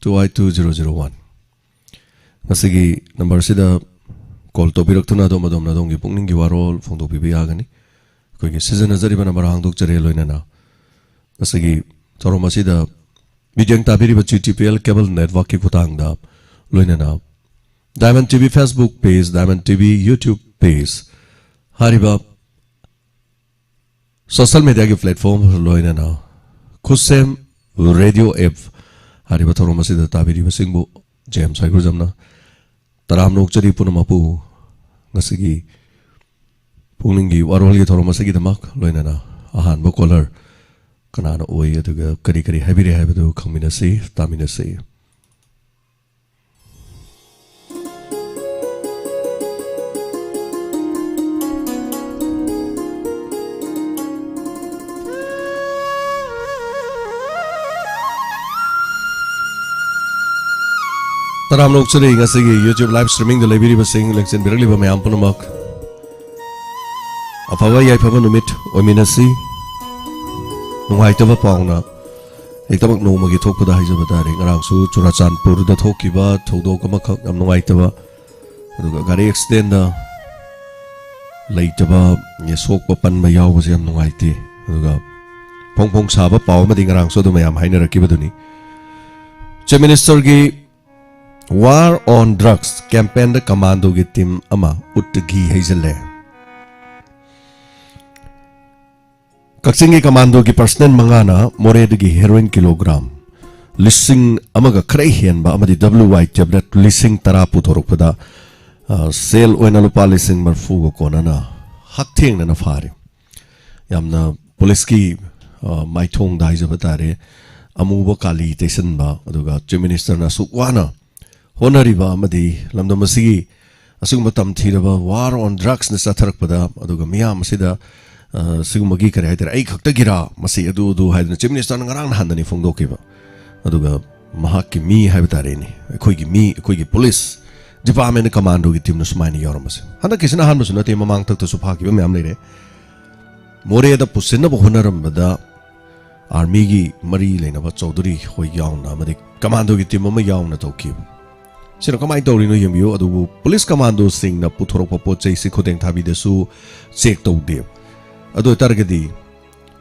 2I2001 ngasigi number sida call to birak-tuna dom na dongi Pukning gi Warol phongdok bibi agani koigi season azariba number hangdok jare loinana ngasigi thorom asida bijeng tabiriba GTPL cable network ki khutangda loinana Diamond TV Facebook page Diamond TV YouTube page hariba social media ki platform loinana khusem radio app hariba thorom asida tabiriba singbu James Haigurjamna Taram Nokchari Punamapu Nasigi Pukning gi Warol gi thorom asigi damak loinana ahan bo caller kanana oi aduga kari kari habire habadu khangminasi taminasi Taram Nokchari ngasigi YouTube live streaming the library basing election birali ba mayam punamak apawa yai phaba numit ominasi nungai taba pauna ektabak nomagi thokpada haijaba tare ngarangsu Churachandpur da thokiba thodok amakak am nungai taba aduga gari accident da leitaba yesok pa pan ma yaw ba jam nungai ti aduga phongphong saba paw ma ding ngarangsu du mayam haina rakibaduni Chief Minister gi War on Drugs campaign the commando gi team ama utgi haijale Kaksingi commando gi personnel mangana more gi heroin kilogram listing amaga khrai hen ba amadi WY tablet listing tara puthorokpada sale oina lupa listing marfu go konana haktheng na fare yamna police ki maithong dai jabatare amuba kali station ba aduga Chief Minister na sukwana Honoriba Madi Lamdamasigi Asumbatam Tiraba War on Drugs Nisatarpada Aduga Mia Masida Sumagi Karaiter Aikaktagira Masi Adu had the Chief Minister around Handani Fondokiva Aduga Mahaki mi Habitareni Kuigi mi Kuigi Police Department Commando Gitim Nusmani Yormas Handa Kisana Hanus Nati Mamang to Supaki Mamlede More the Pusina Honoram Bada Armigi Marie Lena Chaudhuri Hoyauna Madi Commando Gitim Mama Yauna Toki Sino kamay daw rin yung ado police commando sing na putorok pa po chay si kodeng tabi desu check daw di. Ado targadi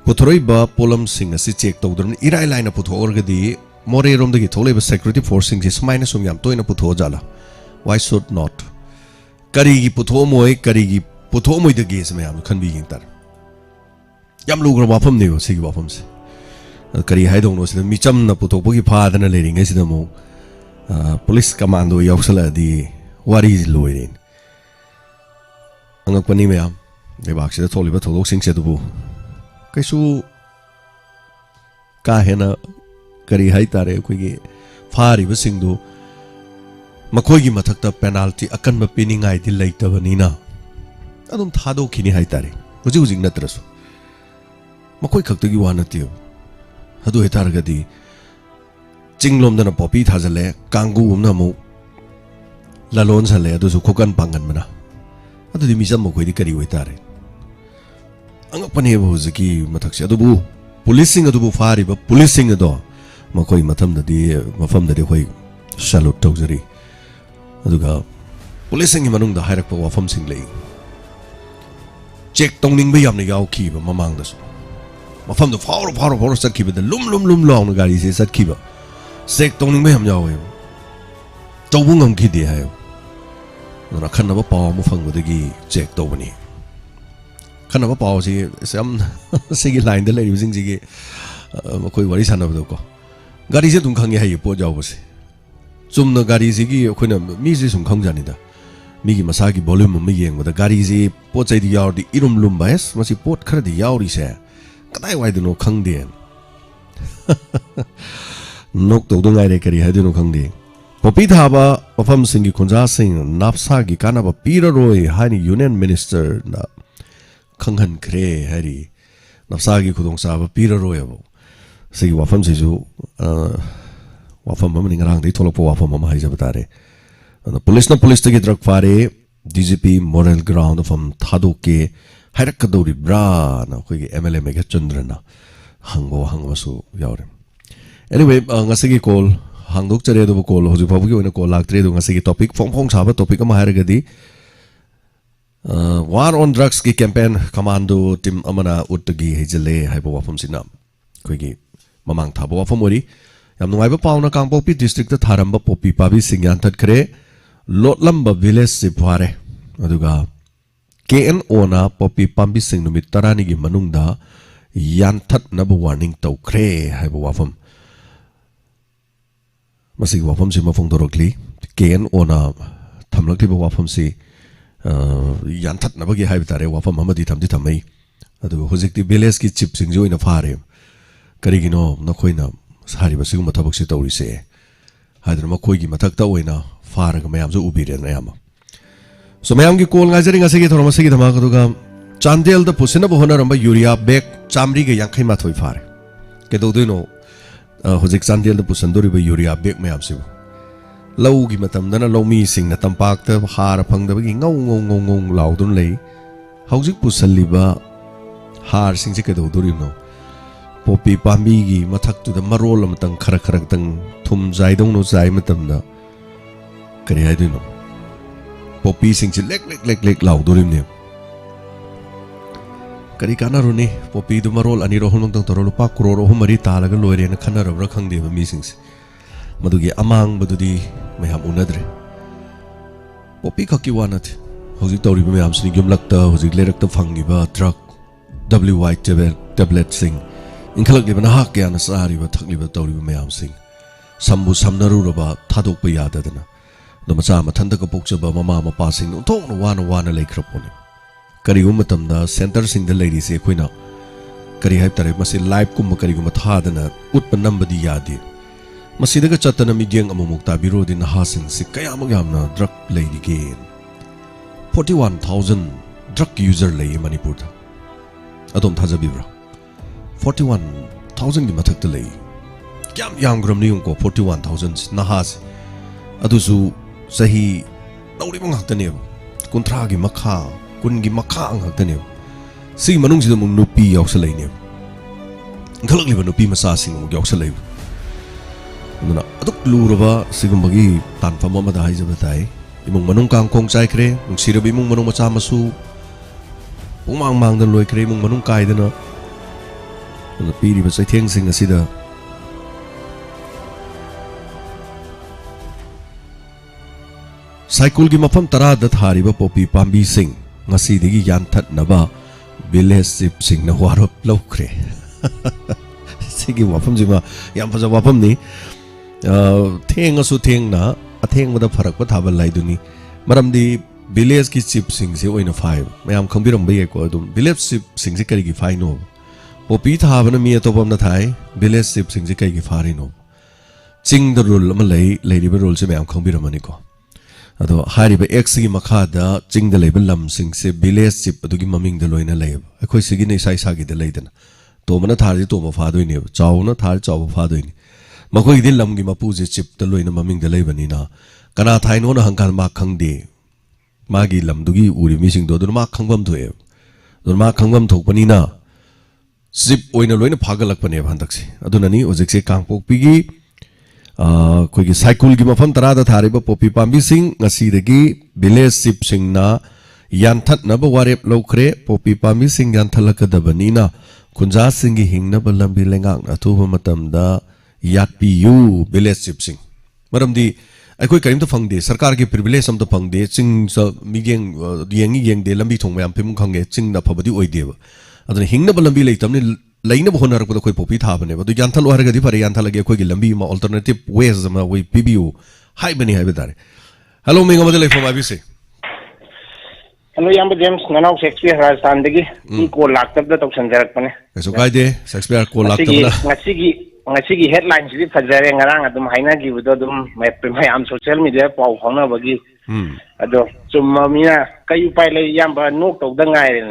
putoroy ba polam sing na si check daw doon irailay na putor gadi more rom dagi tolay ba security force sing si smay na sumyam toy na putor jala. Why should not? Karigi putor mo'y dagi sa mayam kan biging tar. Yam lugar wapam niyo sige wapam si. Kari hay daw no sila micham na putor po kipada na liring ngay sila mo. Police commando yausala di wari loirin angak pani mea de baksida tholiba thodok sing se dubu kaisu ka hena kari hai tare koi gi fari ba sing du makoi gi mathakta penalty akan ba piningai di leitaba nina adum thado khini hai tare huji natrasu makoi khakta gi wana tiu hadu hetar gadi Jinglom dana popi thazale kangu umna mu lalon sale adu su khokan pangan mana adu di misam mo khoi kari hoitare anga pane bo zaki mathak se adu bu policing adu bu fari ba policing ado ma khoi matham da di mafam da di khoi salute tawjari adu ga policing hi manung da hairak pa wafam sing lei check tongning ba yam na yaw ki ba mamang da su mafam da faro sat ki ba da lum long na gari se sat ki ba Sek tongning ba ham yaw yo tawbu ngam ki di hayo na khanna ba paw mo phang bodagi check tawbani khanna ba paw si sam sigi line de le using sigi koi wari sana ba ko gari se tung khangi hayo po jaw bose chumna gari sigi khoina mi se sum khang jani da mi gi masa gi volume ma yeng ba da gari se po chai di yaw di irum lum ba es masi pot khar di yaw ri se kadai wai du no khang de Nok to dungai re kari hadu no khangdi popi thaba pafam singi khunja sing napsa gi kana ba pira roi hani union minister na khanghan kre hari napsa gi khudong sa ba pira roi abo sigi wafam si ju wafam ma ning rang dei tholok po wafam ma hai jabatare police gi drug fare DGP moral ground from thado ke hairak kadori bra na khoi gi MLA me ga chandra na hangbo su yawre Anyway, ngasigi call hangdok chare do call hoju phabu gi oina call laktre do ngasi gi topic phong chaba topic ama hair gadi war on drugs ki campaign commando team amana utgi hejele haibo wafam sinam koi gi mamang thabo wafam ori yam nungai ba pauna kangpopi district ta tharamba popi pabi singyan that khre lotlamba village se phare aduga KNO na popi pambi sing numit tarani gi manungda yan that nabu warning tau khre haibo wafam masig wafam si mafong dorokli KNO na thamlakli ba wafam si yan that na bagi haiba tare wafam amadi thamdi thamai adu hojikti village ki chip sing joina phare karigino nakhoina sari ba sigum thabak si tawri se haidra ma khoi gi mathak ta oina far ga mayam zo ubire na yama so mayam gi kol nga jari nga se gi thorama se gi dhama ka duga chandel da pusina bo hona ramba urea bag chamri ge yankhai ma thoi far ke do dino hojik chandel da pusandori ba urea bag mayam se lau gi matam dana lomi sing na tampak ta har phang da gi ngau law dun lei hojik pusalliba har sing se ke do dori no popi pambi gi mathak tu da marol amtang khara tang thum jai dong no jai matam da kari hai dino popi sing chi lek law dorim ne kari kana ru ni popi du marol ani ro hon tang toro pa crore ho mari ta laga loire na khana ra khang de mi sing madugi amang badudi mayam unadre popi khaki wanat hoji tori me am sni gyum lakta hoji lerak ta phangi ba truck wy tablet sing inkalak liba na hak ya na sari ba thakli ba tori ba mayam sing sambu samnaru ro ba thadok pa yada dana do macha ma thanda ka pokcha ba mama mapa sing thok no wana lai khrapone kari um matam da center sing da lady se khoina kari hai tare masi live kum kari gum tha dana utpa nambadi yadi masi daga chatana mi geng amumuk ta biro din ha sing se kaya magyam na drug lady gain 41000 drug user lay manipur da adom thaja bibra 41000 gi mathak ta lay kyam yang gram ni ko 41000 na has adusu sahi dauri mong haktane kuntra gi makha kun gi makha ang haktane si manung si mong nupi yausal ne khalak liba nupi masa sing mong yausal lai nuna aduk luraba sigum bagi tan fama ma da hai jabatai imong manung kang kong chai kre mong sirabi mong manung macha masu mang dan loi kre mong manung kai dana na piri ba sai theng sing asida cycle gi mafam tara da thari ba popi pambi sing ngasi digi yan that na ba village sip sing na warop lokre sigi mafam jima yam phaja mafam ni theng asu theng na atheng da pharak pa thabal lai duni maram di village ki chip sing se oina 5 mayam khangbiram ba ye ko dum village sip sing se kari gi 5 no popi thabana mi atopam na thai village sip sing se kai gi fari no ching da rule ma lai ri ba rule se mayam khangbiram ani ko ado hariba x gi makha da ching da level lam sing se village chip adugi maming da loina leib akhoi sigi nei sai sa gi da leidana to mana thar ji to ma fa doi ne chaw na thar chaw fa doi ni makoi di lam gi mapu je chip da loina maming da leibani na kana thai no na hangkan ma khangde ma gi lam dugi uri mi sing do dur ma khangbam thoe dur ma khangbam thokpani na zip oina loina phagalak pane bhandak se aduna ni ojek se kangpok pigi koi gi cycle gi mafam tara da thari ba popi pambi sing ngasi degi village sip sing na yan that na ba warep lokre popi pambi sing yan thalaka da banina kunja sing gi hingna ba lambi lengak na thu matam da yat pi yu village sip sing maram di aikoi karim ta phangde sarkar gi privilege am ta phangde ching sa migeng yeng de lambi thong mayam phim khange ching na phabadi oide ba adana hingna ba lambi leitamni laina bohon har ko koi popi tha bane ba du yanthal war ga di pare yanthal ge koi gi lambi ma alternative ways ma we pbu hai bani hai bedare hello me ngamade lai from abc hello yamba james nanau shakespeare rajasthan degi ko laktab da tok sanjarak pane so kai de shakespeare ko laktab na ngasi gi headlines di fajare ngarang adum haina gi budo dum mai am social media pau khona bagi ado chumma mina kai pai lai yamba nok tok da ngai re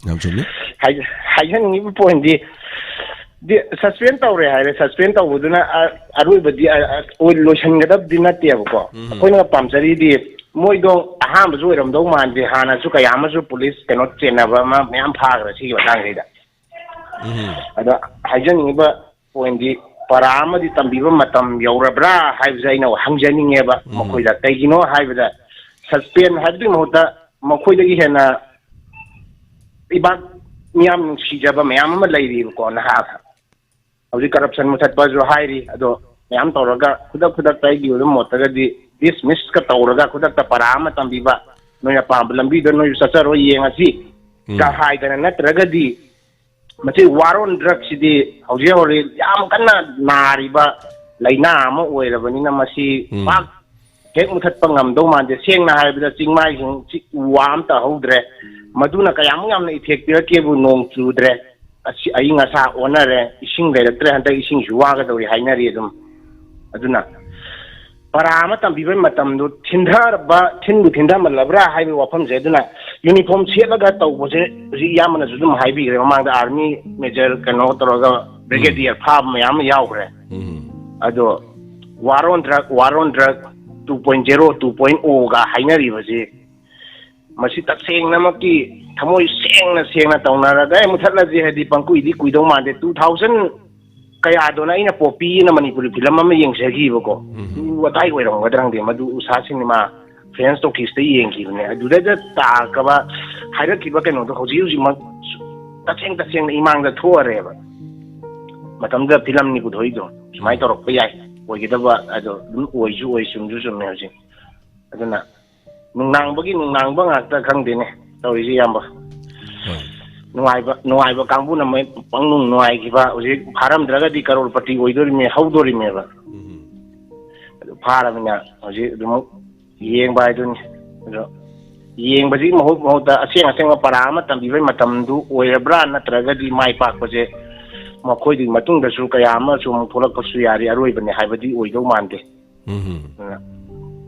ngam chumni hayan ni point di suspend tawre haire suspend tawuduna arui badi oi lotion gadab dinati abko koina pamsari di moido aham zu ram do man di hana su kaya ma su police cannot chena ba ma myam phagra si wadang rida ada hayan ni ba point di para amadi tambiba matam yaurabra haibza aina hangjaningeba makoida kaigino haibda suspend habdi mohta makoidagi hena ibak miyam sijaba mayam ama lairi ko na ha hauji corruption muthat pa jo hairi ado mayam tawraga kudak taigi odum motaga di dismiss ka tawraga kudak ta para ama tambiba noya pa lambi do no sacharo yengasi ka haidana natraga di machi Warol drug sidi hauji hori yam kanna nariba laina ama oirabani na masi pak hek muthat pangam do mande sengna haibda chingmai hing wam ta hodre maduna kayam yamna effective kebu nong chudre ai nga sa onare ising lerektre hanta ising juwaga dori hainari dum aduna parama tambiben matam do thindharba thindu thindamalabra haibi wafam je aduna uniform selaga tawbose ri yamna judum haibi re mamangda army major kano toroga brigadier phab mayam yaugre ado Warol drug 2.0 2.0 ga hainari baje masi takseng namaki thamoi sengna taunaraga muthatla je hadi pangkui di kuido mande 2000 kaya do na ina popi na manipuri film ama yengsagi bako watai ko rong wadrang de madu usa sinima friends to kiste yengi ne adu da ta ka ba haira ki ba keno do hoji uji ma takseng na imang da thore ba matam da film ni budhoi do sumai to rok yai oi da ba ado oi ju sum me hoji aduna nung nang ba ngakta khangdine tawisi yamba nuai ba kangbu na mai pangnung nuai ki ba uji pharam draga di karol pati oidori me haudori me ba pharam na uji dum yeng ba dun yeng ba ji mo ta aseng parama tambi bai matam du oirabra na traga di mai pak pa je ma khoi di matung da su kaya ma sum tholak pa su yari aroi bane haibadi oidau mande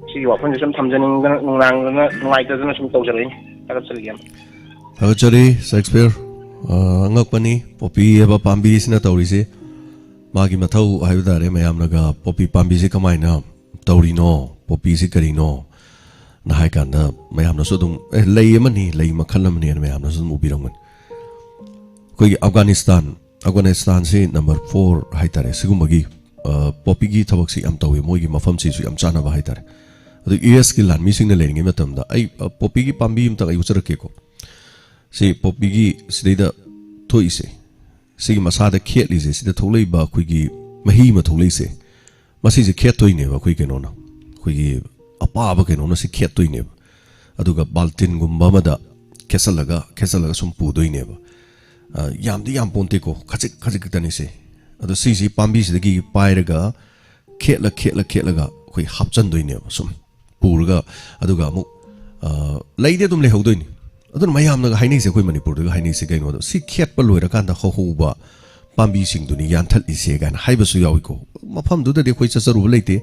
si wafan sum thamjaning nungang nuai ta sum tawjari tarap saligam Hagachari, Shakespeare, ngakpani, popi eba pambi sina tawrise, magi matau haibdare mayam naga popi pambi si kamay na tawrino, popi si karino, na haikanda mayam na sudum, lay mani, lay makalam ni mayam na sudum ubirang man. Koi Afghanistan si number 4 haitare, sigumagi, popi gi tabak si am tawi, moigi mafam si su am chana ba haitare. Ado US ki lan missing na learning matam da, ay popi gi pambi im tak ay ucharak ko. Si popigi sida toy se si masada khet li se sida tholei ba khoi gi mahi ma tholei se masi se khet toy ne ba khoi ke no na khoi gi apa ba ke no na si khet toy ne aduga baltin gumba ma da kesalaga sum pu doi ne ba yam ponte ko khachik tani se adu si pambi se gi pai raga khet la ga khoi hapchan doi ne ba sum purga aduga mu laide dum le hodoi ni adun mayam na haini se koi manipur da haini se kaino si khet pa loira kan da ho ba pambi sing du ni yan thal ise gan haiba su yawi ko mafam du da de koi chasaru leite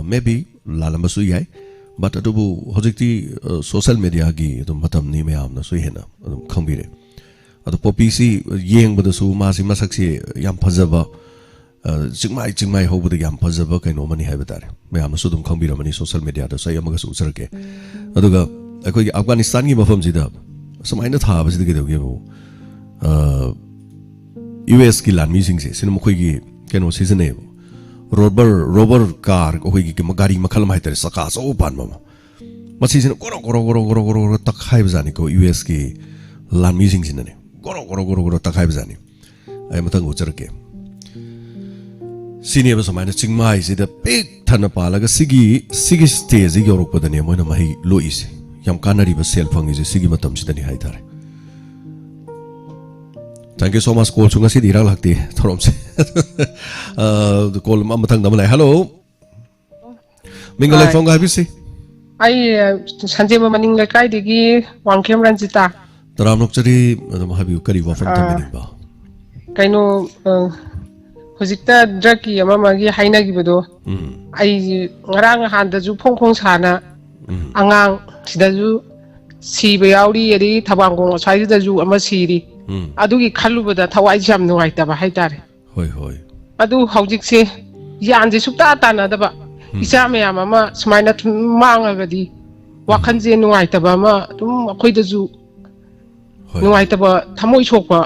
maybe lalam su yai but adubu hojikti social media gi adum matam ni mayam na su hena adum khangbire adu popi si yeng ba da su ma si masak si yam phajaba chingmai ho bu da yam phajaba kaino mani haiba tare mayam na su dum khangbira mani social media da sai amaga su charke aduga अकोई Afghanistan की मफम सिदा समाइना था बसिद के दोगे वो US की लान मीसिंग से cinema कोई की केनो सीजन है रोबर कार कोई की गाड़ी मखल में तेरे सकास ओ पान मामा मसीजन कोरो तक खाई बजाने को यूएस की लान मीसिंग सिने ने कोरो तक खाई बजाने आई मतंग उचर के सीनियर बस समाइना चिंगमाई सिदा पेक थन पाला का सिगी स्टेज की Europe पदने Moina Mahi Lewis yam kanari ba sel phangi je sigi matam sidani haidare thank you so much call chunga si diral hakti thorom se the call ma mathang dam lai hello mingalai phone ga bisi ai sanje ma maning lai kai digi wangkem ranjita taram nokchari ma habi kari wa phone tamini ba kaino hojikta drug ki ama magi haina gi bodo ai ngarang han da ju phongkhong sana angang sidaju siba yauri eri thabangong sai daju ama siri adugi khalubada thawai jam nuai ta ba haitare hoi adu hojik se yan je sukta ta na da ba isa me ama smaina manga gadi wakhan je nuai ta ba ma tum akhoi daju nuai ta ba thamoi chokpa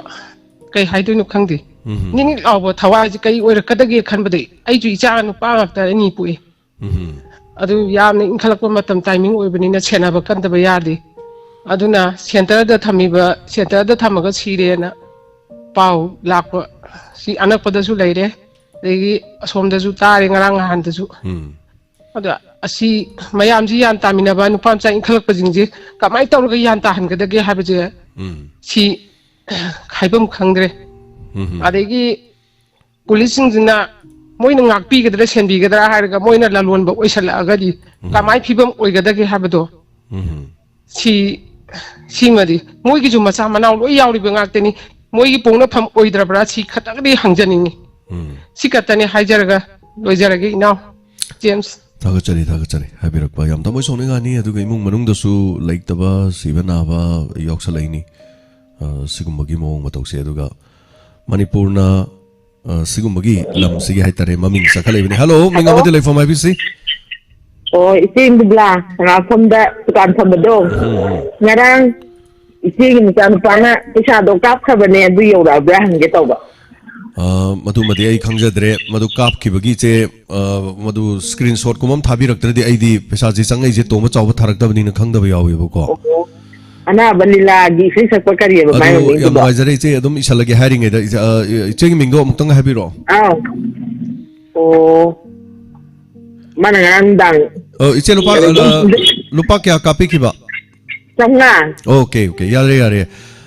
kai haidoi nu khangdi ꯅꯤꯡ ꯂꯥꯎꯕ ꯊꯋꯥꯏꯁꯦ ꯀꯩ ꯑꯣꯏꯔꯛꯀꯗꯒꯦ ꯈꯟꯕꯗꯩ ꯑꯩꯁꯨ ꯏꯆꯥ ꯅꯨꯄꯥ ꯉꯥꯛꯇ ꯑꯅꯤ ꯄꯣꯛꯏ ꯑꯗꯨ ꯌꯥꯝꯅ ꯏꯟꯈꯠꯂꯛꯄ ꯃꯇꯝ ꯇꯥꯏꯃꯤꯡ ꯑꯣꯏꯕꯅꯤ나 ꯁꯦꯟꯅꯕ ꯀꯟꯗꯕ ꯌꯥꯗꯦ ꯑꯗꯨꯅ ꯁꯦꯟꯇꯔꯗ ꯊꯝꯃꯒ ꯁꯤꯔꯦꯅ ꯄꯥꯎ ꯂꯥꯛꯄ ꯁꯤ ꯑꯅꯛꯄꯗꯁꯨ ꯂꯩꯔꯦ ꯑꯗꯒꯤ ꯑꯁꯣꯝꯗꯁꯨ ꯇꯥꯔꯦ ꯉꯔꯥꯡ ꯅꯍꯥꯟꯗꯁꯨ ꯑꯗ ꯑꯁꯤ ꯃꯌꯥꯝꯁꯤ ꯌꯥꯟ ꯇꯥꯃꯤꯟꯅꯕ ꯅꯨꯄꯥ ꯃꯆꯥ ꯏꯟꯈꯠꯂꯛꯄꯁꯤꯡꯁꯦ ꯀꯃꯥꯏꯅ ꯇꯧꯔꯒ ꯌꯥꯟ ꯇꯥꯍꯟꯒꯗꯒꯦ ꯍꯥꯏꯕꯁꯦ ꯁꯤ ꯍꯥꯏꯐꯝ ꯈꯪꯗ꯭ꯔꯦ ꯑꯗꯒꯤ ꯄꯨꯂꯤꯁꯁꯤꯡꯁꯤꯅ ꯃꯣꯏꯅ ꯉꯥꯛꯄꯤꯒꯗ꯭ꯔꯥ ꯁꯦꯟꯕꯤꯒꯗ꯭ꯔꯥ ꯍꯥꯏꯔꯒ ꯃꯣꯏꯅ ꯂꯂꯣꯟꯕ ꯑꯣꯏꯁꯜꯂꯛꯑꯒꯗꯤ ꯀꯃꯥꯏ ꯐꯤꯕꯝ ꯑꯣꯏꯒꯗꯒꯦ ꯍꯥꯏꯕꯗꯣ ꯁꯤꯃꯗꯤ ꯃꯣꯏꯒꯤꯁꯨ ꯃꯆꯥ ꯃꯅꯥꯎ ꯂꯣꯏ ꯌꯥꯎꯔꯤꯕ ꯉꯥꯛꯇꯅꯤ ꯃꯣꯏꯒꯤ ꯄꯣꯛꯅꯐꯝ ꯑꯣꯏꯗ꯭ꯔꯕ꯭ꯔꯥ ꯁꯤ ꯈꯛꯇꯪꯗꯤ ꯍꯪꯖꯅꯤꯡꯉꯤ ꯁꯤ ꯈꯛꯇꯅꯤ ꯍꯥꯏꯖꯔꯒ ꯂꯣꯏꯖꯔꯒꯦ ꯏꯅꯥꯎ ꯖꯦꯝꯁ ꯊꯥꯒꯠꯆꯔꯤ ꯍꯥꯏꯕꯤꯔꯛꯄ ꯌꯥꯝ ꯊꯃꯣꯏ ꯁꯣꯛꯅꯤꯡꯉꯥꯏꯅꯤ ꯑꯗꯨꯒ ꯏꯃꯨꯡ ꯃꯅꯨꯡꯗꯁꯨ ꯂꯩꯇꯕ ꯁꯤꯕ ꯅꯥꯕ ꯌꯥꯎꯁꯜꯂꯛꯏꯅꯤ ꯁꯤꯒꯨꯝꯕꯒꯤ ꯃꯑꯣꯡ ꯃꯇꯧꯁꯦ ꯑꯗꯨꯒ ꯃꯅꯤꯄꯨꯔꯅ ꯁꯤꯒꯨꯝꯕꯒꯤ ꯂꯝꯁꯤꯒꯤ ꯍꯥꯏꯇꯥꯔꯦ ꯃꯃꯤꯡ ꯆꯠꯈꯠꯂꯛꯏꯕꯅꯤ ꯍꯜꯂꯣ ꯃꯤꯡ ꯑꯃꯗꯤ ꯂꯩꯐꯝ ꯍꯥꯏꯕꯤꯁꯤ ꯑꯣ ꯏꯆꯦꯡꯗꯨꯕ꯭ꯂꯥ ꯁꯉꯥꯛꯐꯝꯗ ꯗꯨꯀꯥꯟ ꯐꯝꯕꯗꯣ ꯉꯔꯥꯡ ꯏꯆꯦꯒꯤ ꯃꯆꯥꯅꯨꯄꯥꯅ ꯄꯩꯁꯥꯗꯣ ꯀꯥꯞꯈ꯭ꯔꯕꯅꯦ ꯑꯗꯨ ꯌꯧꯔꯛꯑꯕ꯭ꯔꯥ ꯍꯪꯒꯦ ꯇꯧꯕ ꯃꯗꯨꯃꯗꯤ ꯑꯩ ꯈꯪꯖꯗ꯭ꯔꯦ ꯃꯗꯨ ꯀꯥꯞꯈꯤꯕꯒꯤ ꯆꯦ ꯃꯗꯨ ꯁ꯭ꯀ꯭ꯔꯤꯟ ꯁꯣꯠꯀꯨꯝꯕ ꯑꯃ ꯊꯥꯕꯤꯔꯛꯇ꯭ꯔꯗꯤ ꯑꯩꯗꯤ ꯄꯩꯁꯥꯁꯦ ꯆꯪꯉꯛꯏꯁꯦ ꯇꯣꯡꯕ ꯆꯥꯎꯕ ꯊꯥꯔꯛꯇꯕꯅꯤꯅ ꯈꯪꯗꯕ ꯌꯥꯎꯋꯦꯕꯀꯣ ꯑꯅꯥꯕ ꯂꯤꯂꯥꯒꯤ ꯏꯁꯩ ꯁꯛꯄ ꯀꯔꯤꯑꯕ ꯃꯥꯏ ꯑꯗꯨ ꯌꯥꯝ ꯃꯃꯤꯡꯗꯨꯕꯣ ꯅꯨꯡꯉꯥꯏꯖꯔꯦ ꯏꯆꯦ ꯑꯗꯨꯝ ꯏꯁꯜꯂꯒꯦ ꯍꯥꯏꯔꯤꯉꯩꯗ ꯏꯆꯦꯒꯤ ꯃꯤꯡꯗꯣ ꯑꯃꯨꯛꯇꯪ ꯍꯥꯏꯕꯤꯔꯛꯑꯣ ꯑꯥꯎ ꯑꯣ ꯃꯥꯅ ꯉꯔꯥꯡ ꯅꯨꯡꯗꯥꯡ ꯏꯆꯦ ꯂꯨꯄꯥ ꯀꯌꯥ ꯀꯥꯞꯄꯤꯈꯤꯕ 500 ꯑꯣꯀꯦ ꯌꯥꯔꯦ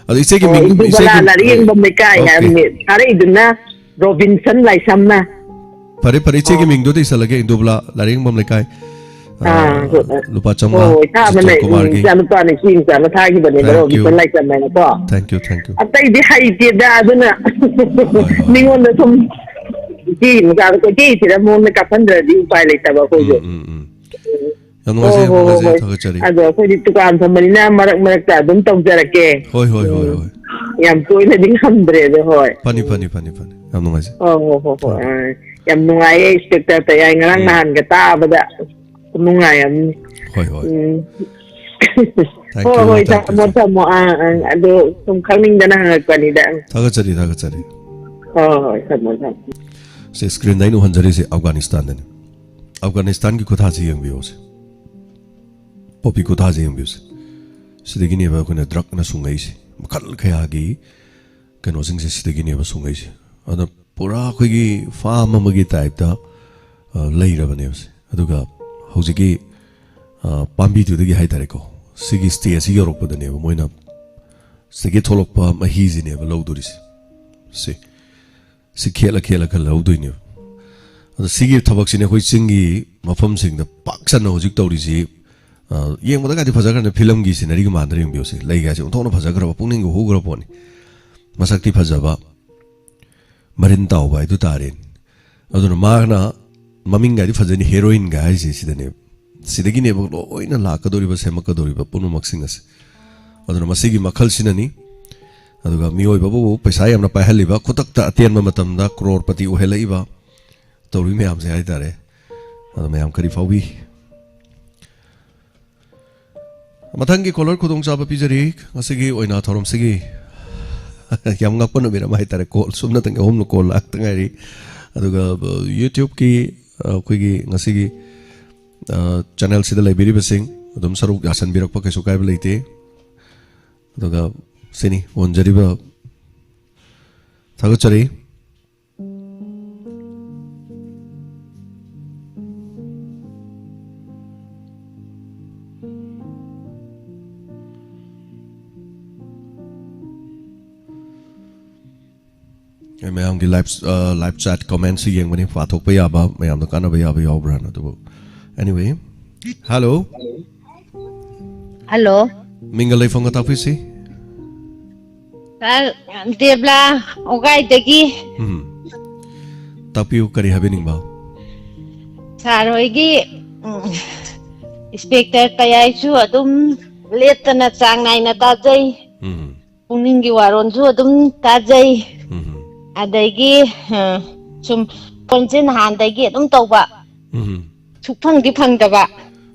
ꯑꯗꯣ ꯏꯆꯦꯒꯤ ꯑꯣ ꯃꯤꯡ ꯏꯟꯗꯨꯕꯂꯥ ꯂꯥꯏꯔꯤꯛ ꯌꯦꯡꯐꯝ ꯂꯩꯀꯥꯏ ꯑꯣꯀꯦ ꯊꯥꯔꯛꯏꯗꯨꯅ ꯔꯣꯕꯤꯟꯁꯟ ꯂꯥꯏꯁꯝꯅ ꯐꯔꯦ ꯏꯆꯦꯒꯤ ꯃꯤꯡꯗꯨꯗ ꯏꯁꯜꯂꯒꯦ ꯏꯟꯗꯨꯕꯂꯥ ꯂꯥꯏꯔꯤꯛ ꯌꯦꯡꯐꯝ ꯂꯩꯀꯥꯏ ꯂꯨꯄꯥ 500 ꯍꯣꯏ ꯊꯥꯕꯅꯦ ꯆꯤꯆꯟ ꯀꯨꯃꯥꯔꯒꯤ ꯏꯆꯥꯅꯨꯄꯥꯅ ꯏꯆꯦ ꯃꯆꯥꯅ ꯊꯥꯈꯤꯕꯅꯦꯕ ꯔꯣꯕꯤꯟꯁꯟ ꯂꯥꯏꯁꯝ ꯍꯥꯏꯅꯀꯣ ꯊꯦꯡꯛ ꯌꯨ ꯑꯇꯩꯗꯤ ꯍꯩꯇꯦꯗ ꯑꯗꯨꯅ ꯍꯣꯏ ꯃꯤꯉꯣꯟꯗ ꯁꯨꯝ ꯏꯆꯦ ꯃꯆꯥꯗ ꯀꯣꯏꯆꯦ ꯃꯉꯣꯟꯗ ꯀꯥꯞꯍꯟꯗ꯭ꯔꯗꯤ ꯎꯄꯥꯏ ꯂꯩꯇꯕ ꯑꯩꯈꯣꯏꯁꯨ ꯌꯥꯝ ꯍꯣꯏ ꯅꯨꯡꯉꯥꯏꯖꯩ ꯊꯥꯒꯠꯆꯔꯤ ꯑꯗꯣ ꯑꯩꯈꯣꯏꯗꯤ ꯗꯨꯀꯥꯟ ꯐꯝꯕꯅꯤꯅ ꯃꯔꯛꯇ ꯑꯗꯨꯝ ꯇꯧꯖꯔꯛꯀꯦ ꯍꯣꯏ ꯌꯥꯝ ꯇꯣꯏꯅꯗꯤ ꯉꯝꯗ꯭ꯔꯦ ꯑꯗꯣ ꯍꯣꯏ ꯐꯅꯤ ꯌꯥꯝ ꯅꯨꯡꯉꯥꯏꯖꯩ ꯍꯣꯏ ꯌꯥꯝ ꯅꯨꯡꯉꯥꯏꯌꯦ ꯏꯟꯁꯄꯦꯛꯇꯔ ꯇꯌꯥꯏ ꯉꯔꯥꯡ ꯅꯍꯥꯟꯒ ꯇꯥꯕꯗ ꯅꯨꯡꯉꯥꯏ ꯑꯃꯅꯤ ꯍꯣꯏ ꯊꯝꯃꯣ ꯑꯗꯣ ꯁꯨꯝ ꯈꯪꯅꯤꯡꯗꯅ ꯍꯪꯉꯛꯄꯅꯤꯗ ꯊꯥꯒꯠꯆꯔꯤ ꯍꯣꯏ ꯊꯝꯃꯣ ꯁꯤ ꯁ꯭ꯀ꯭ꯔꯤꯟꯗ ꯑꯩꯅ ꯎꯍꯟꯖꯔꯤꯁꯦ ꯑꯐꯒꯥꯅꯤꯁꯇꯥꯟꯗꯅꯤ ꯑꯐꯒꯥꯅꯤꯁꯇꯥꯟꯒꯤ ꯈꯨꯊꯥꯁꯤ ꯌꯦꯡꯕꯤꯌꯨꯁꯦ ꯄꯣꯄꯤ ꯈꯨꯊꯥꯁꯤ ꯌꯦꯡꯕꯤꯌꯨꯁꯦ ꯁꯤꯗꯒꯤꯅꯦꯕ ꯑꯩꯈꯣꯏꯅ ꯗ꯭ꯔꯛꯅ ꯁꯨꯡꯉꯛꯏꯁꯦ ꯃꯈꯜ ꯀꯌꯥꯒꯤ ꯀꯩꯅꯣꯁꯤꯡꯁꯦ ꯁꯤꯗꯒꯤꯅꯦꯕ ꯁꯨꯡꯉꯛꯏꯁꯦ ꯑꯗꯨꯅ ꯄꯨꯔꯥ ꯑꯩꯈꯣꯏꯒꯤ ꯐꯥꯝ ꯑꯃꯒꯤ ꯇꯥꯏꯞꯇ ꯂꯩꯔꯕꯅꯦꯕ ꯑꯗꯨꯒ ꯍꯧꯖꯤꯛꯀꯤ ꯄꯥꯝꯕꯤꯗꯨꯗꯒꯤ ꯍꯥꯏꯇꯥꯔꯦꯀꯣ ꯁꯤꯒꯤ ꯁ꯭ꯇꯦꯖ ꯑꯁꯤ ꯌꯧꯔꯛꯄꯗꯅꯦꯕ ꯃꯣꯏꯅ ꯁꯤꯗꯒꯤ ꯊꯣꯛꯂꯛꯄ ꯃꯍꯤꯁꯤꯅꯦꯕ ꯂꯧꯗꯣꯔꯤꯁꯦ ꯁꯤ ꯈꯦꯠꯂ ꯂꯧꯗꯣꯏꯅꯦꯕ ꯑꯗꯣ ꯁꯤꯒꯤ ꯊꯕꯛꯁꯤꯅꯦ ꯑꯩꯈꯣꯏ ꯆꯤꯡꯒꯤ ꯃꯐꯝꯁꯤꯡꯗ ꯄꯥꯛ ꯁꯟꯅ ꯍꯧꯖꯤꯛ ꯇꯧꯔꯤꯁꯤ ꯌꯦꯡꯕꯗꯒꯗꯤ ꯐꯖꯈ꯭ꯔꯅꯤ ꯐꯤꯂꯝꯒꯤ ꯁꯤꯅꯔꯤꯒ ꯃꯥꯟꯗꯅ ꯌꯦꯡꯕꯤꯌꯨꯁꯦ ꯂꯩꯒꯥꯁꯦ ꯑꯣꯟꯊꯣꯛꯅ ꯐꯖꯈ꯭ꯔꯕ ꯄꯨꯛꯅꯤꯡꯒ ꯍꯨꯈ꯭ꯔꯕ ꯄꯣꯠꯅꯤ ꯃꯁꯛꯇꯤ ꯐꯖꯕ ꯃꯔꯤꯟ ꯇꯥꯎꯕ ꯍꯥꯏꯗꯨ ꯇꯥꯔꯦꯅꯦ ꯑꯗꯨꯅ ꯃꯥꯅ ꯃꯃꯤꯡꯒꯗꯤ ꯐꯖꯅꯤ ꯍꯦꯔꯣꯏꯟꯒ ꯍꯥꯏꯁꯦ ꯁꯤꯗꯒꯤꯅꯦꯕ ꯂꯣꯏꯅ ꯂꯥꯛꯀꯗꯧꯔꯤꯕ ꯁꯦꯝꯃꯛꯀꯗꯧꯔꯤꯕ ꯄꯨꯝꯅꯃꯛꯁꯤꯡ ꯑꯁꯦ ꯑꯗꯨꯅ ꯃꯁꯤꯒꯤ ꯃꯈꯜꯁꯤꯅꯅꯤ ꯑꯗꯨꯒ ꯃꯤꯑꯣꯏꯕꯕꯨ ꯄꯩꯁꯥ ꯌꯥꯝꯅ ꯄꯥꯏꯍꯜꯂꯤꯕ ꯈꯨꯗꯛꯇ ꯑꯇꯦꯟꯕ ꯃꯇꯝꯗ ꯀ꯭ꯔꯣꯔꯄꯇꯤ ꯑꯣꯏꯍꯜꯂꯛꯏꯕ ꯇꯧꯔꯤ ꯃꯌꯥꯝꯁꯦ ꯍꯥꯏꯇꯥꯔꯦ ꯑꯗꯣ ꯃꯌꯥꯝ ꯀꯔꯤ ꯐꯥꯎꯕꯤ ꯃꯊꯪꯒꯤ ꯀꯣꯂꯔ ꯈꯨꯗꯣꯡꯆꯥꯕ ꯄꯤꯖꯔꯤ ꯉꯁꯤꯒꯤ ꯑꯣꯏꯅ ꯊꯧꯔꯝꯁꯤꯒꯤ ꯌꯥꯝ ꯉꯛꯄ ꯅꯨꯃꯤꯠ ꯑꯃ ꯍꯥꯏꯇꯥꯔꯦ ꯀꯣꯜ ꯁꯨꯞꯅꯇꯪ 3 ꯀꯣꯜ ꯂꯥꯛꯇ ꯉꯥꯏꯔꯤ ꯑꯗꯨꯒ ꯌꯨꯇ꯭ꯌꯨꯕꯀꯤ ꯑꯩꯈꯣꯏꯒꯤ ꯉꯁꯤꯒꯤ ꯆꯦꯅꯦꯜꯁꯤꯗ ꯂꯩꯕꯤꯔꯤꯕꯁꯤꯡ ꯑꯗꯨꯝ ꯁꯔꯨꯛ ꯌꯥꯁꯟꯕꯤꯔꯛꯄ ꯀꯩꯁꯨ ꯀꯥꯏꯕ ꯂꯩꯇꯦ ꯑꯗꯨꯒ ꯁꯤꯅꯤ ꯑꯣꯟꯖꯔꯤꯕ ꯊꯥꯒꯠꯆꯔꯤ ꯃꯌꯥꯝꯒꯤ ꯂꯥꯏꯚ ꯆꯥꯠ ꯀꯣꯃꯦꯟꯠꯁꯤ ꯌꯦꯡꯕꯅꯤ ꯄꯥꯊꯣꯛꯄ ꯌꯥꯕ ꯃꯌꯥꯝꯗ ꯀꯥꯟꯅꯕ ꯌꯥꯕ ꯌꯥꯎꯕ꯭ꯔꯥꯅ ꯑꯗꯨꯕꯨ anyway Hello. ꯃꯤꯡꯒ ꯂꯩꯐꯝꯒ ꯇꯥꯛꯄꯤꯁꯤ Debla, Ogaidagi. ꯇꯥꯛꯄꯤꯌꯨ ꯀꯔꯤ ꯍꯥꯏꯕꯤꯅꯤꯡꯕ Saroigi. Inspector Kayaisu adum letana chang naina tajai. Pukning Waronju adum tajai. Adagi sum ponjin handagi adum tauba. Sukphangdi phangdaba.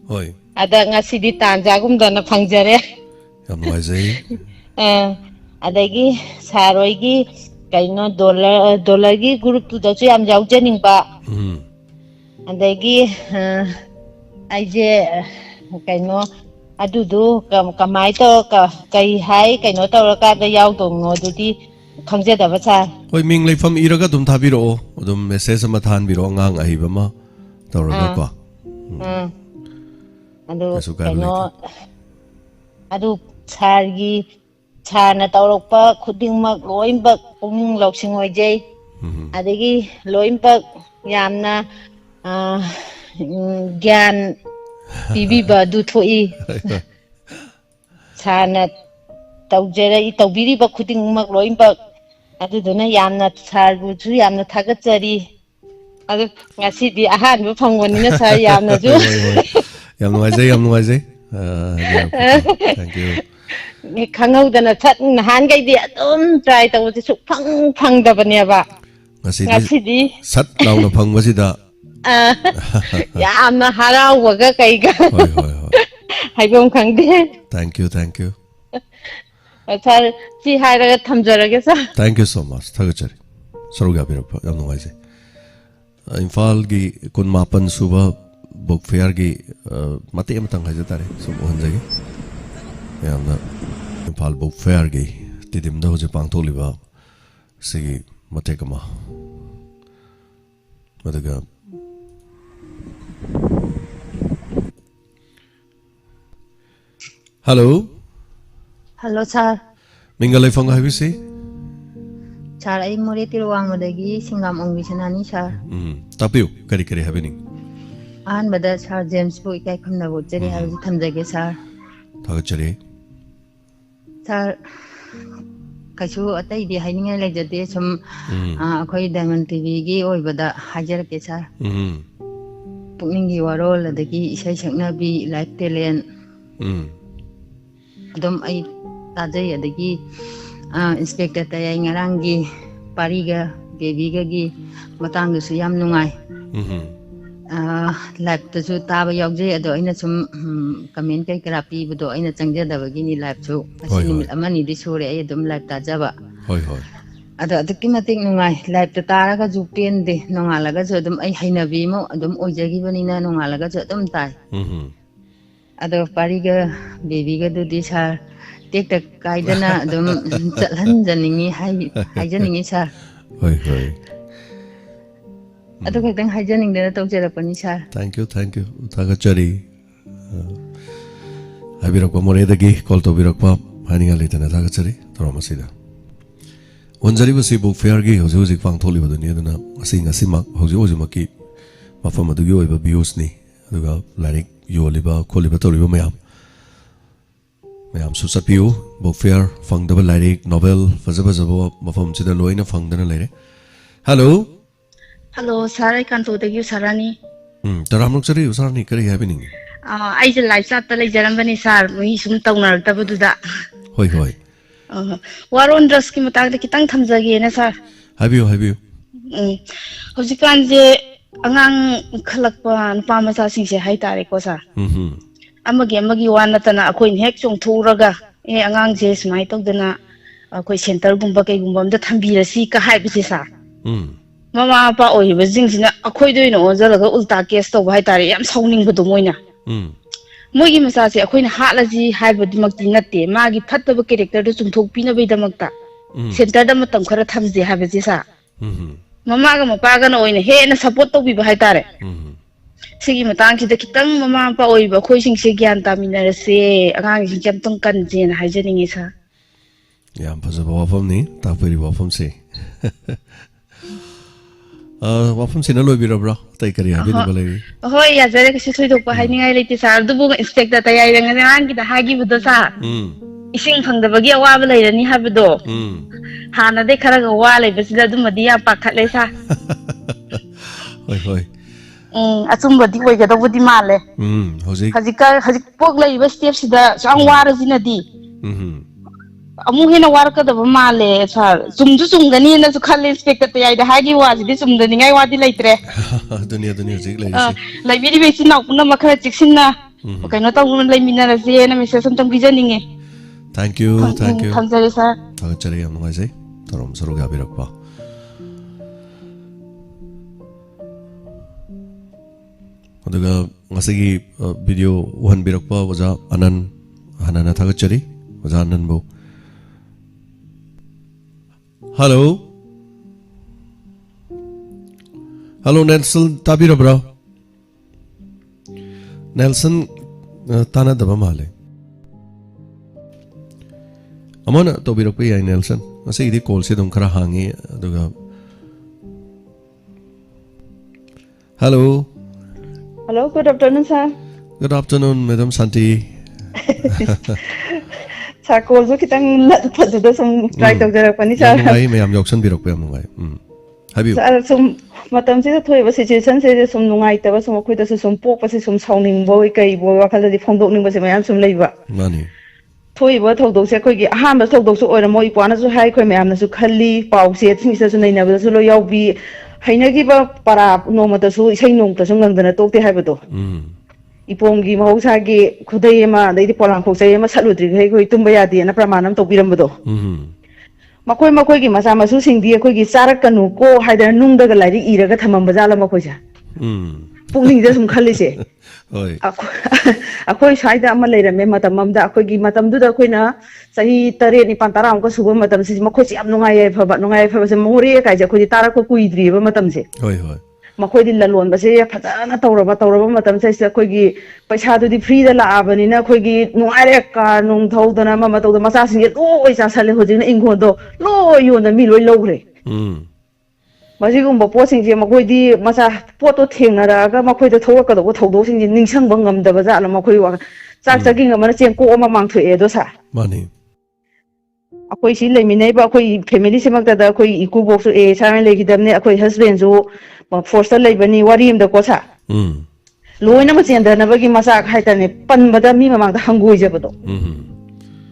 Hoi. Ada ngasidi tanjagumdana phangjare. Yam nuaizai. Adagi saroigi kaino dollar gi group tu da chu yam yaujaning ba adagi aije kaino adudu kamai to kai hai kaino tawraka da yaudong no dudi khangjadaba sar hoi ming leifam iraga dum thabiro dum message ama thanbiro ngang ahiba ma tawraga ko adu kaino adu sargi sarna tawrokpa khudingmak loimpak pungning loksing oijai adagi loimpak yamna gyan pibiba du thoi sarna tawjera I tawbiriba khudingmak loimpak aduduna yamna sargu chu yamna thagatsari adu ngasidi ahanba phangwanina sar yamna ju yam nuaizai thank you khanghaudana chat nahan gai di adum try tawti su phang dabaneba ngasidi sat launa phangwasida yamna harawaga kaiga hoi haibom khangde thank you sir si hairaga thamjarage sir thank you so much thagachari saruga birapa yam nuaizai imphal gi kun mapan suba book fair gi mate amatang haja tare sum onjai yamna imphal book fair gi tidim da hoje pangtholiba sigi mate kama madaga hello sir mingalai fang habisi sir ai more tiruang madagi singam ongwi sanani sir tapiu kari happening ahanbada sir James bu ikai khamna bu jeri habi thamjage sir thagachari sir kachu atai di hainingai lejade sum akhoi Diamond TV gi oibada hajarake sir Pukning gi Warol adagi isai saknabi live talent adum ai tajai adagi inspector tayai ngarangi pariga bebiga gi matang su yam nungai live ta su taba yauje ado aina sum comment kai kara pi budo aina changjadabagi ni live su asini amani di sore ai adum live ta jaba hoi ado adukki matik nungai live ta taraga ju pen de nongalaga ju adum ai hainabi mo adum oijagi banina nongalaga ju adum tai ado pariga bebiga du di sar tek kaidana adum chalhan janingi haijaningi sar hoi ado khakdang haijaning dana tawjarapani sar thank you thagachari habirakpa moredagi call to birakpa haninga letana thagachari thromasida onjari basi book fair gi hoji pangtholi badani aduna asimak hoji maki mafam adugi oiba views ni aduga larik yoliba kholiba toriba mayam su chapiu book fair fangdaba larik novel fajaba mafam chida loina fangdana lere hello sir I can to the you sarani taramrok chari usarni kari happening I just live chat tale jarambani sir mi sum tawnar tabuda hoi waron dress ki matag de kitang thamjage na sir habiu hojikan je angang khalakpa nupa macha singse hai tare ko sir amagi wana tana akoi hek chong thuraga angang je smai tawdana akoi center gumba kai gumba amda thambirasi ka hai bisi sir mama pa oiba jingsina akoi doina ozalaga ulta case to hai tare yam sauning bu moina moigi masa se akoi na halaji haibadi makti natte magi phattaba character do chungthok pina bai damakta center da matam khara thamje habaji sa mama ga mapa ga na oina he na support to bi hai tare sigi matang ki da kitang mama pa oiba khoi sing se gyan ta minara se angang sing jam tong kan je na haijaningi sa yam phajaba wafam ni tapiri wafam se wafam sina loi birabra tai kari habi ni balai hoi ya jare ki sui dok pa hai ningai leti sar dubu inspector ta yai rang ngang ki da hagi budo sa ising phangdabagi awaba leirani habido hana de khara ga wa lei basida dum madiya pakhatle sa hoi achumba di oi ga dobudi male hajik pok lei ba step sida sang wara jinadi amu hena warka da male sar chumgani na su khale inspector ta yai da hagi wa ji chumdani ngai wa di leitre dunia jik lai lai bi be sin na kuna makhara chiksinna kaino taw lai minara je na message sam tam bijaninge thank you thamjare sir thagachari am ngai sai tarom sarog yabirakpa. Aduga ngasigi video uhan birakpa waja anan hanana thagachari waja anan bo. Hello. Hello Nelson tabira bro. Nelson tana daba male. Amana to birakpa yai Nelson. Asa idi call se dum khara hangi aduga. Hello. Hello, good afternoon, sir. Good afternoon, Madam Santi. Sir, call so kitang latpad sum try tawjarakpani sir. Ngai mayam yauksan birakpa yam ngai. Habiu. Sir, sum matam se thoiba situation se sum nungai taba sum khoi da sum pok pa se sum sauning bo kai bo wakal di phongdok ning ba se mayam sum leiba. Mani. Thoiba thodok se khoi gi aham ba thodok su oira moi kwana su hai khoi mayam na su khalli pau se thing se su nei na ba su lo yaubi hainagi ba para no mata su isai nong ta sum ngandana tokte hai ba do. Ipongi mahusagi khudai ma dai di polang khosai ma saludri gai khoi tumba yadi na pramanam topiram ba do. Makoi makoi gi masa masu singdi khoi gi charak kanu ko haidar nung daga lari iraga thamam bazala makoi ja. Pukning da sum khalli se. Oi. Akoi saida ama leirame matamam da akoi gi matam du da khoi na sahi tare ni pantara am ko subo matam si makoi si am nungai fa se mori kai ja khoi tara ko kuidri ba matam se. Hoi hoi. Makoi di lalon ba se phajana tawraba matam se khoi gi paisa du di free da la abani na khoi gi nuare ka nung thau da na ma taw da masa sing loi sa sale ho jing ingho do loi yo na mi loi logre. Masigumba posing je makoi di masa poto thengnara ga makoi da thawak ka do thawdo sing ningsang bangam da ba za la makoi wa chak chaging amana chen ko ama mang thue do sa Mani. akoi si leiminai ba akoi family semak da akoi iku box e samen legi damne akoi husband jo force ta leibani wari am da ko sa loina ma chen da na ba gi masa khai ta ne pan ba da mi mamang da hangoi je ba do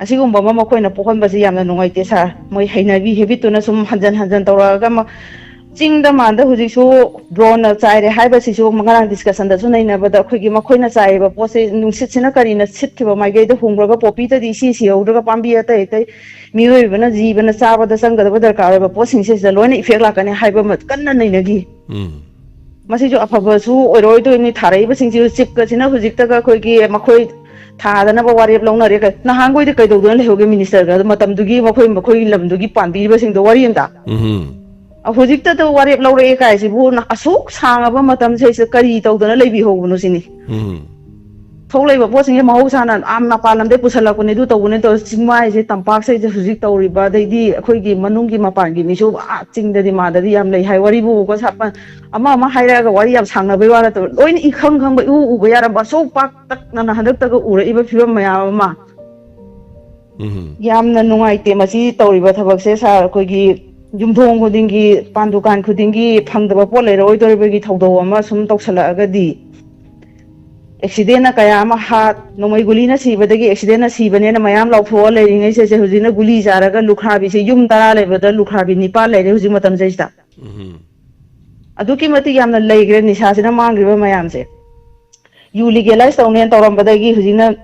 asigumba ma makoi na pokon ba si yamna nungai te sa moi hainabi habit to na sum hanjan tawra ga ma Ching da man da huji su drone na chai re hai ba si su mangarang discussion da su nei na ba da khoi gi ma khoi na chai ba po se nung sit sina kari na sit ki ba mai ge da hungra ga popi ta di si ho da pambi ta tai mi hoi ba na ji ba na cha ba da sang ga ba dar ka ba po sing se da loina effect la ka ne hai ba ma kan na nei na gi masi jo afa ba su oroi to ni tharai ba sing ji chip ka sina huji ta ga khoi gi ma khoi tha da na ba wari long na re ka na hang goi de kai do na le ho ge minister ga matam du gi ma khoi lam du gi pan bi ba sing do wari am da Hojikta to warep laure kai si bu na asuk sanga ba matam se kari tawdana leibi hobunu sini tholai ba posing ma ho sana am na palam de pusala ko ne du tawune to singmai se tampak se hojik tawri ba dai di khoi gi manung gi mapan gi misu a ching da di ma da di yam lei hai wari bu ko sapa ama haira ga wari yam sangna bai wala to loin I khang ba u ba yara ba so pak tak na handak ta ga ura iba phibam maya ma yam na nungai te ma si tawri ba thabak se sa khoi gi Jumthong khudingi pandukan khudingi phangdaba pot leiroi doribagi thawdo ama sum tawsala di accident na kaya ama hat nomai guli na sibadagi accident na sibane na mayam lautho leiringai se hujina guli jaraga lukhrabi se yum tara lebada lukhrabi nipa leire huji matam jaista aduki mati yamna leigre nisha sina mangriba mayam se yu legalize tawne tawrambadagi hujina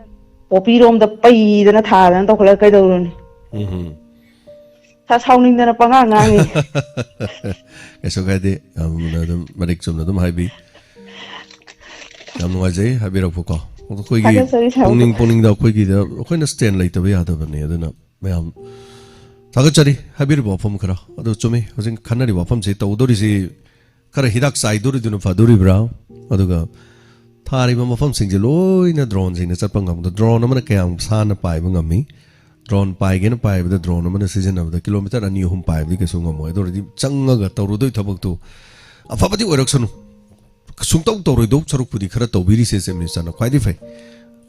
popi rom da pai dana thadana tawkhala kai dawruni ta sauning da na pangangangi Eso kai de dum marik chum na dum hai bi yam ngai jai ha bi ro ko khoi gi puning da khoi gi da khoi na stand lai ta ba ya da ba ne aduna mayam taga chari ha bi ro phom khara adu chumi hojing khanari wa phom se to dori si khara hidak sai dori dunu fa dori bra aduga thari ba phom sing je loi na drone sing na chapang ngam da drone amana kayam sa na pai ba ngami drone pai gen pai da drone man season of the kilometer ani hum pai bi ke sunga mo do ri changa ga tawru doi thabak tu afabati orak sunu sungtaw tawru do charuk pudi khara tawbiri se se minister na khwai di fai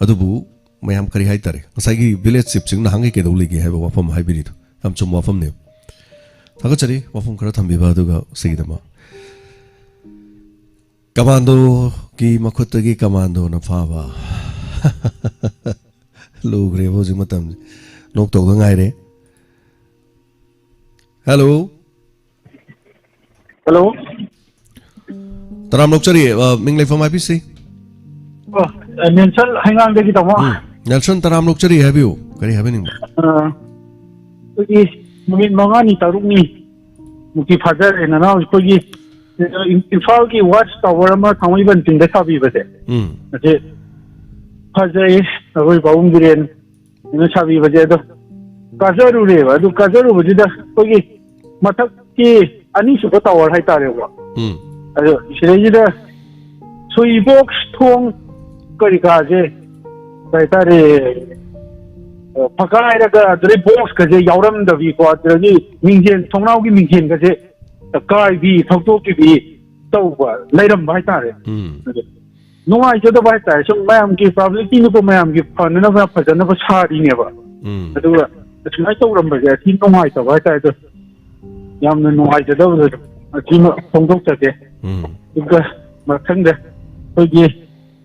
adubu mayam kari hai tare asai gi village ship sing na hangi ke dawli gi hai ba wafam hai biri tu am chum wafam ne thaga chari wafam khara thambi ba du ga sigi dama commando ki makhut gi commando na pha ba lugre bo ji matam Nok tàu cái ngày đấy. Hello. Hello. Taram lok chari ming lai from IPC. Nelson hangang de ki taw. Nelson taram lok chari have you? Kari have ning. Ki ꯅꯨꯃꯤꯠ 5ꯅꯤ 6ꯅꯤ ꯃꯨꯛꯇꯤ ꯐꯥꯖꯔꯦ ꯅꯅꯥꯎ ꯑꯩꯈꯣꯏꯒꯤ ꯏꯝꯐꯥꯜꯒꯤ watch tower ꯑꯃ ꯊꯥꯡꯃꯩꯕꯟ ꯆꯤꯡꯗ ꯁꯥꯕꯤꯕꯁꯦ ꯑꯁꯤ ꯐꯖꯩ ꯑꯩꯈꯣꯏ ꯄꯥꯕꯨꯡ ꯕꯤꯔꯦꯟ ꯁꯥꯕꯤꯕꯁꯦ ꯑꯗꯣ ꯀꯥꯖꯔꯨꯔꯦꯕ ꯑꯗꯨ ꯀꯥꯖꯔꯨꯕꯁꯤꯗ ꯑꯩꯈꯣꯏꯒꯤ ꯃꯊꯛꯀꯤ ꯑꯅꯤꯁꯨꯕ ꯇꯥꯋꯔ ꯍꯥꯏꯇꯥꯔꯦꯀꯣ ꯑꯗꯣ ꯁꯤꯗꯩꯁꯤꯗ ꯁꯨꯏ ꯕꯣꯛꯁ ꯊꯣꯡ ꯀꯔꯤ ꯀꯥꯁꯦ ꯀꯩ ꯍꯥꯏꯇꯥꯔꯦ ꯐꯛꯀꯥꯏꯔꯒ ꯑꯗꯨꯗꯩ ꯕꯣꯛꯁꯀꯁꯦ ꯌꯥꯎꯔꯝꯗꯕꯤꯀꯣ ꯑꯗꯨꯗꯒꯤ ꯃꯤꯡꯖꯦꯜ ꯊꯣꯡꯅꯥꯎꯒꯤ ꯃꯤꯡꯖꯦꯜꯒꯁꯦ ꯀꯥꯏꯕꯤ ꯊꯧꯗꯣꯛꯈꯤꯕꯤ ꯇꯧꯕ ꯂꯩꯔꯝꯕ ꯍꯥꯏꯇꯥꯔꯦ ꯅꯨꯡꯉꯥꯏꯖꯗꯕ ꯍꯥꯏꯇꯥꯔꯦ ꯁꯨꯝ ꯃꯌꯥꯝꯒꯤ ꯄꯥꯕ꯭ꯂꯤꯛꯀꯤꯅꯀꯣ ꯃꯌꯥꯝꯒꯤ ꯐꯅꯅꯕ ꯐꯖꯅꯕ ꯁꯥꯔꯤꯅꯦꯕ ꯑꯗꯨꯒ ꯑꯁꯨꯃꯥꯏꯅ ꯇꯧꯔꯝꯕꯁꯦ ꯑꯁꯤ ꯅꯨꯡꯉꯥꯏꯇꯕ ꯍꯥꯏꯇꯥꯔꯦ ꯑꯗꯣ ꯌꯥꯝꯅ ꯅꯨꯡꯉꯥꯏꯖꯗꯕꯗꯣ ꯑꯁꯤꯃ ꯐꯣꯡꯗꯣꯛꯆꯒꯦ ꯑꯗꯨꯒ ꯃꯊꯪꯗ ꯑꯩꯈꯣꯏꯒꯤ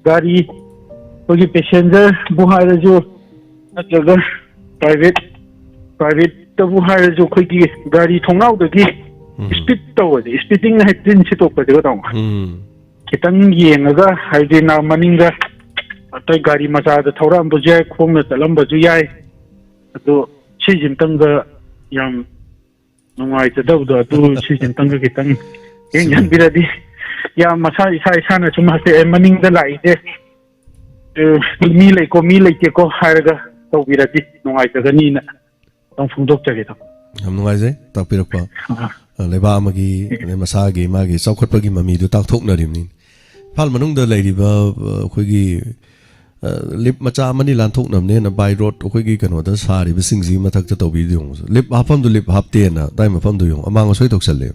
ꯒꯥꯔꯤ ꯑꯩꯈꯣꯏꯒꯤ ꯄꯦꯁꯦꯟꯖꯔꯕꯨ ꯍꯥꯏꯔꯁꯨ ꯅꯠꯇ꯭ꯔꯒ ꯄ꯭ꯔꯥꯏꯚꯦꯠꯇꯕꯨ ꯍꯥꯏꯔꯁꯨ ꯑꯩꯈꯣꯏꯒꯤ ꯒꯥꯔꯤ ꯊꯣꯡꯅꯥꯎꯗꯒꯤ ꯁ꯭ꯄꯤꯠ ꯇꯧꯕꯁꯦ ꯁ꯭ꯄꯤꯗꯤꯡ ꯍꯦꯛꯇꯤꯟ ꯁꯤꯠꯇꯣꯛꯄꯁꯤꯒ ꯇꯧꯕ ꯈꯤꯇꯪ ꯌꯦꯡꯉꯒ ꯍꯥꯏꯗꯤ ꯃꯅꯤꯡꯗ ꯑꯇꯩ ꯒꯥꯔꯤ ꯃꯆꯥꯗ ꯊꯧꯔꯛꯑꯝꯕꯁꯨ ꯌꯥꯏ ꯈꯣꯡꯅ ꯆꯠꯂꯝꯕꯁꯨ ꯌꯥꯏ ꯑꯗꯣ ꯁꯤꯁꯤꯝꯇꯪꯒ ꯌꯥꯝ ꯅꯨꯡꯉꯥꯏꯖꯗꯕꯗꯣ ꯑꯗꯨ ꯁꯤꯁꯤꯝꯇꯪꯒ ꯈꯤꯇꯪ ꯌꯦꯡꯁꯤꯟꯕꯤꯔꯗꯤ ꯌꯥꯝ ꯏꯁꯥꯅ ꯁꯨꯝ ꯍꯥꯏꯐꯦꯠ ꯃꯅꯤꯡꯗ ꯂꯥꯛꯏꯁꯦ ꯃꯤ ꯂꯩꯀꯣ ꯃꯤ ꯂꯩꯇꯦꯀꯣ ꯍꯥꯏꯔꯒ ꯇꯧꯕꯤꯔꯗꯤ ꯅꯨꯡꯉꯥꯏꯖꯒꯅꯤꯅ ꯑꯗꯨꯝ ꯐꯣꯡꯗꯣꯛꯆꯒꯦ ꯌꯥꯝ ꯅꯨꯡꯉꯥꯏꯖꯩ ꯇꯥꯛꯄꯤꯔꯛꯄ ꯂꯩꯕꯥꯛ ꯑꯃꯒꯤ ꯃꯁꯥꯒꯤ ꯃꯥꯒꯤ ꯆꯥꯎꯈꯠꯄꯒꯤ ꯃꯃꯤꯗꯨ ꯇꯥꯛꯊꯣꯛꯅꯔꯤꯕꯅꯤ ꯏꯝꯐꯥꯜ ꯃꯅꯨꯡꯗ ꯂꯩꯔꯤꯕ ꯑꯩꯈꯣꯏꯒꯤ ꯂꯤꯞ ꯃꯆꯥ ꯑꯃꯅꯤ ꯂꯥꯟꯊꯣꯛꯅꯕꯅꯦꯅ ꯕꯥꯏ ꯔꯣꯗ ꯑꯩꯈꯣꯏꯒꯤ ꯀꯩꯅꯣꯗ ꯁꯥꯔꯤꯕꯁꯤꯡꯁꯤꯒꯤ ꯃꯊꯛꯇ ꯇꯧꯕꯤꯗꯨ ꯌꯦꯡꯉꯨ ꯂꯤꯞ ꯍꯥꯞꯐꯝꯗꯨ ꯂꯤꯞ ꯍꯥꯞꯇꯦꯅ ꯑꯗꯥꯏ ꯃꯐꯝꯗꯨ ꯌꯦꯡꯉꯨ ꯑꯃꯥꯡ ꯑꯁꯣꯏ ꯇꯧꯁꯜꯂꯦ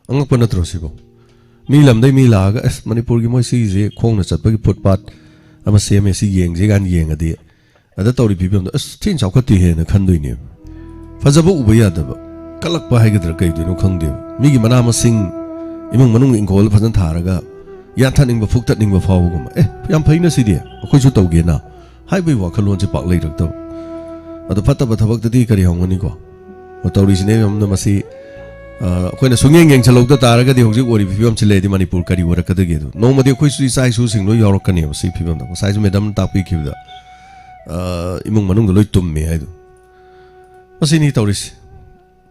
ꯑꯉꯛꯄ ꯅꯠꯇ꯭ꯔꯣ ꯁꯤꯕꯣ ꯃꯤ ꯂꯝꯗꯩ ꯃꯤ ꯂꯥꯛꯑꯒ ꯑꯁ ꯃꯅꯤꯄꯨꯔꯒꯤ ꯃꯣꯏ ꯁꯤꯒꯤꯁꯦ ꯈꯣꯡꯅ ꯆꯠꯄꯒꯤ ꯐꯨꯠꯄꯥꯠ ꯑꯃ ꯁꯦꯝꯃꯦ ꯁꯤ ꯌꯦꯡꯁꯦ ꯀꯥꯟ ꯌꯦꯡꯉꯗꯤ ꯑꯗ ꯇꯧꯔꯤ ꯐꯤꯕꯝꯗꯣ ꯑꯁ ꯊꯤꯅ ꯆꯥꯎꯈꯠꯇꯦꯍꯦꯅ ꯈꯟꯗꯣꯏꯅꯦꯕ ꯐꯖꯕ ꯎꯕ ꯌꯥꯗꯕ ꯀꯜꯂꯛꯄ ꯍꯥꯏꯒꯗ꯭ꯔꯥ ꯀꯩꯗꯣꯏꯅꯣ ꯈꯪꯗꯦꯕ ꯃꯤꯒꯤ ꯃꯅꯥ ꯃꯁꯤꯡ ꯏꯃꯨꯡ ꯃꯅꯨꯡ ꯏꯪꯈꯣꯜ ꯐꯖꯅ ꯊꯥꯔꯒ ꯌꯥꯟꯊꯠꯅꯤꯡꯕ ꯐꯨꯛꯇꯠꯅꯤꯡꯕ ꯐꯥꯎꯕꯒꯨꯝꯕ ꯌꯥꯝ ꯐꯩꯅ ꯁꯤꯗꯤ ꯑꯩꯈꯣꯏꯁꯨ ꯇꯧꯒꯦꯅ ꯍꯥꯏꯕꯒꯤ ꯋꯥꯈꯜꯂꯣꯟꯁꯦ ꯄꯥꯛ ꯂꯩꯔꯛꯇꯕ ꯑꯗꯣ ꯐꯠꯇꯕ ꯊꯕꯛꯇꯗꯤ ꯀꯔꯤ ꯍꯧꯒꯅꯤꯀꯣ ꯇꯧꯔꯤꯁꯤꯅꯦ ꯌꯥꯝꯅ ꯃꯁꯤ ꯑꯩꯈꯣꯏꯅ ꯁꯨꯡꯌꯦꯡ ꯌꯦꯡꯁꯜꯍꯧꯗ ꯇꯥꯔꯒꯗꯤ ꯍꯧꯖꯤꯛ ꯑꯣꯏꯔꯤꯕ ꯐꯤꯕꯝꯁꯤ ꯂꯩꯔꯗꯤ ꯃꯅꯤꯄꯨꯔ ꯀꯔꯤ ꯑꯣꯏꯔꯛꯀꯗꯒꯦ ꯑꯗꯣ ꯅꯣꯡꯃꯗꯤ ꯑꯩꯈꯣꯏꯁꯨ ꯏꯆꯥ ꯏꯁꯨꯁꯤꯡ ꯂꯣꯏ ꯌꯥꯎꯔꯛꯀꯅꯦꯕ ꯁꯤ ꯐꯤꯕꯝꯗ ꯉꯁꯥꯏꯁꯨ ꯃꯦꯗꯥꯝꯅ ꯇꯥꯛꯄꯤꯈꯤꯕꯗ ꯏꯃꯨꯡ ꯃꯅꯨꯡꯗ ꯂꯣꯏ ꯇꯨꯝꯃꯦ ꯍꯥꯏꯗꯣ ꯃꯁꯤꯅꯤ ꯇꯧꯔꯤꯁꯤ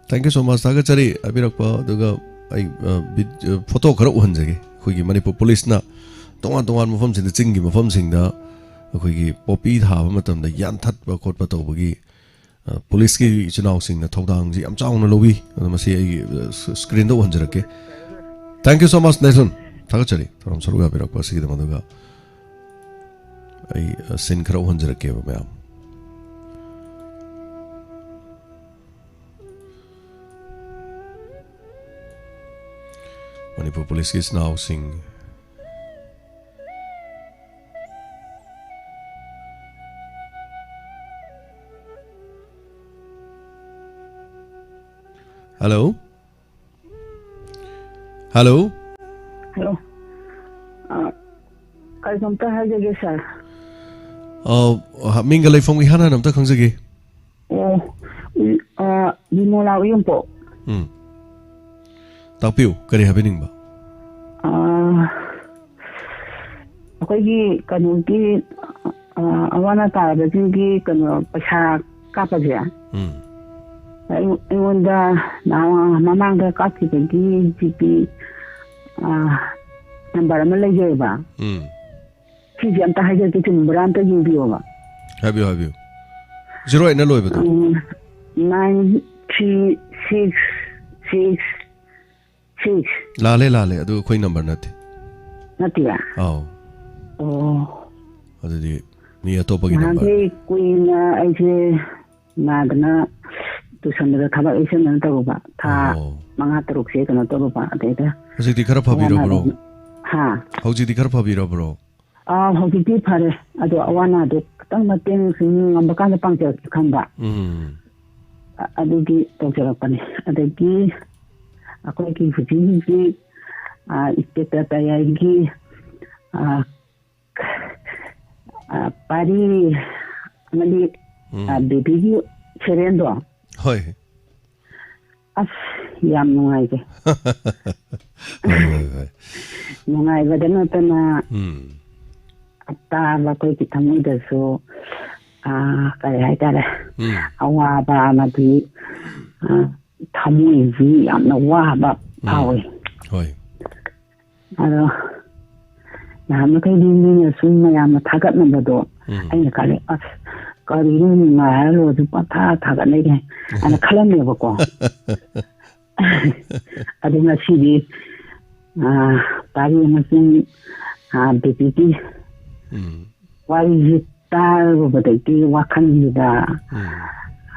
ꯊꯦꯡꯛ ꯌꯨ ꯁꯣ ꯃꯆ ꯊꯥꯒꯠꯆꯔꯤ ꯍꯥꯏꯕꯤꯔꯛꯄ ꯑꯗꯨꯒ ꯑꯩ ꯐꯣꯇꯣ ꯈꯔ ꯎꯍꯟꯖꯒꯦ ꯑꯩꯈꯣꯏꯒꯤ ꯃꯅꯤꯄꯨꯔ ꯄꯨꯂꯤꯁꯅ ꯇꯣꯉꯥꯟ ꯇꯣꯉꯥꯟꯕ ꯃꯐꯝꯁꯤꯡꯗ ꯆꯤꯡꯒꯤ ꯃꯐꯝꯁꯤꯡꯗ ꯑꯩꯈꯣꯏꯒꯤ ꯄꯣꯄꯤ ꯊꯥꯕ ꯃꯇꯝꯗ ꯌꯥꯟꯊꯠꯄ ꯈꯣꯠꯄ ꯇꯧꯕꯒꯤ ꯄꯨꯂꯤꯁꯀꯤ ꯏꯆꯤꯜ ꯏꯅꯥꯎꯁꯤꯡꯅ ꯊꯧꯗꯥꯡꯁꯤ ꯌꯥꯝ ꯆꯥꯎꯅ ꯂꯧꯋꯤ ꯑꯗꯣ ꯃꯁꯤ ꯑꯩꯒꯤ ꯁ꯭ꯀ꯭ꯔꯤꯟꯗ ꯎꯍꯟꯖꯔꯛꯀꯦ ꯊꯦꯡꯛ ꯌꯨ ꯁꯣ ꯃꯆ ꯅꯦꯁꯟ ꯊꯥꯒꯠꯆꯔꯤ ꯊꯧꯔꯝ ꯁꯔꯨꯛ ꯌꯥꯕꯤꯔꯛꯄ ꯑꯁꯤꯒꯤꯗꯃꯛ ꯑꯗꯨꯒ ꯑꯩ ꯁꯤꯟ ꯈꯔ ꯎꯍꯟꯖꯔꯛꯀꯦꯕ ꯃꯌꯥꯝ Manipur Police is now sing. Hello? Hello? Hello. Kai somta hajage sir. Minga lay phong ihana namta khangjage. Bimola uyumpo. Tapiu kari happening ba? ꯑꯩꯈꯣꯏꯒꯤ ꯀꯩꯅꯣꯒꯤ ꯑꯋꯥ ꯑꯅꯥ ꯇꯥꯔꯕꯁꯤꯡꯒꯤ ꯀꯩꯅꯣ ꯄꯩꯁꯥ ꯀꯥꯞꯄꯁꯦ ꯑꯩꯉꯣꯟꯗ ꯃꯃꯥꯡꯗ ꯀꯥꯞꯈꯤꯕꯒꯤ ꯖꯤꯄꯤ ꯅꯝꯕꯔ ꯑꯃ ꯂꯩꯖꯩꯑꯕ ꯁꯤꯁꯦ ꯑꯝꯇ ꯍꯥꯏꯖꯔꯛꯀꯦ ꯆꯨꯝꯕ꯭ꯔꯥ ꯑꯝꯇ ꯌꯦꯡꯕꯤꯌꯣꯕ ꯍꯥꯏꯕꯤꯌꯨ 08 ꯅ ꯂꯣꯏꯕꯗꯣ 9366 ꯂꯥꯜꯂꯦ ꯑꯗꯨ ꯑꯩꯈꯣꯏ ꯅꯝꯕꯔ ꯅꯠꯇꯦ ꯑꯥꯎ ꯑꯗꯨꯗꯤ ꯃꯤ ꯑꯇꯣꯞꯄꯒꯤ ꯅꯝꯕꯔ ꯀꯨꯏꯅ ꯑꯩꯁꯦ ꯅꯥꯗꯅ ꯇꯨꯁꯟꯕꯗ ꯊꯕꯛ ꯏꯁꯟꯗꯅ ꯇꯧꯔꯨꯕ ꯊꯥ 5-6ꯁꯦ ꯀꯩꯅꯣ ꯇꯧꯔꯨꯕ ꯑꯗꯩꯗ ꯍꯧꯖꯤꯛꯇꯤ ꯈꯔ ꯐꯕꯤꯔꯕ꯭ꯔꯣ ꯍꯧꯖꯤꯛꯇꯤ ꯈꯔ ꯐꯕꯤꯔꯕ꯭ꯔꯣ ꯍꯧꯖꯤꯛꯇꯤ ꯐꯔꯦ ꯑꯗꯣ ꯑꯋꯥ ꯑꯅꯥꯗꯣ ꯈꯤꯇꯪ ꯃꯇꯦꯡ ꯉꯝꯕ ꯀꯥꯟꯗ ꯄꯥꯡꯖꯔꯛꯀꯦ ꯈꯟꯕ ꯑꯗꯨꯒꯤ ꯇꯧꯖꯔꯛꯄꯅꯤ ꯑꯗꯒꯤ ꯑꯩꯈꯣꯏꯒꯤ ꯍꯧꯖꯤꯛ ꯏꯁꯄꯦꯛꯇꯔ ꯇꯌꯥꯏꯒꯤ ꯄꯥꯔꯤ ꯑꯃꯗꯤ ꯕꯦꯕꯤꯒꯤ ꯁꯦꯔꯦꯟꯗꯣ ꯍꯣꯏ ꯑꯁ ꯌꯥꯝ ꯅꯨꯡꯉꯥꯏꯖꯩ ꯅꯨꯡꯉꯥꯏꯕꯗ ꯅꯠꯇꯅ ꯇꯥꯕ ꯑꯩꯈꯣꯏꯒꯤ ꯊꯃꯣꯏꯗꯁꯨ ꯀꯔꯤ ꯍꯥꯏꯇꯥꯔꯦ ꯑꯋꯥꯕ ꯑꯃꯗꯤ ꯊꯃꯣꯏꯁꯤ ꯌꯥꯝꯅ ꯋꯥꯕ ꯐꯥꯎꯋꯤ ꯍꯣꯏ ꯑꯗꯣ ꯅꯍꯥꯟꯃꯈꯩꯗꯤ ꯃꯤꯅ ꯁꯨꯝ ꯃꯌꯥꯝꯅ ꯊꯥꯒꯠꯅꯕꯗꯣ ꯑꯩꯅ ꯈꯜꯂꯦ ꯑꯁ ꯀꯔꯤꯅꯣ ꯅꯨꯡꯉꯥꯏꯔꯒꯁꯨ ꯊꯥꯒꯠꯅꯩꯅꯦ ꯑꯅ ꯈꯜꯂꯝꯃꯦꯕꯀꯣ ꯑꯗꯨ ꯉꯁꯤꯗꯤ ꯄꯥꯔꯤ ꯑꯃꯁꯨꯡ ꯕꯦꯕꯤꯒꯤ ꯋꯥꯔꯤꯁꯤ ꯇꯥꯔꯨꯕꯗꯒꯤ ꯋꯥꯈꯜꯁꯤꯗ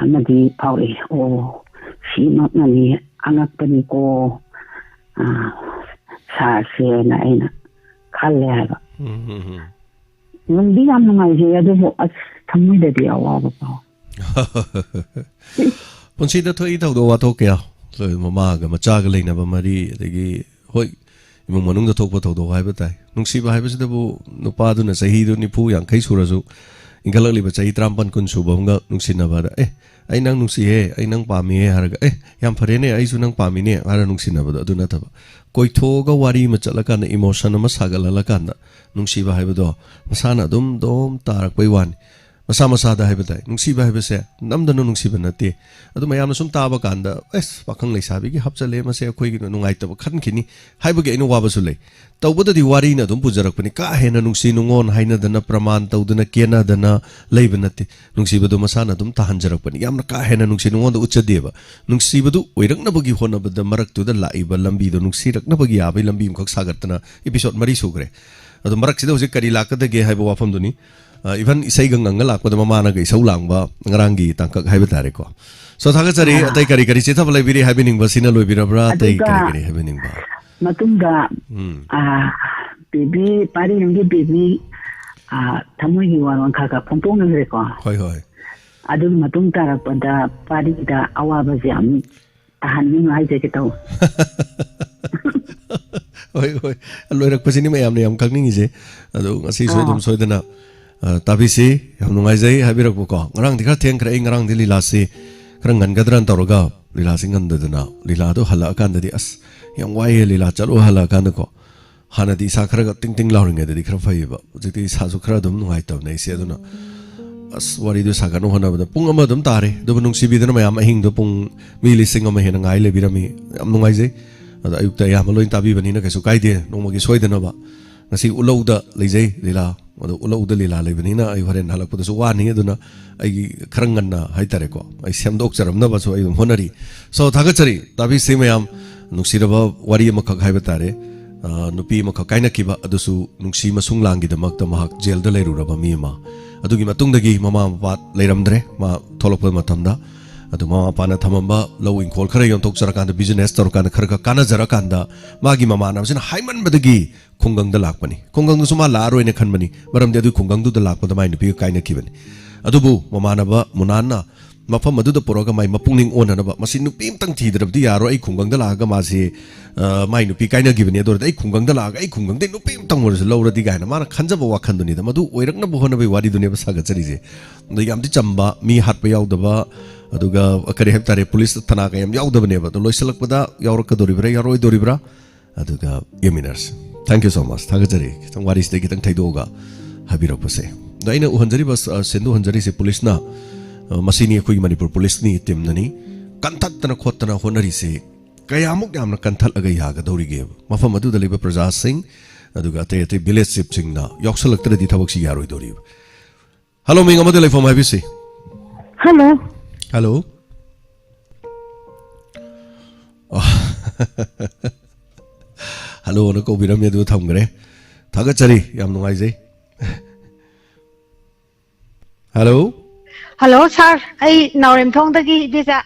ꯑꯃꯗꯤ ꯐꯥꯎꯔꯛꯏ ꯑꯣ ꯁꯤꯃꯛꯅꯅꯤ ꯑꯉꯛꯄꯅꯤꯀꯣ ꯁꯥꯔꯁꯦꯅ ꯑꯩꯅ ꯈꯜꯂꯦ ꯍꯥꯏꯕ ꯅꯨꯡꯗꯤ ꯌꯥꯝ ꯅꯨꯡꯉꯥꯏꯖꯩ ꯑꯗꯨꯕꯨ ꯑꯁ ꯊꯃꯣꯏꯗꯗꯤ ꯑꯋꯥꯕ ꯐꯥꯎ ꯄꯨꯟꯁꯤꯗ ꯊꯣꯛꯏ ꯊꯧꯗꯣꯛ ꯋꯥꯊꯣꯛ ꯀꯌꯥ ꯃꯃꯥꯒ ꯃꯆꯥꯒ ꯂꯩꯅꯕ ꯃꯔꯤ ꯑꯗꯒꯤ ꯍꯣꯏ ꯏꯃꯨꯡ ꯃꯅꯨꯡꯗ ꯊꯣꯛꯄ ꯊꯧꯗꯣꯛ ꯍꯥꯏꯕ ꯇꯥꯏ ꯅꯨꯡꯁꯤꯕ ꯍꯥꯏꯕꯁꯤꯗꯕꯨ ꯅꯨꯄꯥꯗꯨꯅ ꯆꯍꯤꯗꯨ 90 ꯁꯨꯔꯁꯨ ꯏꯟꯈꯠꯂꯛꯂꯤꯕ ꯆꯍꯤ 19-20 ꯁꯨꯕ ꯑꯃꯒ ꯅꯨꯡꯁꯤꯅꯕꯗ ꯑꯩ ꯅꯪ ꯅꯨꯡꯁꯤꯍꯦ ꯑꯩ ꯅꯪ ꯄꯥꯝꯃꯤꯍꯦ ꯍꯥꯏꯔꯒ ꯌꯥꯝ ꯐꯔꯦꯅꯦ ꯑꯩꯁꯨ ꯅꯪ ꯄꯥꯝꯃꯤꯅꯦ ꯍꯥꯏꯔ ꯅꯨꯡꯁꯤꯅꯕꯗꯣ ꯑꯗꯨ ꯅꯠꯇꯕ ꯀꯣꯏꯊꯣꯛꯑꯒ ꯋꯥꯔꯤ ꯑꯃ ꯆꯠꯂꯀꯥꯟꯗ ꯏꯃꯣꯁꯟ ꯑꯃ ꯁꯥꯒꯠꯍꯜꯂꯀꯥꯟꯗ ꯅꯨꯡꯁꯤꯕ ꯍꯥꯏꯕꯗꯣ ꯃꯁꯥꯅ ꯑꯗꯨꯝ ꯇꯥꯔꯛꯄꯩ ꯋꯥꯅꯤ ꯃꯁꯥ ꯃꯁꯥꯗ ꯍꯥꯏꯕ ꯇꯥꯏ ꯅꯨꯡꯁꯤꯕ ꯍꯥꯏꯕꯁꯦ ꯅꯝꯗꯅ ꯅꯨꯡꯁꯤꯕ ꯅꯠꯇꯦ ꯑꯗꯨ ꯃꯌꯥꯝꯅ ꯁꯨꯝ ꯇꯥꯕ ꯀꯥꯟꯗ ꯄꯥꯈꯪ ꯂꯩꯁꯥꯕꯤꯒꯤ ꯍꯥꯞꯆꯜꯂꯦ ꯃꯁꯦ ꯑꯩꯈꯣꯏꯒꯤ ꯅꯨꯡꯉꯥꯏꯇꯕ ꯈꯟꯈꯤꯅꯤ ꯍꯥꯏꯕꯒꯤ ꯑꯩꯅ ꯋꯥꯕꯁꯨ ꯂꯩ ꯇꯧꯕꯗꯗꯤ ꯋꯥꯔꯤꯅ ꯑꯗꯨꯝ ꯄꯨꯖꯔꯛꯄꯅꯤ ꯀꯥ ꯍꯦꯟꯅ ꯅꯨꯡꯁꯤ ꯅꯨꯡꯉꯣꯟ ꯍꯥꯏꯅꯗꯅ ꯄ꯭ꯔꯃꯥꯟ ꯇꯧꯗꯅ ꯀꯦꯅꯗꯅ ꯂꯩꯕ ꯅꯠꯇꯦ ꯅꯨꯡꯁꯤꯕꯗꯨ ꯃꯁꯥꯅ ꯑꯗꯨꯝ ꯇꯥꯍꯟꯖꯔꯛꯄꯅꯤ ꯌꯥꯝꯅ ꯀꯥ ꯍꯦꯟꯅ ꯅꯨꯡꯁꯤ ꯅꯨꯡꯉꯣꯟꯗ ꯎꯠꯆꯗꯦꯕ ꯅꯨꯡꯁꯤꯕꯗꯨ ꯑꯣꯏꯔꯛꯅꯕꯒꯤ ꯍꯣꯠꯅꯕꯗ ꯃꯔꯛꯇꯨꯗ ꯂꯥꯛꯏꯕ ꯂꯝꯕꯤꯗꯣ ꯅꯨꯡꯁꯤꯔꯛꯅꯕꯒꯤ ꯌꯥꯕꯒꯤ ꯂꯝꯕꯤ ꯑꯃꯈꯛ ꯁꯥꯒꯠꯇꯅ episode 4 ꯁꯨꯈ꯭ꯔꯦ ꯑꯗꯣ ꯃꯔꯛꯁꯤꯗ ꯍꯧꯖꯤꯛ ꯀꯔꯤ ꯂꯥꯛꯀꯗꯒꯦ ꯍꯥꯏꯕ ꯋꯥꯐꯝꯗꯨꯅꯤ ꯏꯚꯟ ꯏꯁꯩꯒ ꯉꯪꯉ ꯂꯥꯛꯄꯗ ꯃꯃꯥꯅꯒ ꯏꯁꯧ ꯂꯥꯡꯕ ꯉꯔꯥꯡꯒꯤ ꯇꯥꯡꯀꯛ ꯍꯥꯏꯕ ꯇꯥꯔꯦꯀꯣ ꯁꯣ ꯊꯥꯒꯠꯆꯔꯤ ꯑꯇꯩ ꯀꯔꯤ ꯆꯦꯊꯕ ꯂꯩꯕꯤꯔꯤ ꯍꯥꯏꯕꯤꯅꯤꯡꯕ ꯁꯤꯅ ꯂꯣꯏꯕꯤꯔꯕ꯭ꯔꯥ ꯑꯇꯩ ꯀꯔꯤ ꯍꯥꯏꯕꯤꯅꯤꯡꯕ ꯃꯇꯨꯡꯗ ꯕꯦꯕꯤ ꯄꯥꯔꯤꯡꯒꯤ ꯕꯦꯕꯤ ꯊꯃꯣꯏꯒꯤ ꯋꯥꯔꯣꯜ ꯈꯔ ꯐꯣꯡꯗꯣꯛꯅꯈ꯭ꯔꯦꯀꯣ ꯍꯣꯏ ꯍꯣꯏ ꯑꯗꯨꯒꯤ ꯃꯇꯨꯡ ꯇꯥꯔꯛꯄꯗ ꯄꯥꯔꯤꯗ ꯑꯋꯥꯕꯁꯦ ꯑꯃꯨꯛ ꯇꯥꯍꯟꯅꯤꯡꯉ ꯍꯥꯏꯖꯒꯦ ꯇꯧ ꯍꯣꯏ ꯍꯣꯏ ꯂꯣꯏꯔꯛꯄꯁꯤꯅꯤ ꯃꯌꯥꯝꯅ ꯌꯥꯝ ꯈꯪꯅꯤꯡꯉꯤꯁꯦ ꯑꯗꯣ ꯉꯁꯤꯁꯨ ꯑꯗꯨꯝ ꯁꯣꯏꯗꯅ ꯇꯥꯕꯤꯁꯤ ꯌꯥꯝ ꯅꯨꯡꯉꯥꯏꯖꯩ ꯍꯥꯏꯕꯤꯔꯛꯄꯀꯣ ꯉꯔꯥꯡꯗꯤ ꯈꯔ ꯊꯦꯡꯈ꯭ꯔꯦ ꯑꯩ ꯉꯔꯥꯡꯗꯤ ꯂꯤꯂꯥꯁꯤ ꯈꯔ ꯉꯟꯒꯗ꯭ꯔꯅ ꯇꯧꯔꯒ ꯂꯤꯂꯥꯁꯤ ꯉꯟꯗꯗꯅ ꯂꯤꯂꯥꯗꯣ ꯍꯜꯂꯛꯑꯀꯥꯟꯗꯗꯤ ꯑꯁ ꯌꯥꯝ ꯋꯥꯏꯑꯦ ꯂꯤꯂꯥ ꯆꯠꯂꯣ ꯍꯜꯂꯛꯑꯀꯥꯟꯗꯀꯣ ꯍꯥꯟꯅꯗꯤ ꯏꯁꯥ ꯈꯔ ꯇꯤꯡ ꯂꯥꯎꯔꯤꯉꯩꯗꯗꯤ ꯈꯔ ꯐꯩꯌꯦꯕ ꯍꯧꯖꯤꯛꯇꯤ ꯏꯁꯥꯁꯨ ꯈꯔ ꯑꯗꯨꯝ ꯅꯨꯡꯉꯥꯏꯇꯕꯅꯦ ꯑꯩꯁꯦ ꯑꯗꯨꯅ ꯑꯁ ꯋꯥꯔꯤꯗꯣ ꯁꯥꯒꯠꯅ ꯍꯣꯠꯅꯕꯗ ꯄꯨꯡ ꯑꯃ ꯑꯗꯨꯝ ꯇꯥꯔꯦ ꯑꯗꯨꯕꯨ ꯅꯨꯡꯁꯤꯕꯤꯗꯅ ꯃꯌꯥꯝ ꯑꯍꯤꯡꯗꯣ ꯄꯨꯡ ꯃꯤ 100,000 ꯍꯦꯟꯅ ꯉꯥꯏ ꯂꯩꯕꯤꯔꯝꯃꯤ ꯌꯥꯝ ꯅꯨꯡꯉꯥꯏꯖꯩ ꯑꯗꯣ ꯑꯌꯨꯛꯇ ꯑꯌꯥꯝꯕ ꯂꯣꯏꯅ ꯇꯥꯕꯤꯕꯅꯤꯅ ꯀꯩꯁꯨ ꯀꯥꯏꯗꯦ ꯅꯣꯡꯃꯒꯤ ꯁꯣꯏꯗꯅꯕ ꯉꯁꯤ ꯎꯠꯂꯧꯗ ꯂꯩꯖꯩ ꯂꯤꯂꯥ ꯑꯗꯣ ꯎꯠꯂꯧꯗ ꯂꯤꯂꯥ ꯂꯩꯕꯅꯤꯅ ꯑꯩ ꯍꯣꯔꯦꯟ ꯍꯜꯂꯛꯄꯗꯁꯨ ꯋꯥꯅꯤ ꯑꯗꯨꯅ ꯑꯩꯒꯤ ꯈꯔ ꯉꯟꯅ ꯍꯥꯏꯇꯥꯔꯦꯀꯣ ꯑꯩ ꯁꯦꯝꯗꯣꯛꯆꯔꯝꯅꯕꯁꯨ ꯑꯩ ꯑꯗꯨꯝ ꯍꯣꯠꯅꯔꯤ ꯁꯣ ꯊꯥꯒꯠꯆꯔꯤ ꯇꯥꯕꯤꯁꯤ ꯃꯌꯥꯝ ꯅꯨꯡꯁꯤꯔꯕ ꯋꯥꯔꯤ ꯑꯃꯈꯛ ꯍꯥꯏꯕ ꯇꯥꯔꯦ ꯅꯨꯄꯤ ꯑꯃꯈꯛ ꯀꯥꯏꯅꯈꯤꯕ ꯑꯗꯨꯁꯨ ꯅꯨꯡꯁꯤ ꯃꯁꯨꯡ ꯂꯥꯡꯒꯤꯗꯃꯛꯇ ꯃꯍꯥꯛ ꯖꯦꯜꯗ ꯂꯩꯔꯨꯔꯕ ꯃꯤ ꯑꯃ ꯑꯗꯨꯒꯤ ꯃꯇꯨꯡꯗꯒꯤ ꯃꯃꯥ ꯃꯄꯥ ꯂꯩꯔꯝꯗ꯭ꯔꯦ ꯃꯥ ꯊꯣꯛꯂꯛꯄ ꯃꯇꯝꯗ ꯑꯗꯨ ꯃꯃꯥ ꯃꯄꯥꯅ ꯊꯝꯃꯝꯕ ꯂꯧ ꯏꯪꯈꯣꯜ ꯈꯔ ꯌꯣꯟꯊꯣꯛꯆꯔꯀꯥꯟꯗ ꯕꯤꯖꯤꯅꯦꯁ ꯇꯧꯔꯀꯥꯟꯗ ꯈꯔ ꯀꯥꯟꯅꯖꯔꯀꯥꯟꯗ ꯃꯥꯒꯤ ꯃꯃꯥꯟꯅꯕꯁꯤꯅ ꯍꯥꯏꯃꯟꯕꯗꯒꯤ ꯈꯨꯡꯒꯪꯗ ꯂꯥꯛꯄꯅꯤ ꯈꯨꯡꯒꯪꯗꯁꯨ ꯃꯥ ꯂꯥꯛꯑꯔꯣꯏꯅ ꯈꯟꯕꯅꯤ ꯃꯔꯝꯗꯤ ꯑꯗꯨꯒꯤ ꯈꯨꯡꯒꯪꯗꯨꯗ ꯂꯥꯛꯄꯗ ꯃꯥꯏ ꯅꯨꯄꯤꯒ ꯀꯥꯏꯅꯈꯤꯕꯅꯤ ꯑꯗꯨꯕꯨ ꯃꯃꯥꯟꯅꯕ ꯃꯨꯅꯥꯟꯅ ꯃꯐꯝ ꯑꯗꯨꯗ ꯄꯨꯔꯒ ꯃꯥꯏ ꯃꯄꯨꯛꯅꯤꯡ ꯑꯣꯟꯅꯅꯕ ꯃꯁꯤ ꯅꯨꯄꯤ ꯑꯃꯇꯪ ꯊꯤꯗ꯭ꯔꯕꯗꯤ ꯌꯥꯔꯣꯏ ꯑꯩ ꯈꯨꯡꯒꯪꯗ ꯂꯥꯛꯑꯒ ꯃꯥꯁꯤ ꯃꯥꯏ ꯅꯨꯄꯤ ꯀꯥꯏꯅꯈꯤꯕꯅꯤ ꯑꯗꯨ ꯑꯣꯏꯔꯗꯤ ꯑꯩ ꯈꯨꯡꯒꯪꯗ ꯂꯥꯛꯑꯒ ꯑꯩ ꯈꯨꯡꯒꯪꯗꯩ ꯅꯨꯄꯤ ꯑꯃꯇꯪ ꯑꯣꯏꯔꯁꯨ ꯂꯧꯔꯗꯤ ꯀꯥꯏꯅ ꯃꯥꯅ ꯈꯟꯖꯕ ꯋꯥꯈꯟꯗꯨꯅꯤꯗ ꯃꯗꯨ ꯑꯣꯏꯔꯛꯅꯕ ꯍꯣꯠꯅꯕꯒꯤ ꯋꯥꯔꯤꯗꯨꯅꯦꯕ ꯁꯥꯒꯠꯆꯔꯤꯁꯦ ꯑꯗꯣ ꯌꯥꯝꯗꯤ ꯆꯝꯕ ꯃꯤ ꯍꯥꯠꯄ ꯌꯥꯎꯗꯕ ꯑꯗꯨꯒ ꯀꯔꯤ ꯍꯥꯏꯕ ꯇꯥꯔꯦ ꯄꯨꯂꯤꯁ ꯊꯅꯥ ꯀꯌꯥꯝ ꯌꯥꯎꯗꯕꯅꯦꯕ ꯑꯗꯣ ꯂꯣꯏꯁꯤꯜꯂꯛꯄꯗ ꯌꯥꯎꯔꯛꯀꯗꯣꯔꯤꯕ꯭ꯔꯥ ꯌꯥꯎꯔꯣꯏꯗꯣꯔꯤꯕ꯭ꯔꯥ ꯑꯗꯨꯒ ꯌꯦꯡꯃꯤꯟꯅꯔꯁꯤ ꯊꯦꯡꯛ ꯌꯨ ꯁꯣ ꯃꯆ ꯊꯥꯒꯠꯆꯔꯤ ꯈꯤꯇꯪ ꯋꯥꯔꯤꯁꯤꯗꯩ ꯈꯤꯇꯪ ꯊꯩꯗꯣꯛꯑꯒ ꯍꯥꯏꯕꯤꯔꯛꯄꯁꯦ ꯑꯗꯣ ꯑꯩꯅ ꯎꯍꯟꯖꯔꯤꯕ ꯁꯦꯟꯗꯣꯛꯍꯟꯖꯔꯤꯁꯦ ꯄꯨꯂꯤꯁꯅ ꯃꯁꯤꯅꯤ ꯑꯩꯈꯣꯏꯒꯤ ꯃꯅꯤꯄꯨꯔ ꯄꯨꯂꯤꯁꯅꯤ ꯇꯤꯝꯅꯅꯤ ꯀꯟꯊꯠꯇꯅ ꯈꯣꯠꯇꯅ ꯍꯣꯠꯅꯔꯤꯁꯦ ꯀꯌꯥꯃꯨꯛ ꯌꯥꯝꯅ ꯀꯟꯊꯠꯂꯒ ꯌꯥꯒꯗꯧꯔꯤꯒꯦꯕ ꯃꯐꯝ ꯑꯗꯨꯗ ꯂꯩꯕ ꯄ꯭ꯔꯖꯥꯁꯤꯡ ꯑꯗꯨꯒ ꯑꯇꯩ ꯑꯇꯩ ꯚꯤꯂꯦꯖ ꯆꯤꯞꯁꯤꯡꯅ ꯌꯥꯎꯁꯜꯂꯛꯇ꯭ꯔꯗꯤ ꯊꯕꯛꯁꯤ ꯌꯥꯔꯣꯏꯗꯧꯔꯤꯕ ꯍꯜꯂꯣ ꯃꯤꯡ ꯑꯃꯗ ꯂꯩꯐꯝ ꯍꯥꯏꯕꯤꯁꯤ ꯍꯜꯂꯣ ꯍꯜꯂꯣ ꯍꯜꯂꯣꯅ ꯀꯧꯕꯤꯔꯝꯃꯦ ꯑꯗꯨ ꯊꯝꯈ꯭ꯔꯦ ꯊꯥꯒꯠꯆꯔꯤ ꯌꯥꯝ ꯅꯨꯡꯉꯥꯏꯖꯩ ꯍꯜꯂꯣ ꯍꯜꯂꯣ ꯁꯥꯔ ꯑꯩ ꯅꯥꯎꯔꯦꯝꯊꯣꯡꯗꯒꯤ ꯏꯕꯦꯆꯥ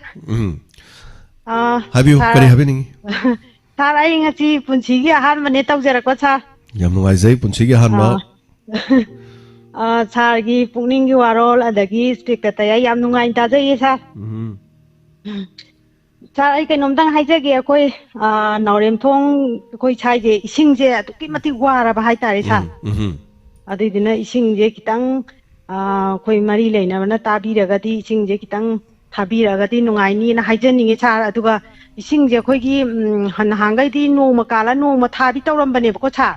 ꯍꯥꯏꯕꯤꯌꯨ ꯀꯔꯤ ꯁꯥꯔ ꯍꯥꯏꯕꯤꯅꯤꯡꯉꯤ ꯁꯥꯔ ꯑꯩ ꯉꯁꯤ ꯄꯨꯟꯁꯤꯒꯤ ꯑꯍꯥꯟꯕꯅꯦ ꯇꯧꯖꯔꯛꯄ ꯁꯥꯔ ꯌꯥꯝ ꯅꯨꯡꯉꯥꯏꯖꯩ ꯄꯨꯟꯁꯤꯒꯤ ꯑꯍꯥꯟꯕ ꯁꯥꯔꯒꯤ ꯄꯨꯛꯅꯤꯡꯒꯤ ꯋꯥꯔꯣꯜ ꯑꯗꯒꯤ ꯏꯁꯄꯤꯛꯇ ꯌꯥꯝ ꯅꯨꯡꯉꯥꯏꯅ ꯇꯥꯖꯩꯌꯦ ꯁꯥꯔ ꯁꯥꯔ ꯑꯩ ꯀꯩꯅꯣꯝꯇꯪ ꯍꯥꯏꯖꯒꯦ ꯑꯩꯈꯣꯏ ꯅꯥꯎꯔꯦꯝꯊꯣꯡ ꯑꯩꯈꯣꯏ ꯁ꯭ꯋꯥꯏꯁꯦ ꯏꯁꯤꯡꯁꯦ ꯑꯗꯨꯛꯀꯤ ꯃꯇꯤꯛ ꯋꯥꯔꯕ ꯍꯥꯏꯇꯥꯔꯦ ꯁꯥꯔ ꯑꯗꯨꯏꯗꯨꯅ ꯏꯁꯤꯡꯁꯦ ꯈꯤꯇꯪ ꯑꯩꯈꯣꯏ ꯃꯔꯤ ꯂꯩꯅꯕꯅ ꯇꯥꯕꯤꯔꯒꯗꯤꯏꯁꯤꯡꯁꯦ खितंग थाबीरगदी नुंगाइनी हाइजनिंगे सार अदुगा इसिंगजे अखोइगी नहांगैदी नोमा काला नोमा थाबी तौरंबनेबको सार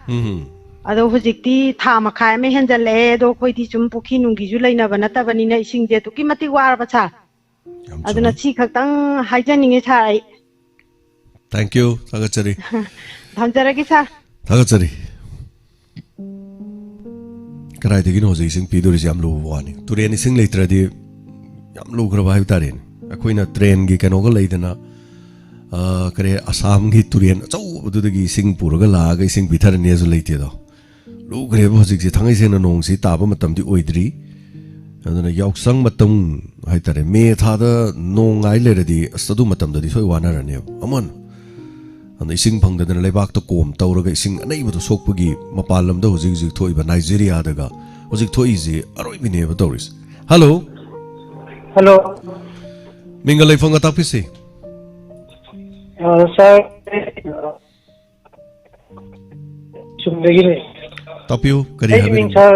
अदो हुजिक्ति था मखाय मे हेंजले अदो अखोइदी सुम पुखी नुंगीजु लेनबा नतबनिना इसिंगजे तुकी मति वारबा सार aduna chi khaktang haijaninge sa ai Thank you. Thagachari. thamjaragi sa Thagachari. Karai degi no jai sing pidori jam lu wani. Turian sing later di jam lu kra bai tarin. Akoi na train gi kano ga leidana kare Assam gi turian chau du degi sing pura ga la ga sing bithar ne zu leite do. Lu kre bo jik ji thangai se na nong si ta ba matam di oidri. Aduna yaksang matam hai tare me tha da nong ai le di sadu matam da di soi wana ra ne. Amon and ising pang da na lebak to kom tawraga ising anai bu to sokpagi mapalam da hojik jik thoi ba Nigeria daga hojik thoi ji aroi bine ba toris hello mingal lai phanga tapisi sir sumdegi tapiu kari evening sir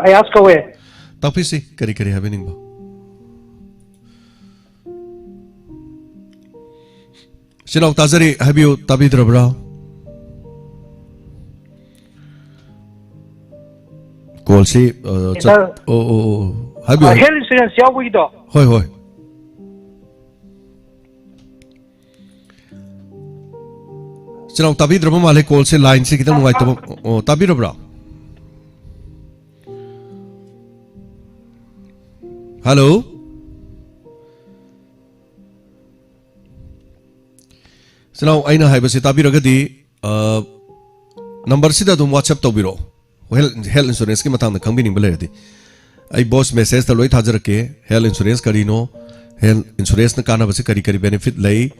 I ask away tapisi kari happening ba Sinau tazari habiu tabidrabra call si habiu health insurance yawi do hoi Sinau tabidrabra male call si line si kita nungai tabo tabidrabra Hello Sinau aina haibasi tabiragadi number sida dum WhatsApp tawbiro health insurance ki matang na khangbining baleradi ai boss message ta loi thajarake health insurance karino health insurance na kana basi kari benefit lei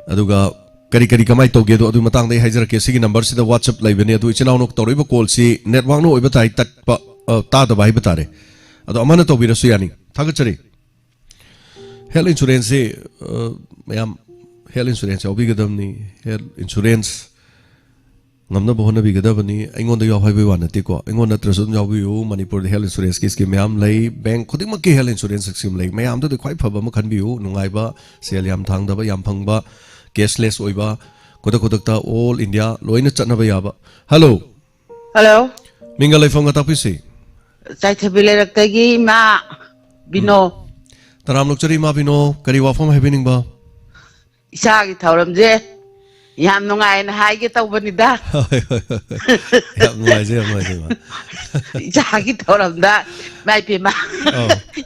aduga kari kamai tawge do adu matang dai hajarake sigi number sida WhatsApp lai bene adu chinau nok tawriba call si network no oiba tai tat ta da bai batare adu amana tawbira su yani thagachari health insurance se mayam health insurance obigadamni health insurance ngamna bohna bigadabani aingon da yaw haibai wana te ko aingon na trasum yawiu manipur health insurance ki scheme yam lei bank khodik mak health insurance scheme lei mayam da khwai phaba ma khanbiu nungai ba sel yam thang da ba yam phangba cashless oiba kodak ta all india loina chatna ba yaba hello mingal lai phanga tapisi sai thabile raktagi ma bino taram lokchari ma bino kari wafam happening ba Isagi thauramje yam nungai na haige tawbanida yam nungai je ma Isagi thauramda mai pima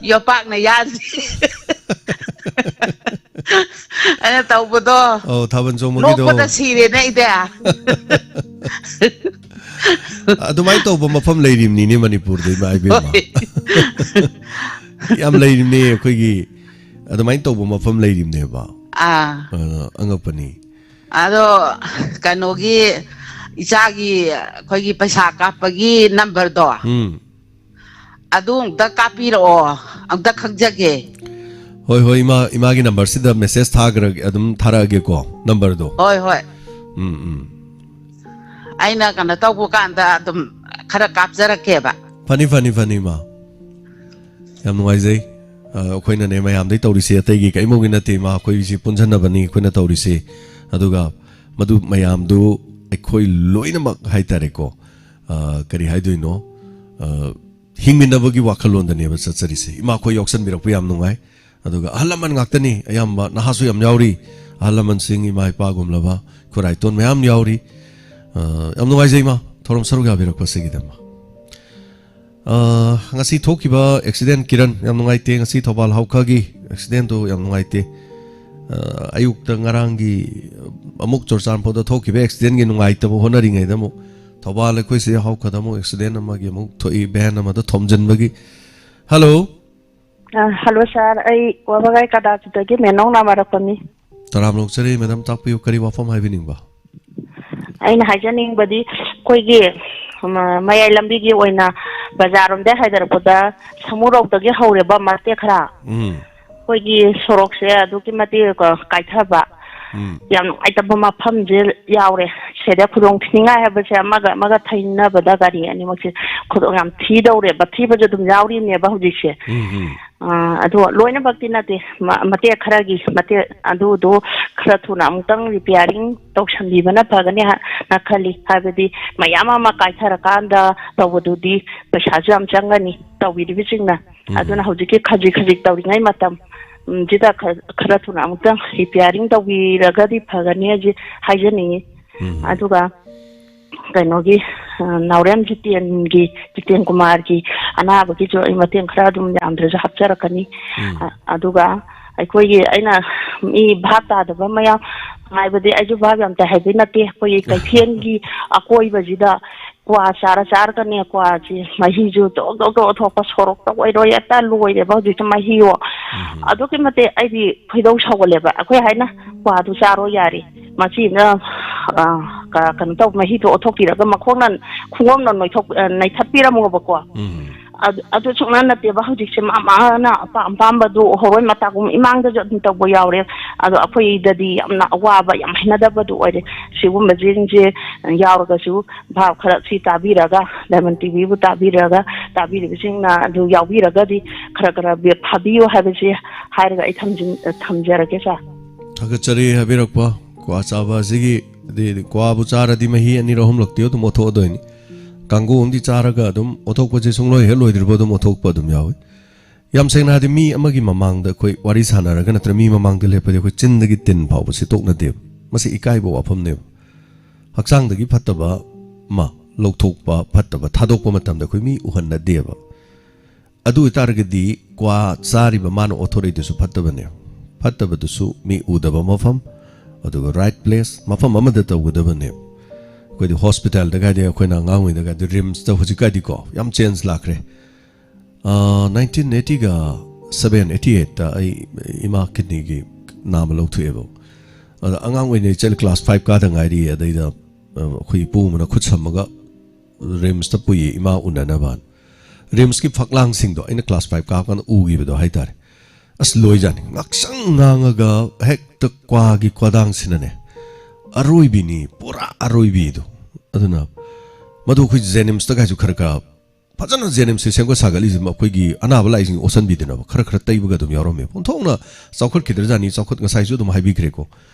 yo pak na yan ana tawbodo thaban jomogi do no sire na ide adumai to ba mafam leirim ni manipur de mai pima yam leirim ne khoi gi adumai to ba mafam leirim ne ba angapani ado kanogi isagi khoigi paisa kapagi number do adu da kapiro amda khagjage hoi ima gi number sida message thagra adum tharage ko number do hoi aina kana tawbu kanda adum khara kapjarake ba fani ma yam nuai jai khoina ne mayam dai tawri se tai gi kai mo gi na te ma khoi si punjana bani khoina tawri se aduga madu mayam du khoi loina mak hai tare ko kari hai dui no hingmina bagi wakhalon da ne ba chachari se ima khoi option bi rak yam nungai aduga halaman ngaktani ayam ba na hasu yam yauri halaman sing ima pa gum laba khorai ton mayam yauri yam nungai jai ma thorom saru ga bi rak pasigi dama ngasi thokiba accident kiran yam nungai te ngasi thobal haukagi accident do yam nungai te ayuk ta ngarang gi amuk chorchan phoda thokiba accident gi nungai ta honari ngai damo thobal khoi se hauka damo accident ama gi amuk thoi ban ama da thomjan bagi hello sir ai wabagai kada chutagi menong namarakoni taram lok chari madam takpiu kari wafam haibining ba aina hajaning badi koigi mayai lambi gi oina bazarom de haidarapda samurok dagi haure ba mate khara koigi sorok se aduki mati ko kaithaba yam aitaba mafam je yaure sede khudong thinga haba se amaga thaina bada gari ani makse khudong yam thi daure ba thi ba jodum yauri ne ba huji se adu loina bakti nate mate khara gi mate adu do khara thuna amtang repairing toksan bibana phagani na khali habedi mayama ma kaithara kanda tawdudi pasha jam changani tawidi bicingna aduna hujiki khaji tawri ngai matam ꯖꯤꯗ ꯈꯔ ꯊꯨꯅ ꯑꯃꯨꯛꯇꯪ repairing ꯇꯧꯕꯤꯔꯒꯗꯤ ꯐꯒꯅꯤ ꯍꯥꯏꯖꯅꯤꯡꯉꯤ ꯑꯗꯨꯒ ꯀꯩꯅꯣꯒꯤ ꯅꯥꯎꯔꯦꯝ ꯖꯤꯇꯦꯟ ꯀꯨꯃꯥꯔꯒꯤ ꯑꯅꯥꯕꯒꯤꯁꯨ ꯑꯩ ꯃꯇꯦꯡ ꯈꯔ ꯑꯗꯨꯝ ꯌꯥꯝꯗ꯭ꯔꯁꯨ ꯍꯥꯞꯆꯔꯛꯀꯅꯤ ꯑꯗꯨꯒ ꯑꯩꯈꯣꯏꯒꯤ ꯑꯩꯅ ꯃꯤ ꯚꯥꯞ ꯇꯥꯗꯕ ꯃꯌꯥꯝ ꯍꯥꯏꯕꯗꯤ ꯑꯩꯁꯨ ꯚꯥꯞ ꯌꯥꯝ ꯇꯥꯏ ꯍꯥꯏꯕꯗꯤ ꯅꯠꯇꯦ ꯑꯩꯈꯣꯏꯒꯤ ꯀꯩꯊꯦꯜꯒꯤ ꯑꯀꯣꯏꯕꯁꯤꯗ ꯀ꯭ꯋꯥ ꯆꯥꯔꯒꯅꯦ ꯀ꯭ꯋꯥꯁꯤ ꯃꯍꯤꯁꯨ ꯇꯣꯛ ꯑꯊꯣꯛꯄ ꯁꯣꯔꯣꯛꯇ ꯑꯣꯏꯔꯣ ꯍꯦꯛꯇ ꯂꯣꯏꯔꯦꯕ ꯍꯧꯖꯤꯛꯇꯤ ꯃꯍꯤꯌꯣ ꯑꯗꯨꯛꯀꯤ ꯃꯇꯤꯛ ꯑꯩꯗꯤ ꯈꯣꯏꯗꯧ ꯁꯧꯒꯠꯂꯦꯕ ꯑꯩꯈꯣꯏ ꯍꯥꯏꯅ ꯀ꯭ꯋꯥꯗꯨ ꯆꯥꯔꯣ ꯌꯥꯔꯤ ꯃꯁꯤꯅ ꯀꯩꯅꯣ ꯇꯧ ꯃꯍꯤꯗꯣ ꯑꯣꯠꯊꯣꯛꯄꯤꯔꯒ ꯃꯈꯣꯡꯅ ꯈꯨꯡꯒꯣꯝꯅ ꯅꯩꯊꯠꯄꯤꯔꯝꯃꯣꯕꯀꯣ ꯑꯗꯨ ꯁꯨꯡꯅ ꯅꯠꯇꯦꯕ ꯍꯧꯖꯤꯛꯁꯦ ꯃꯥꯅ ꯑꯄꯥꯝꯕꯗꯨ ꯍꯣꯔꯣꯏ ꯃꯇꯥꯒꯨꯝ ꯏꯃꯥꯡꯗꯁꯨ ꯑꯗꯨꯝ ꯇꯧꯕ ꯌꯥꯎꯔꯦ ꯑꯗꯣ ꯑꯩꯈꯣꯏꯗꯗꯤ ꯌꯥꯝꯅ ꯑꯋꯥꯕ ꯌꯥꯝ ꯍꯩꯅꯗꯕꯗꯨ ꯑꯣꯏꯔꯦ ꯁꯤꯒꯨꯝꯕꯁꯤꯡꯁꯦ ꯌꯥꯎꯔꯒꯁꯨ ꯚꯥꯞ ꯈꯔ ꯁꯤ ꯇꯥꯕꯤꯔꯒ ꯗꯥꯏꯃꯟ ꯇꯤꯚꯤꯕꯨ ꯇꯥꯕꯤꯔꯤꯕꯁꯤꯡꯅ ꯑꯗꯨ ꯌꯥꯎꯕꯤꯔꯒꯗꯤ ꯈꯔ ꯐꯥꯕꯤꯌꯨ ꯍꯥꯏꯕꯁꯤ ꯍꯥꯏꯔꯒ ꯑꯩ ꯊꯝꯖꯔꯒꯦ ꯁꯥꯔ ꯊꯥꯒꯠꯆꯔꯤ ꯍꯥꯏꯕꯤꯔꯛꯄ ꯀ꯭ꯋꯥ ꯆꯥꯕ ꯑꯁꯤꯒꯤ ꯀ꯭ꯋꯥꯕꯨ ꯆꯥꯔꯗꯤ ꯃꯍꯤ 2-3ꯂꯛꯇꯤ ꯑꯗꯨꯝ ꯑꯣꯠꯊꯣꯛꯑꯗꯣꯏꯅꯤ ꯀꯥꯡꯒꯨ ꯑꯃꯗꯤ ꯆꯥꯔꯒ ꯑꯗꯨꯝ ꯑꯣꯠꯊꯣꯛꯄꯁꯦ ꯁꯨꯡꯂꯣꯏ ꯍꯦꯛ ꯂꯣꯏꯗ꯭ꯔꯤꯕ ꯑꯗꯨꯝ ꯑꯣꯠꯊꯣꯛꯄ ꯑꯗꯨꯝ ꯌꯥꯎꯏ ꯌꯥꯝ ꯁꯦꯡꯅ ꯍꯥꯏꯔꯗꯤ ꯃꯤ ꯑꯃꯒꯤ ꯃꯃꯥꯡꯗ ꯑꯩꯈꯣꯏ ꯋꯥꯔꯤ ꯁꯥꯟꯅꯔꯒ ꯅꯠꯇ꯭ꯔꯒ ꯃꯤ ꯃꯃꯥꯡꯗ ꯂꯦꯞꯄꯗꯤ ꯑꯩꯈꯣꯏ ꯆꯤꯟꯗꯒꯤ ꯇꯤꯟ ꯐꯥꯎꯕ ꯁꯤꯠꯇꯣꯛꯅꯗꯦꯕ ꯃꯁꯤ ꯏꯀꯥꯏꯕ ꯋꯥꯐꯝꯅꯦꯕ ꯍꯛꯆꯥꯡꯗꯒꯤ ꯐꯠꯇꯕ ꯑꯃ ꯂꯧꯊꯣꯛꯄ ꯐꯠꯇꯕ ꯊꯥꯗꯣꯛꯄ ꯃꯇꯝꯗ ꯑꯩꯈꯣꯏ ꯃꯤ ꯎꯍꯟꯅꯗꯦꯕ ꯑꯗꯨ ꯑꯣꯏꯇꯥꯔꯒꯗꯤ ꯀ꯭ꯋꯥ ꯆꯥꯔꯤꯕ ꯃꯥꯅ ꯑꯣꯠꯊꯣꯔꯛꯏꯗꯨꯁꯨ ꯐꯠꯇꯕꯅꯦ ꯐꯠꯇꯕꯗꯨꯁꯨ ꯃꯤ ꯎꯗꯕ ꯃꯐꯝ ꯑꯗꯨꯒ ꯔꯥꯏꯠ ꯄ꯭लेꯁ ꯃꯐꯝ ꯑꯃꯗ ꯇꯧꯒꯗꯕꯅꯦ ꯑꯩꯈꯣꯏꯗꯤ ꯍꯣꯁꯄꯤꯇꯥꯜꯗ ꯀꯥꯏꯗꯤ ꯑꯩꯈꯣꯏꯅ ꯑꯉꯥꯡ ꯑꯣꯏꯔꯤꯉꯩꯗ ꯔꯤꯝꯁꯇ ꯍꯧꯖꯤꯛꯀꯥꯏꯗꯤꯀꯣ ꯌꯥꯝ ꯆꯦꯟꯖ ꯂꯥꯛꯈ꯭ꯔꯦ 1987-88ꯇ ꯑꯩ ꯏꯃꯥ ꯀꯤꯗꯅꯤꯒꯤ ꯅꯥꯝꯃ ꯂꯧꯊꯣꯛꯑꯦꯕ ꯑꯗ ꯑꯉꯥꯡ ꯑꯣꯏꯅ ꯆꯠꯂ ꯀ꯭ꯂꯥꯁ 5 ꯀꯥꯗ ꯉꯥꯏꯔꯤ ꯑꯗꯩꯗ ꯑꯩꯈꯣꯏ ꯏꯄꯨ ꯑꯃꯅ ꯈꯨꯠ ꯁꯝꯃꯒ ꯔꯤꯝꯁꯇ ꯄꯨꯏ ꯏꯃꯥ ꯎꯅꯅꯕ ꯔꯤꯝꯁꯀꯤ ꯐꯛꯂꯥꯡꯁꯤꯡꯗꯣ ꯑꯩꯅ ꯀ꯭ꯂꯥꯁ 5 ꯀꯥꯀꯥꯟꯗ ꯎꯈꯤꯕꯗꯣ ꯍꯥꯏꯇꯥꯔꯦ ꯑꯁ ꯂꯣꯏꯖꯥꯅꯤ ꯉꯥꯛꯁꯪ ꯉꯥꯡꯉꯒ ꯍꯦꯛꯇ ꯀ꯭ꯋꯥꯒꯤ ꯀ꯭ꯋꯥꯗꯥꯡꯁꯤꯅꯅꯦ ꯑꯔꯣꯏꯕꯤꯅꯤ ꯄꯨꯔꯥ ꯑꯔꯣꯏꯕꯤꯗꯣ ꯑꯗꯨꯅ ꯃꯗꯨ ꯑꯩꯈꯣꯏ ꯖꯦꯅꯤꯝꯁꯇ ꯀꯥꯏꯁꯨ ꯈꯔ ꯐꯖꯅ ꯖꯦꯅꯤꯝꯁꯁꯦ ꯁꯦꯝꯒꯠ ꯁꯥꯒꯠꯂꯤꯁꯤ ꯑꯩꯈꯣꯏꯒꯤ ꯑꯅꯥꯕ ꯂꯥꯏꯁꯤꯡ ꯑꯣꯠꯁꯟꯕꯤꯗꯅꯕ ꯈꯔ ꯇꯩꯕꯒ ꯑꯗꯨꯝ ꯌꯥꯎꯔꯝꯃꯦ ꯑꯣꯟꯊꯣꯛꯅ ꯆꯥꯎꯈꯠꯈꯤꯗ꯭ꯔꯖꯥꯅꯤ ꯉꯁꯥꯏꯁꯨ ꯑꯗꯨꯝ ꯍꯥꯏꯕꯤꯈ꯭ꯔꯦꯀꯣ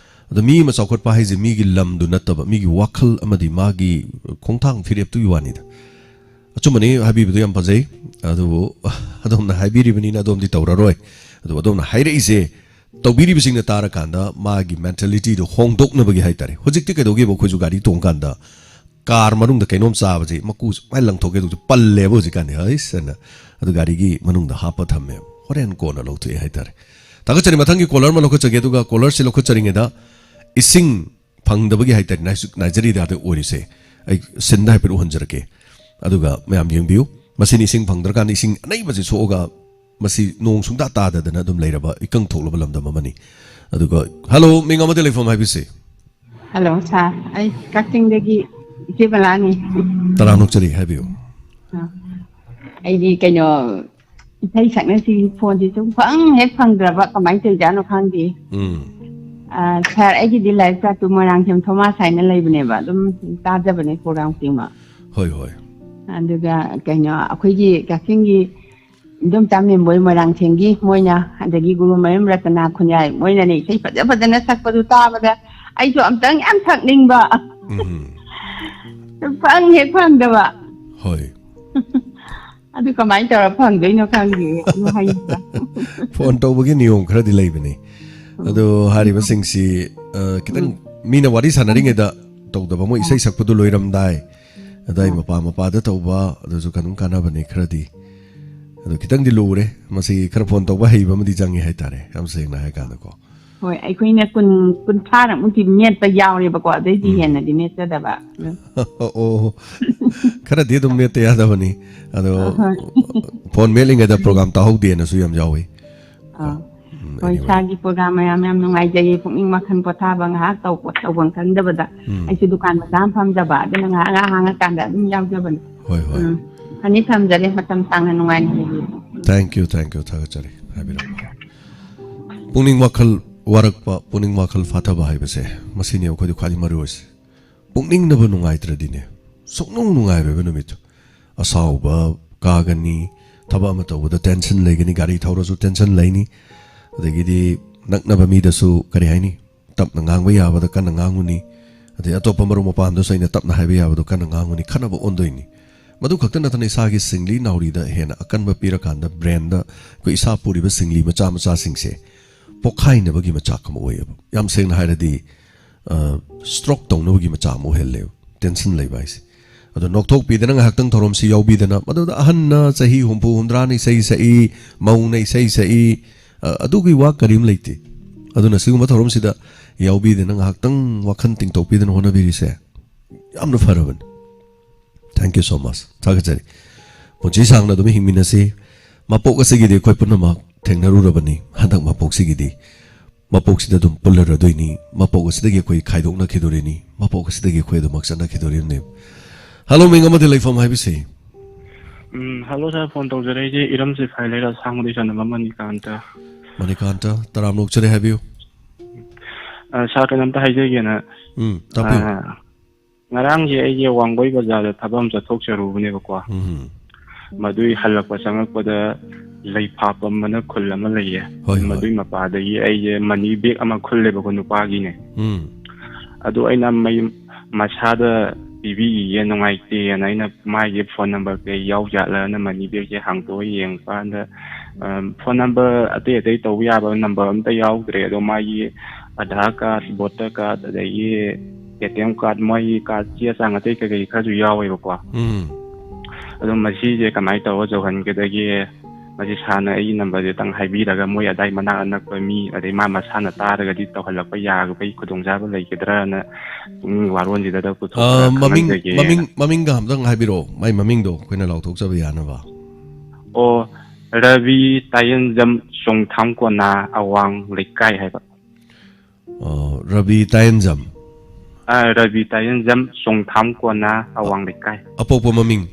ꯑꯗꯣ ꯃꯤ ꯑꯃ ꯆꯥꯎꯈꯠꯄ ꯍꯥꯏꯁꯦ ꯃꯤꯒꯤ ꯂꯝꯗꯨ ꯅꯠꯇꯕ ꯃꯤꯒꯤ ꯋꯥꯈꯜ ꯑꯃꯗꯤ ꯃꯥꯒꯤ ꯈꯣꯡꯊꯥꯡ ꯐꯤꯔꯦꯞꯇꯨꯒꯤ ꯋꯥꯅꯤꯗ ꯑꯆꯨꯝꯕꯅꯤ ꯍꯥꯏꯕꯤꯕꯗꯣ ꯌꯥꯝ ꯐꯖꯩ ꯑꯗꯨꯕꯨ ꯑꯗꯣꯝꯅ ꯍꯥꯏꯕꯤꯔꯤꯕꯅꯤꯅ ꯑꯗꯣꯝꯗꯤ ꯇꯧꯔꯔꯣꯏ ꯑꯗꯨꯕꯨ ꯑꯗꯣꯝꯅ ꯍꯥꯏꯔꯛꯏꯁꯦ ꯇꯧꯕꯤꯔꯤꯕꯁꯤꯡꯅ ꯇꯥꯔꯀꯥꯟꯗ ꯃꯥꯒꯤ ꯃꯦꯟꯇꯦꯂꯤꯇꯤꯗꯣ ꯍꯣꯡꯗꯣꯛꯅꯕꯒꯤ ꯍꯥꯏꯇꯥꯔꯦ ꯍꯧꯖꯤꯛꯇꯤ ꯀꯩꯗꯧꯒꯦꯕ ꯑꯩꯈꯣꯏꯁꯨ ꯒꯥꯔꯤ ꯇꯣꯡꯀꯥꯟꯗ ꯀꯥꯔ ꯃꯅꯨꯡꯗ ꯀꯩꯅꯣꯝ ꯆꯥꯕꯁꯦ ꯃꯀꯨꯁꯨ ꯃꯥꯏ ꯂꯪꯊꯣꯛꯀꯦ ꯑꯗꯨꯁꯨ ꯄꯜꯂꯦꯕ ꯍꯧꯖꯤꯛꯀꯥꯟꯗꯤ ꯍꯩꯁꯅ ꯑꯗꯨ ꯒꯥꯔꯤꯒꯤ ꯃꯅꯨꯡꯗ ꯍꯥꯞꯄ ꯊꯝꯃꯦꯕ ꯍꯣꯔꯦꯟ ꯀꯣꯟꯅ ꯂꯧꯊꯣꯛꯑꯦ ꯍꯥꯏꯇꯥꯔꯦ ꯊꯥꯒꯠꯆꯔꯤ ꯃꯊꯪꯒꯤ ꯀꯣꯂꯔ ꯑꯃ ꯂꯧꯈꯠꯆꯒꯦ ꯑꯗꯨꯒ ꯀꯣꯂꯔꯁꯤ ꯂꯧꯈꯠꯆꯔꯤꯉꯩꯗ ꯏꯁꯤꯡ ꯐꯪꯗꯕꯒꯤ ꯍꯥꯏꯇꯥꯔꯦ ꯅꯥꯏꯖꯔꯤꯌꯥꯗ ꯑꯣꯏꯔꯤꯁꯦ ꯑꯩ ꯁꯤꯟꯗ ꯍꯥꯏꯐꯦꯠ ꯎꯍꯟꯖꯔꯛꯀꯦ ꯑꯗꯨꯒ ꯃꯌꯥꯝ ꯌꯦꯡꯕꯤꯌꯨ ꯃꯁꯤꯅ ꯏꯁꯤꯡ ꯐꯪꯗ꯭ꯔꯀꯥꯟꯗ ꯏꯁꯤꯡ ꯑꯅꯩꯕꯁꯤ ꯁꯣꯛꯑꯒ ꯃꯁꯤ ꯅꯣꯡ ꯁꯨꯡꯇꯥ ꯇꯥꯗꯗꯅ ꯑꯗꯨꯝ ꯂꯩꯔꯕ ꯏꯀꯪ ꯊꯣꯛꯂꯕ ꯂꯝꯗꯝ ꯑꯃꯅꯤ ꯑꯗꯨꯒ ꯍꯜꯂꯣ ꯃꯤꯡ ꯑꯃꯗ ꯂꯩꯐꯝ ꯍꯥꯏꯕꯤꯁꯤ ꯍꯜꯂꯣ ꯁꯥꯔ ꯑꯩ ꯀꯛꯆꯤꯡꯗꯒꯤ ꯏꯆꯦ ꯕꯂꯥꯅꯤ ꯇꯔꯥꯃꯨꯛꯆꯔꯤ ꯍꯥꯏꯕꯤꯌꯨ ꯑꯩꯗꯤ ꯀꯩꯅꯣ ꯏꯁꯩ ꯁꯛꯅꯁꯤ ꯐꯣꯟꯁꯤ ꯁꯨꯡꯐꯪ ꯍꯦꯛ ꯐꯪꯗ꯭ꯔꯕ ꯀꯃꯥꯏꯅ ꯇꯧꯔꯤꯖꯥꯠꯅꯣ ꯈꯪꯗꯦ ꯁꯥꯔ ꯑꯩꯒꯤꯗꯤ ꯂꯥꯏꯔꯤꯛ ꯆꯥꯇꯨ ꯃꯣꯏꯔꯥꯡꯊꯦꯝ ꯊꯣꯃꯥꯁ ꯍꯥꯏꯅ ꯂꯩꯕꯅꯦꯕ ꯑꯗꯨꯝ ꯇꯥꯖꯕꯅꯦ ꯄ꯭ꯔꯣꯒ꯭ꯔꯥꯝ ꯈꯨꯗꯤꯡꯃꯛ ꯍꯣꯏ ꯍꯣꯏ ꯑꯗꯨꯒ ꯀꯩꯅꯣ ꯑꯩꯈꯣꯏꯒꯤ ꯀꯛꯆꯤꯡꯒꯤ ꯏꯟꯗꯣꯝꯆꯥ ꯃꯦꯝꯕꯣꯏ ꯃꯣꯏꯔꯥꯡꯊꯦꯝꯒꯤ ꯃꯣꯏꯅ ꯑꯗꯒꯤ ꯒꯨꯔꯨꯃꯌꯨꯝ ꯔꯇꯅꯥ ꯈꯨꯟꯌꯥꯏ ꯃꯣꯏꯅꯅꯦ ꯏꯁꯩ ꯐꯖꯅ ꯁꯛꯄꯗꯨ ꯇꯥꯕꯗ ꯑꯩꯁꯨ ꯑꯝꯇꯪ ꯌꯥꯝ ꯁꯛꯅꯤꯡꯕ ꯐꯪ ꯍꯦꯛ ꯐꯪꯗꯕ ꯍꯣꯏ ꯑꯗꯨ ꯀꯃꯥꯏꯅ ꯇꯧꯔ ꯐꯪꯗꯣꯏꯅೋ ꯈꯪꯗꯦ ꯐꯣꯟ ꯇꯧꯕꯒꯤ ꯅꯤꯌꯣꯝ ꯈꯔꯗꯤ ꯂꯩꯕꯅꯤ ꯑꯗꯣ ꯍꯥꯏꯔꯤꯕꯁꯤꯡꯁꯤ ꯈꯤꯇꯪ ꯃꯤꯅ ꯋꯥꯔꯤ ꯁꯥꯟꯅꯔꯤꯉꯩꯗ ꯇꯧꯗꯕ ꯃꯣꯏ ꯏꯁꯩ ꯁꯛꯄꯗꯨ ꯂꯣꯏꯔꯝꯗꯥꯏ ꯑꯗꯥꯏ ꯃꯄꯥꯗ ꯇꯧꯕ ꯑꯗꯨꯁꯨ ꯀꯩꯅꯣꯝ ꯀꯥꯟꯅꯕꯅꯤ ꯈꯔꯗꯤ ꯑꯗꯣ ꯈꯤꯇꯪꯗꯤ ꯂꯨꯔꯦ ꯃꯁꯤ ꯈꯔ ꯐꯣꯟ ꯇꯧꯕ ꯍꯩꯕ ꯑꯃꯗꯤ ꯆꯪꯉꯤ ꯍꯥꯏꯇꯥꯔꯦ ꯌꯥꯝ ꯁꯦꯡꯅ ꯍꯥꯏ ꯀꯥꯟꯗꯀꯣ ꯍꯣꯏ ꯑꯩꯈꯣꯏꯅ 30-40ꯃꯨꯛꯇꯤ ꯃꯦꯠꯄ ꯌꯥꯎꯔꯦꯕꯀꯣ ꯑꯗꯩꯗꯤ ꯍꯦꯟꯅꯗꯤ ꯃꯦꯠꯆꯗꯕ ꯑꯣ ꯈꯔꯗꯤ ꯑꯗꯨꯝ ꯃꯦꯠꯇ ꯌꯥꯗꯕꯅꯤ ꯑꯗꯣ ꯐꯣꯟ ꯃꯦꯠꯂꯤꯉꯩꯗ ꯄ꯭ꯔꯣꯒ꯭राꯝ ꯇꯥꯍꯧꯗꯦꯅꯁꯨ ꯌꯥꯝ ꯌꯥꯎꯏ ꯍꯣꯏ ꯏꯁꯥꯒꯤ ꯄ꯭ꯔꯣꯒ꯭ꯔꯥꯝ ꯃꯌꯥꯝ ꯅꯨꯡꯉꯥꯏꯖꯩ ꯄꯨꯛꯅꯤꯡ ꯋꯥꯈꯜ ꯄꯣꯊꯥꯕ ꯉꯥꯏꯍꯥꯛ ꯇꯧꯐꯝ ꯈꯪꯗꯕꯗ ꯑꯩꯁꯨ ꯗꯨꯀꯥꯟ ꯃꯆꯥ ꯑꯃ ꯐꯝꯖꯕ ꯑꯗꯨꯅ ꯉꯥꯏꯍꯥꯛ ꯍꯥꯡꯉꯀꯥꯟꯗ ꯑꯗꯨꯝ ꯌꯥꯎꯖꯕꯅꯤ ꯐꯅꯤ ꯊꯝꯖꯔꯦ ꯃꯇꯝ ꯁꯥꯡꯅ ꯅꯨꯡꯉꯥꯏꯅ ꯂꯩꯕꯤꯌꯨ ꯊꯦꯡꯛ ꯌꯨ ꯊꯥꯒꯠꯆꯔꯤ ꯍꯥꯏꯕꯤꯔꯛꯄ ꯄꯨꯛꯅꯤꯡ ꯋꯥꯈꯜ ꯋꯥꯔꯛꯄ ꯄꯨꯛꯅꯤꯡ ꯋꯥꯈꯜ ꯐꯥꯊꯕ ꯍꯥꯏꯕꯁꯦ ꯃꯁꯤꯅꯤ ꯑꯩꯈꯣꯏꯗ ꯈ꯭ꯋꯥꯏꯗꯒꯤ ꯃꯔꯨꯑꯣꯏꯁꯦ ꯄꯨꯛꯅꯤꯡꯅꯕ ꯅꯨꯡꯉꯥꯏꯇ꯭ꯔꯗꯤꯅꯦ ꯁꯨꯛꯅꯨꯡ ꯅꯨꯡꯉꯥꯏꯔꯣꯏꯕ ꯅꯨꯃꯤꯠꯇꯨ ꯑꯁꯥꯎꯕ ꯀꯥꯒꯅꯤ ꯊꯕꯛ ꯑꯃ ꯇꯧꯕꯗ ꯇꯦꯟꯁꯟ ꯂꯩꯒꯅꯤ ꯒꯥꯔꯤ ꯊꯧꯔꯁꯨ ꯇꯦꯟꯁꯟ ꯂꯩꯅꯤ ꯑꯗꯒꯤꯗꯤ ꯅꯛꯅꯕ ꯃꯤꯗꯁꯨ ꯀꯔꯤ ꯍꯥꯏꯅꯤ ꯇꯞꯅ ꯉꯥꯡꯕ ꯌꯥꯕꯗ ꯀꯟꯅ ꯉꯥꯡꯉꯨꯅꯤ ꯑꯗꯩ ꯑꯇꯣꯞꯄ ꯃꯔꯨꯞ ꯃꯄꯥꯡꯗꯁꯨ ꯑꯩꯅ ꯇꯞꯅ ꯍꯥꯏꯕ ꯌꯥꯕꯗꯣ ꯀꯟꯅ ꯉꯥꯡꯉꯨꯅꯤ ꯈꯟꯅꯕ ꯑꯣꯟꯗꯣꯏꯅꯤ ꯃꯗꯨ ꯈꯛꯇ ꯅꯠꯇꯅ ꯏꯁꯥꯒꯤ ꯁꯤꯡꯂꯤ ꯅꯥꯎꯔꯤꯗ ꯍꯦꯟꯅ ꯑꯀꯟꯕ ꯄꯤꯔꯀꯥꯟꯗ ꯕ꯭ꯔꯦꯟꯗ ꯑꯩꯈꯣꯏ ꯏꯁꯥ ꯄꯨꯔꯤꯕ ꯁꯤꯡꯂꯤ ꯃꯆꯥꯁꯤꯡꯁꯦ ꯄꯣꯛꯈꯥꯏꯅꯕꯒꯤ ꯃꯆꯥꯛ ꯑꯃ ꯑꯣꯏꯌꯦꯕ ꯌꯥꯝ ꯁꯦꯡꯅ ꯍꯥꯏꯔꯗꯤ ꯁ꯭ꯇ꯭ꯔꯣꯛ ꯇꯧꯅꯕꯒꯤ ꯃꯆꯥꯛ ꯑꯃ ꯑꯣꯏꯍꯜꯂꯦꯕ ꯇꯦꯟꯁꯟ ꯂꯩꯕ ꯍꯥꯏꯁꯦ ꯑꯗꯣ ꯅꯣꯛꯊꯣꯛꯄꯤꯗꯅ ꯉꯥꯏꯍꯥꯛꯇꯪ ꯊꯧꯔꯝꯁꯤ ꯌꯥꯎꯕꯤꯗꯅ ꯃꯗꯨꯗ ꯑꯍꯟꯅ ꯆꯍꯤ 60-60ꯅ ꯏꯁꯩ ꯁꯛꯏ ꯃꯧꯅ ꯏꯁꯩ ꯁꯛꯏ ꯑꯗꯨꯒꯤ ꯋꯥ ꯀꯔꯤꯝ ꯂꯩꯇꯦ ꯑꯗꯨꯅ ꯁꯤꯒꯨꯝꯕ ꯊꯧꯔꯝꯁꯤꯗ ꯌꯥꯎꯕꯤꯗꯅ ꯉꯥꯏꯍꯥꯛꯇꯪ ꯋꯥꯈꯜ ꯇꯤꯡꯊꯣꯛꯄꯤꯗꯅ ꯍꯣꯠꯅꯕꯤꯔꯤꯁꯦ ꯌꯥꯝꯅ ꯐꯔꯕꯅꯤ ꯊꯦꯡꯛ ꯌꯨ ꯁꯣ ꯃꯆ ꯊꯥꯒꯠꯆꯔꯤ ꯄꯨꯟꯁꯤ ꯁꯥꯡꯅ ꯑꯗꯨꯝ ꯍꯤꯡꯃꯤꯟꯅꯁꯤ ꯃꯄꯣꯛ ꯑꯁꯤꯒꯤꯗꯤ ꯑꯩꯈꯣꯏ ꯄꯨꯝꯅꯃꯛ ꯊꯦꯡꯅꯔꯨꯔꯕꯅꯤ ꯍꯟꯗꯛ ꯃꯄꯣꯛꯁꯤꯒꯤꯗꯤ ꯃꯄꯣꯛꯁꯤꯗ ꯑꯗꯨꯝ ꯄꯨꯜꯂꯔꯗꯣꯏꯅꯤ ꯃꯄꯣꯛ ꯑꯁꯤꯗꯒꯤ ꯑꯩꯈꯣꯏ ꯈꯥꯏꯗꯣꯛꯅꯈꯤꯗꯣꯔꯤꯅꯤ ꯃꯄꯣꯛ ꯑꯁꯤꯗꯒꯤ ꯑꯩꯈꯣꯏ ꯑꯗꯨꯃꯛ ꯆꯠꯅꯈꯤꯗꯣꯔꯤꯕꯅꯤ ꯍꯜꯂꯣ ꯃꯤꯡ ꯑꯃꯗꯤ ꯂꯩꯐꯝ ꯍꯥꯏꯕꯁꯤ ꯍꯜꯂꯣ ꯁꯥꯔ ꯐꯣꯟ ꯇꯧꯖꯔꯛꯏꯁꯦ ꯏꯔꯝꯁꯤ ꯐꯥꯏ ꯂꯩꯔ ꯁꯥꯡꯕꯗꯤ ꯆꯟꯅꯕ ꯃꯅꯤꯀꯥꯟꯇ ꯇꯔꯥꯝ ꯅꯣꯛꯆꯔꯦ ꯍꯥꯏꯕꯤꯌꯨ ꯁꯥꯔ ꯀꯩꯅꯣꯝꯇ ꯍꯥꯏꯖꯒꯦꯅ ꯇꯥꯛꯄꯤꯌꯨ ꯉꯔꯥꯡꯁꯦ ꯑꯩꯁꯦ ꯋꯥꯡꯒꯣꯏ ꯕꯖꯥꯔꯗ ꯊꯕꯛ ꯑꯃ ꯆꯠꯊꯣꯛꯆꯔꯨꯕꯅꯦꯕꯀꯣ ꯃꯗꯨꯏ ꯍꯜꯂꯛꯄ ꯆꯪꯉꯛꯄꯗ ꯂꯩꯐꯥꯞꯄꯝꯕꯅ ꯈꯨꯜ ꯑꯃ ꯂꯩꯌꯦ ꯃꯗꯨꯏ ꯃꯄꯥꯗꯒꯤ ꯑꯩꯁꯦ ꯃꯅꯤ ꯕꯦꯒ ꯑꯃ ꯈꯨꯜꯂꯦꯕꯀꯣ ꯅꯨꯄꯥꯒꯤꯅꯦ ꯑꯗꯨ ꯑꯩꯅ ꯃꯁꯥꯗ ꯄꯤꯕꯤꯒꯤꯒꯦ ꯅꯨꯡꯉꯥꯏꯇꯦꯅ ꯑꯩꯅ ꯃꯥꯒꯤ ꯐꯣꯟ ꯅꯝꯕꯔ ꯀꯩ ꯌꯥꯎꯖꯥꯠꯂꯅ ꯃꯅꯤ ꯕꯦꯒꯁꯦ ꯍꯥꯡꯇꯣꯛꯑ ꯌꯦꯡꯕ ꯀꯥꯟꯗ ꯐꯣꯟ ꯅꯝꯕꯔ ꯑꯇꯩ ꯑꯇꯩ ꯇꯧꯕ ꯌꯥꯕ ꯅꯝꯕꯔ ꯑꯝꯇ ꯌꯥꯎꯗ꯭ꯔꯦ ꯑꯗꯣ ꯃꯥꯒꯤ ꯑꯙꯥꯔ ꯀꯥꯔꯗ ꯚꯣꯇꯔ ꯀꯥꯔꯗ ꯑꯗꯒꯤ ATM ꯀꯥꯔꯗ ꯃꯣꯏꯒꯤ ꯀꯥꯔꯗ ꯆꯦ ꯆꯥꯡ ꯑꯇꯩ ꯀꯩꯀꯩ ꯈꯔꯁꯨ ꯌꯥꯎꯋꯦꯕꯀꯣ ꯑꯗꯣ ꯃꯁꯤꯁꯦ ꯀꯃꯥꯏꯅ ꯇꯧꯔ ꯌꯧꯍꯟꯒꯗꯒꯦ ꯃꯁꯤ ꯁꯥꯔꯅ ꯑꯩꯒꯤ ꯅꯝꯕꯔꯁꯦꯇꯪ ꯍꯥꯏꯕꯤꯔꯒ ꯃꯣꯏ ꯑꯗꯥꯏ ꯃꯅꯥꯛ ꯑꯅꯛꯄ ꯃꯤ ꯑꯗꯩ ꯃꯥ ꯃꯁꯥꯅ ꯇꯥꯔꯒꯗꯤ ꯇꯧꯍꯜꯂꯛꯄ ꯌꯥꯕꯒꯤ ꯈꯨꯗꯣꯡꯆꯥꯕ ꯂꯩꯒꯗ꯭ꯔꯅ ꯄꯨꯛꯅꯤꯡ ꯋꯥꯔꯣꯜꯁꯤꯗ ꯄꯨꯊꯣꯛꯄ ꯈꯪꯍꯟꯖꯒꯦꯅ ꯃꯃꯤꯡꯒ ꯑꯝꯇꯪ ꯍꯥꯏꯕꯤꯔꯛꯑꯣ ꯃꯥꯏ ꯃꯃꯤꯡꯗꯣ ꯑꯩꯈꯣꯏꯅ ꯂꯥꯎꯊꯣꯛꯆꯕ ꯌꯥꯅꯕ ꯑꯣ ꯔꯕꯤ ꯇꯥꯌꯦꯟꯖꯝ ꯆꯣꯡꯊꯥꯝ ꯀꯣꯅꯥ ꯑꯋꯥꯡ ꯂꯩꯀꯥꯏ ꯍꯥꯏꯕ ꯔꯕꯤ ꯇꯥꯌꯦꯟꯖꯝ ꯔꯕꯤ ꯇꯥꯌꯦꯟꯖꯝ ꯆꯣꯡꯊꯥꯝ ꯀꯣꯅꯥ ꯑꯋꯥꯡ ꯂꯩꯀꯥꯏ ꯑꯄꯣꯛꯄ ꯃꯃꯤꯡ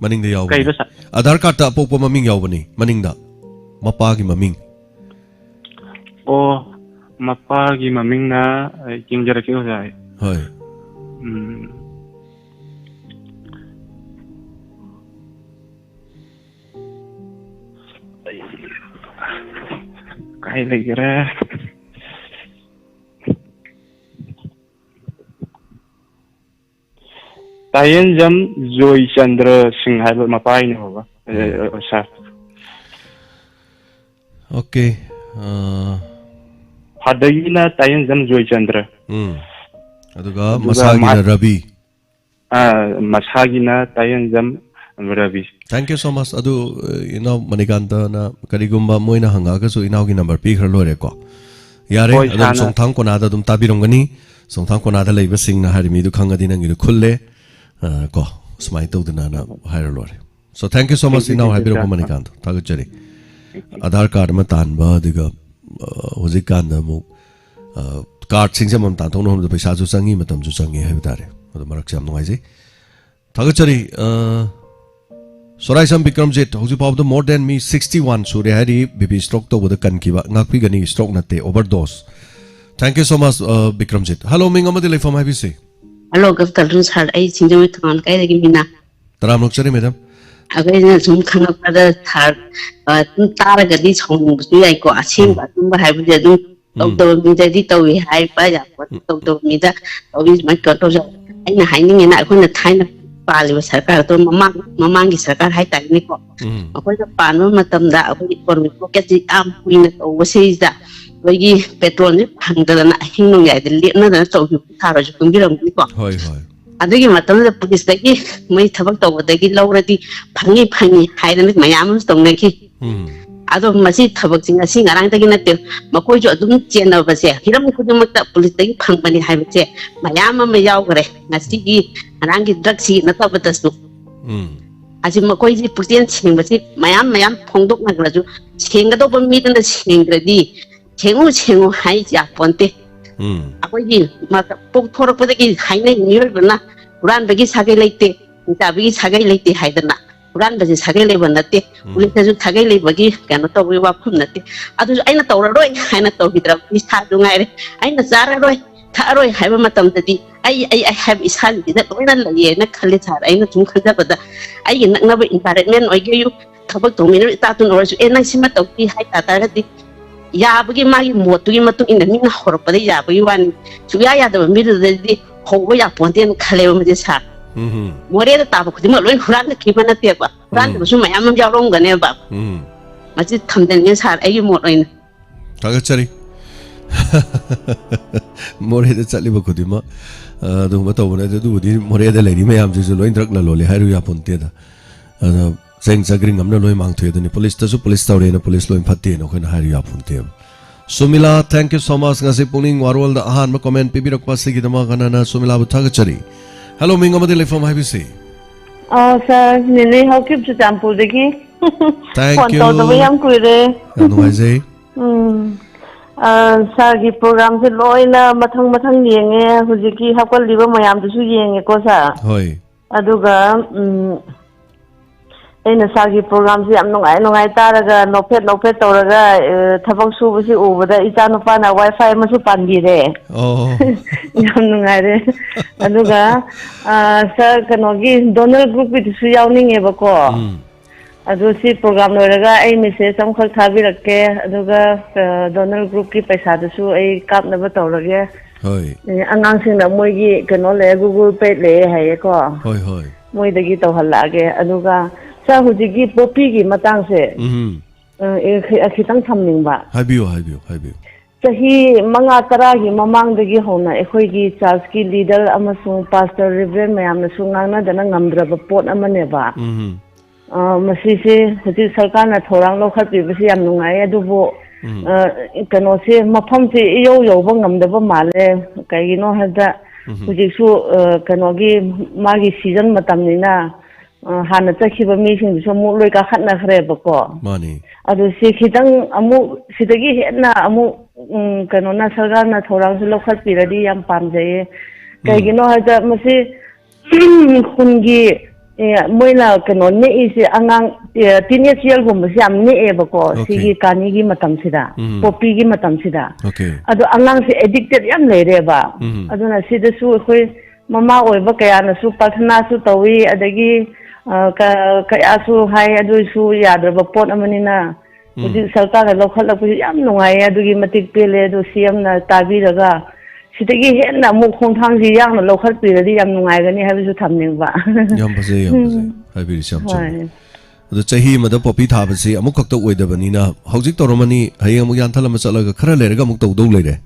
ꯃꯅꯤꯡꯗ ꯌꯥꯎꯕꯅꯤ ꯑꯙꯥꯔ ꯀꯥꯔꯗꯇ ꯑꯄꯣꯛꯄ ꯃꯃꯤꯡ ꯌꯥꯎꯕꯅꯤ ꯃꯅꯤꯡꯗ ꯃꯄꯥꯒꯤ ꯃꯃꯤꯡ ꯑꯣ ꯃꯄꯥꯒꯤ ꯃꯃꯤꯡꯅ ꯌꯦꯡꯖꯔꯛꯀꯦ ꯑꯣꯖꯥ ꯍꯣꯏ ꯀꯥꯏ ꯂꯩꯒꯦꯔꯦ ꯇꯥꯌꯦꯟꯖꯝ ꯖꯣꯏꯆꯟꯗ꯭ꯔ ꯁꯤꯡ ꯍꯥꯏꯕ ꯃꯄꯥꯒꯤꯅꯦ ꯕꯕꯥ ꯁꯥꯔ ꯑꯣꯀꯦ ꯐꯥꯗꯔꯒꯤꯅ ꯇꯥꯌꯦꯟꯖꯝ ꯖꯣꯏꯆꯟꯗ꯭ꯔ ꯑꯗꯨꯒ ꯃꯁꯥꯒꯤꯅ Ravi ꯃꯁꯥꯒꯤꯅ ꯇꯥꯌꯦꯟꯖꯝ Ravi thank you so ꯃꯆ ꯑꯗꯨ ꯏꯅꯥꯎ ꯃꯅꯤꯀꯥꯟꯇꯅ ꯀꯔꯤꯒꯨꯝꯕ ꯃꯣꯏꯅ ꯍꯪꯉꯛꯑꯒꯁꯨ ꯏꯅꯥꯎꯒꯤ ꯅꯝꯕꯔ ꯄꯤꯈ꯭ꯔ ꯂꯣꯏꯔꯦꯀꯣ ꯌꯥꯔꯦ ꯑꯗꯨꯝ ꯆꯣꯡꯊꯥꯡ ꯀꯣꯅꯥꯗ ꯑꯗꯨꯝ ꯇꯥꯕꯤꯔꯝꯒꯅꯤ ꯆꯣꯡꯊꯥꯡ ꯀꯣꯅꯥꯗ ꯂꯩꯕꯁꯤꯡꯅ ꯍꯥꯏꯔꯤ ꯃꯤꯗꯨ ꯈꯪꯉꯗꯤ ꯅꯪꯒꯤꯗꯨ ꯈꯨꯜꯂꯦ ꯀꯣ ꯁꯨꯃꯥꯏꯅ ꯇꯧꯗꯅꯅ ꯍꯥꯏꯔ ꯂꯣꯏꯔꯦ ꯁꯣ ꯊꯦꯡꯛ ꯌꯨ ꯁꯣ ꯃꯆ ꯏꯅꯥꯎ ꯍꯥꯏꯕꯤꯔꯛꯄ ꯃꯅꯤꯀꯥꯟꯇ ꯊꯥꯒꯠꯆꯔꯤ ꯑꯙꯥꯔ ꯀꯥꯔꯗ ꯑꯃ ꯇꯥꯟꯕ ꯑꯗꯨꯒ ꯍꯧꯖꯤꯛꯀꯥꯟꯗ ꯑꯃꯨꯛ ꯀꯥꯔꯗꯁꯤꯡꯁꯦ ꯑꯃꯃꯝ ꯇꯥꯟꯊꯣꯛꯅꯕ ꯍꯣꯠꯅꯕꯗ ꯄꯩꯁꯥꯁꯨ ꯆꯪꯉꯤ ꯃꯇꯝꯁꯨ ꯆꯪꯉꯤ ꯍꯥꯏꯕ ꯇꯥꯔꯦ ꯑꯗꯨ ꯃꯔꯛꯁꯦ ꯌꯥꯝ ꯅꯨꯡꯉꯥꯏꯖꯩ ꯊꯥꯒꯠꯆꯔꯤ ꯁꯣꯔꯥꯏꯁꯝ ꯕꯤꯀ꯭ꯔꯝꯖꯤꯠ ꯍꯧꯖꯤꯛ ꯐꯥꯎꯕꯗ ꯃꯣꯔ ꯗꯦꯟ ꯃꯤ 61 ꯁꯨꯔꯦ ꯍꯥꯏꯔꯤ ꯕꯤꯄꯤ ꯁ꯭ꯇ꯭ꯔꯣꯛ ꯇꯧꯕꯗ ꯀꯟꯈꯤꯕ ꯉꯥꯛꯄꯤꯒꯅꯤ ꯁ꯭ꯇ꯭ꯔꯣꯛ ꯅꯠꯇꯦ overdose thank you so much Bikramjit ꯍꯜꯂꯣ ꯃꯤꯡ ꯑꯃꯗꯤ ꯂꯩꯐꯝ ꯍꯥꯏꯕꯤꯁꯤ ꯍꯜꯂꯣ ꯒꯐꯇꯔ ꯁꯥꯔ ꯑꯩ ꯁꯤꯡꯖꯃꯩ ꯊꯣꯡꯒꯥꯟ ꯀꯥꯏꯗꯒꯤ ꯃꯤꯅꯥ ꯇꯔꯥꯝ ꯅꯣꯛꯆꯔꯤ ꯃꯦꯗꯥꯝ ꯑꯩꯈꯣꯏꯅ ꯁꯨꯝ ꯈꯪꯉꯛꯄꯗ ꯁꯥꯔ ꯑꯗꯨꯝ ꯇꯥꯔꯒꯗꯤ ꯁꯥꯎꯅꯤꯡꯕꯁꯨ ꯌꯥꯏꯀꯣ ꯑꯁꯦꯡꯕ ꯑꯆꯨꯝꯕ ꯍꯥꯏꯕꯗꯤ ꯑꯗꯨꯝ ꯇꯧꯗꯕ ꯃꯤꯗꯗꯤ ꯇꯧꯏ ꯍꯥꯏꯕ ꯌꯥꯄꯣꯠ ꯇꯧꯗꯕ ꯃꯤꯗ ꯇꯧꯏ ꯁꯨꯃꯥꯏꯅ ꯀꯩꯅꯣ ꯇꯧꯖ ꯑꯩꯅ ꯍꯥꯏꯅꯤꯡꯉꯤꯅ ꯑꯩꯈꯣꯏꯅ ꯊꯥꯏꯅ ꯄꯥꯜꯂꯤꯕ ꯁꯔꯀꯥꯔꯗꯣ ꯃꯃꯥꯡꯒꯤ ꯁꯔꯀꯥꯔ ꯍꯥꯏꯇꯥꯔꯦꯅꯦꯀோ ꯑꯩꯈꯣꯏꯅ ꯄꯥꯟꯕ ꯃꯇꯝꯗ ꯑꯩꯈꯣꯏꯒꯤ ꯏꯀꯣꯅꯣꯃꯤꯛ ꯄꯣꯀꯦꯠꯁꯤ ꯌꯥꯝ ꯀꯨꯏꯅ ꯇꯧꯕꯁꯤꯗ ꯑꯩꯈꯣꯏꯒꯤ ꯄꯦꯇ꯭ꯔꯣꯜꯁꯤ ꯐꯪꯗꯗꯅ ꯑꯍꯤꯡ ꯅꯣꯡꯌꯥꯏꯗ ꯂꯦꯞꯅꯗꯅ ꯇꯧꯈꯤꯕ ꯊꯥꯔꯁꯨ ꯈꯪꯕꯤꯔꯝꯒꯅꯤꯀꯣ ꯑꯗꯨꯒꯤ ꯃꯇꯝꯗ ꯄꯨꯂꯤꯁꯇꯒꯤ ꯃꯣꯏ ꯊꯕꯛ ꯇꯧꯕꯗꯒꯤ ꯂꯧꯔꯗꯤ ꯐꯪꯉꯤ ꯍꯥꯏꯗꯅ ꯃꯌꯥꯝ ꯑꯃꯁꯨ ꯇꯧꯅꯈꯤ ꯑꯗꯣ ꯃꯁꯤ ꯊꯕꯛꯁꯤ ꯉꯁꯤ ꯉꯔꯥꯡꯗꯒꯤ ꯅꯠꯇꯦ ꯃꯈꯣꯏꯁꯨ ꯑꯗꯨꯝ ꯆꯦꯟꯅꯕꯁꯦ ꯍꯤꯔꯝ ꯈꯨꯗꯤꯡꯃꯛꯇ ꯄꯨꯂꯤꯁꯇꯒꯤ ꯐꯪꯕꯅꯤ ꯍꯥꯏꯕꯁꯦ ꯃꯌꯥꯝ ꯑꯃ ꯌꯥꯎꯈ꯭ꯔꯦ ꯉꯁꯤꯒꯤ ꯉꯔꯥꯡꯒꯤ ꯗ꯭ꯔꯒꯁꯤ ꯅꯠꯇꯕꯗꯁꯨ ꯑꯁꯤ ꯃꯈꯣꯏꯁꯤ ꯄꯨꯛꯆꯦꯟ ꯁꯦꯡꯕꯁꯤ ꯃꯌꯥꯝ ꯐꯣꯡꯗꯣꯛꯅꯈ꯭ꯔꯁꯨ ꯁꯦꯡꯒꯗꯧꯕ ꯃꯤꯗꯨꯅ ꯁꯦꯡꯗ꯭ꯔꯗꯤ ꯁꯦꯡꯉꯨ ꯍꯥꯏ ꯌꯥꯄꯣꯟꯇꯦ ꯑꯩꯈꯣꯏꯒꯤ ꯄꯣꯛꯊꯣꯔꯛꯄꯗꯒꯤ ꯍꯥꯏꯅꯩ ꯃꯤꯑꯣꯏꯕꯅ ꯍꯨꯔꯥꯟꯕꯒꯤ ꯁꯥꯒꯩ ꯂꯩꯇꯦ ꯆꯥꯕꯒꯤ ꯁꯥꯒꯩ ꯂꯩꯇꯦ ꯍꯥꯏꯗꯅ ꯍꯨꯔꯥꯟꯕꯁꯤ ꯁꯥꯒꯩ ꯂꯩꯕ ꯅꯠꯇꯦ ꯄꯨꯂꯤꯁꯇꯁꯨ ꯁꯥꯒꯩ ꯂꯩꯕꯒꯤ ꯀꯩꯅꯣ ꯇꯧꯕꯒꯤ ꯋꯥꯐꯝ ꯅꯠꯇꯦ ꯑꯗꯨꯁꯨ ꯑꯩꯅ ꯇꯧꯔꯔꯣꯏ ꯍꯥꯏꯅ ꯇꯧꯈꯤꯗ꯭ꯔꯕ ꯏꯁꯥꯁꯨ ꯉꯥꯏꯔꯦ ꯑꯩꯅ ꯆꯥꯔꯔꯣꯏ ꯊꯛꯑꯔꯣꯏ ꯍꯥꯏꯕ ꯃꯇꯝꯗꯗꯤ ꯑꯩ ꯍꯥꯏꯕ ꯏꯁꯥꯁꯤꯗ ꯂꯣꯏꯅ ꯂꯩꯌꯦꯅ ꯈꯜꯂꯤ ꯁꯥꯔ ꯑꯩꯅ ꯁꯨꯝ ꯈꯟꯖꯕꯗ ꯑꯩꯒꯤ ꯅꯛꯅꯕ ꯏꯟꯚꯥꯏꯔꯟꯃꯦꯟ ꯑꯣꯏꯒꯦꯌꯨ ꯊꯕꯛ ꯇꯧꯃꯤꯟꯅꯕ ꯏꯇꯥꯇꯨꯅ ꯑꯣꯏꯔꯁꯨ ꯅꯪ ꯁꯤꯃ ꯇꯧꯈꯤ ꯍꯥꯏ ꯇꯥꯔꯒꯗꯤ ꯌꯥꯕꯒꯤ ꯃꯥꯒꯤ ꯃꯣꯠꯇꯨꯒꯤ ꯃꯇꯨꯡ ꯏꯟꯅ ꯃꯤꯅ ꯍꯧꯔꯛꯄꯗ ꯌꯥꯕꯒꯤ ꯋꯥꯅꯤ ꯁꯨꯡꯌꯥ ꯌꯥꯗꯕ ꯃꯤꯗꯨꯗꯗꯤ ꯍꯧꯕ ꯌꯥꯄꯣꯟꯇꯦꯅ ꯈꯜꯂꯦꯕ ꯃꯁꯤ ꯁꯥꯔ ꯃꯣꯔꯦꯗ ꯇꯥꯕ ꯈꯨꯗꯤꯡꯃꯛ ꯂꯣꯏ ꯍꯨꯔꯥꯟꯅꯈꯤꯕ ꯅꯠꯇꯦꯕ ꯍꯨꯔꯥꯟꯗꯕꯁꯨ ꯃꯌꯥꯝ ꯑꯃ ꯌꯥꯎꯔꯝꯒꯅꯦꯕ ꯃꯁꯤ ꯊꯝꯖꯅꯤꯡꯉꯦ ꯁꯥꯔ ꯑꯩꯒꯤ ꯃꯣꯠ ꯑꯣꯏꯅ Tagachari. More the Saliba Kudima, the Matavana, the More the lady may have this loin drug lolly, Harry upon theatre. Saying Sagring, I'm no loy mount to the police, the police story and a police law in Patino when Harry upon them. Sumila, thank you so much. Ngasi Pukning Warol the Ahan comment Pibirok Pasiki the Maganana Sumila Tagachari. Hello, Mingamadili from IBC. Oh, sir, Nili, how keep to Tampu Digi? Thank you. Sagi program se loina mathang yenge hujiki hakal liba mayam tu su yenge ko sa hoi aduga ena sagi program se am nongai taraga nopet toraga thabak su basi ubada ita no pa na wifi masu pandi re oh yam nongai re aduga sa kanogi donor group bi su yawning e bako adu si program loiraga ai message am khal thabi rakke aduga donor group ki paisa du su ai kap na ba tawrage hoi angang sing na moi gi kano le google pay le hai ko hoi moi dagi tawhallage aduga sa huji gi popi gi matang se khitang thamning ba habiyo sahi manga tara gi mamang dagi hona ekhoi gi church ki leader amasung pastor reverend mayam na sungang na dana ngamdra ba pot amane ba masisi huji sarkar na thorang lo khat bi basi yam nungai adubo kano se mafam se yo ba ngamdaba male kaigino hada huji su kano gi magi season matamnina hana chakhiba mi sing su mu loi ka khatna khre ba ko mani adu se khitang amu sidagi henna amu kano na sarkar na thorang su lo khat pi radi yam pam jaye kaigino hada masi khungi moina kano ne isi angang teenage year gum siam ne e bako sigi kani gi matam sida popi gi matam sida ado angang se addicted yam leire ba ado na sida su khoi mama oi ba kaya na su pathna su tawi adagi kaya su hai ado su yadra ba pot amani na udi sarkar la lokhat la pu yam nungai adugi matik pele ado siam na tabi daga sidagi henna mu khongthang ji yang na lokhat pi radi yam nungai gani habisu thamning ba yam base habi cham cham adu chahi mada popi thabasi amuk khakta oidabani na hojik toromani hayang amuk yan thala ma chalaga khara lerega amuk tawdau leire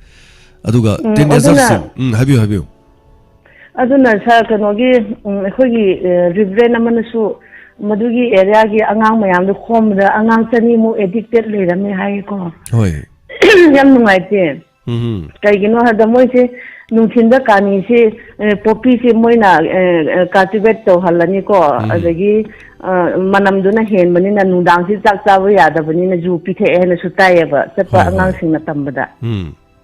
aduga teenagers habi aduna sa kanogi ekhoi reverend amanasu madugi area gi angang mayam du khomda angang chani mu addicted leirame hai ko hoi yam nungai te kaigino hada moise nungthinda kani se popi se moina cultivate to halani ko adagi manamduna henbani na nudang si chak chawa yadabani na ju pithe hena su tayeba chapa angang singna tambada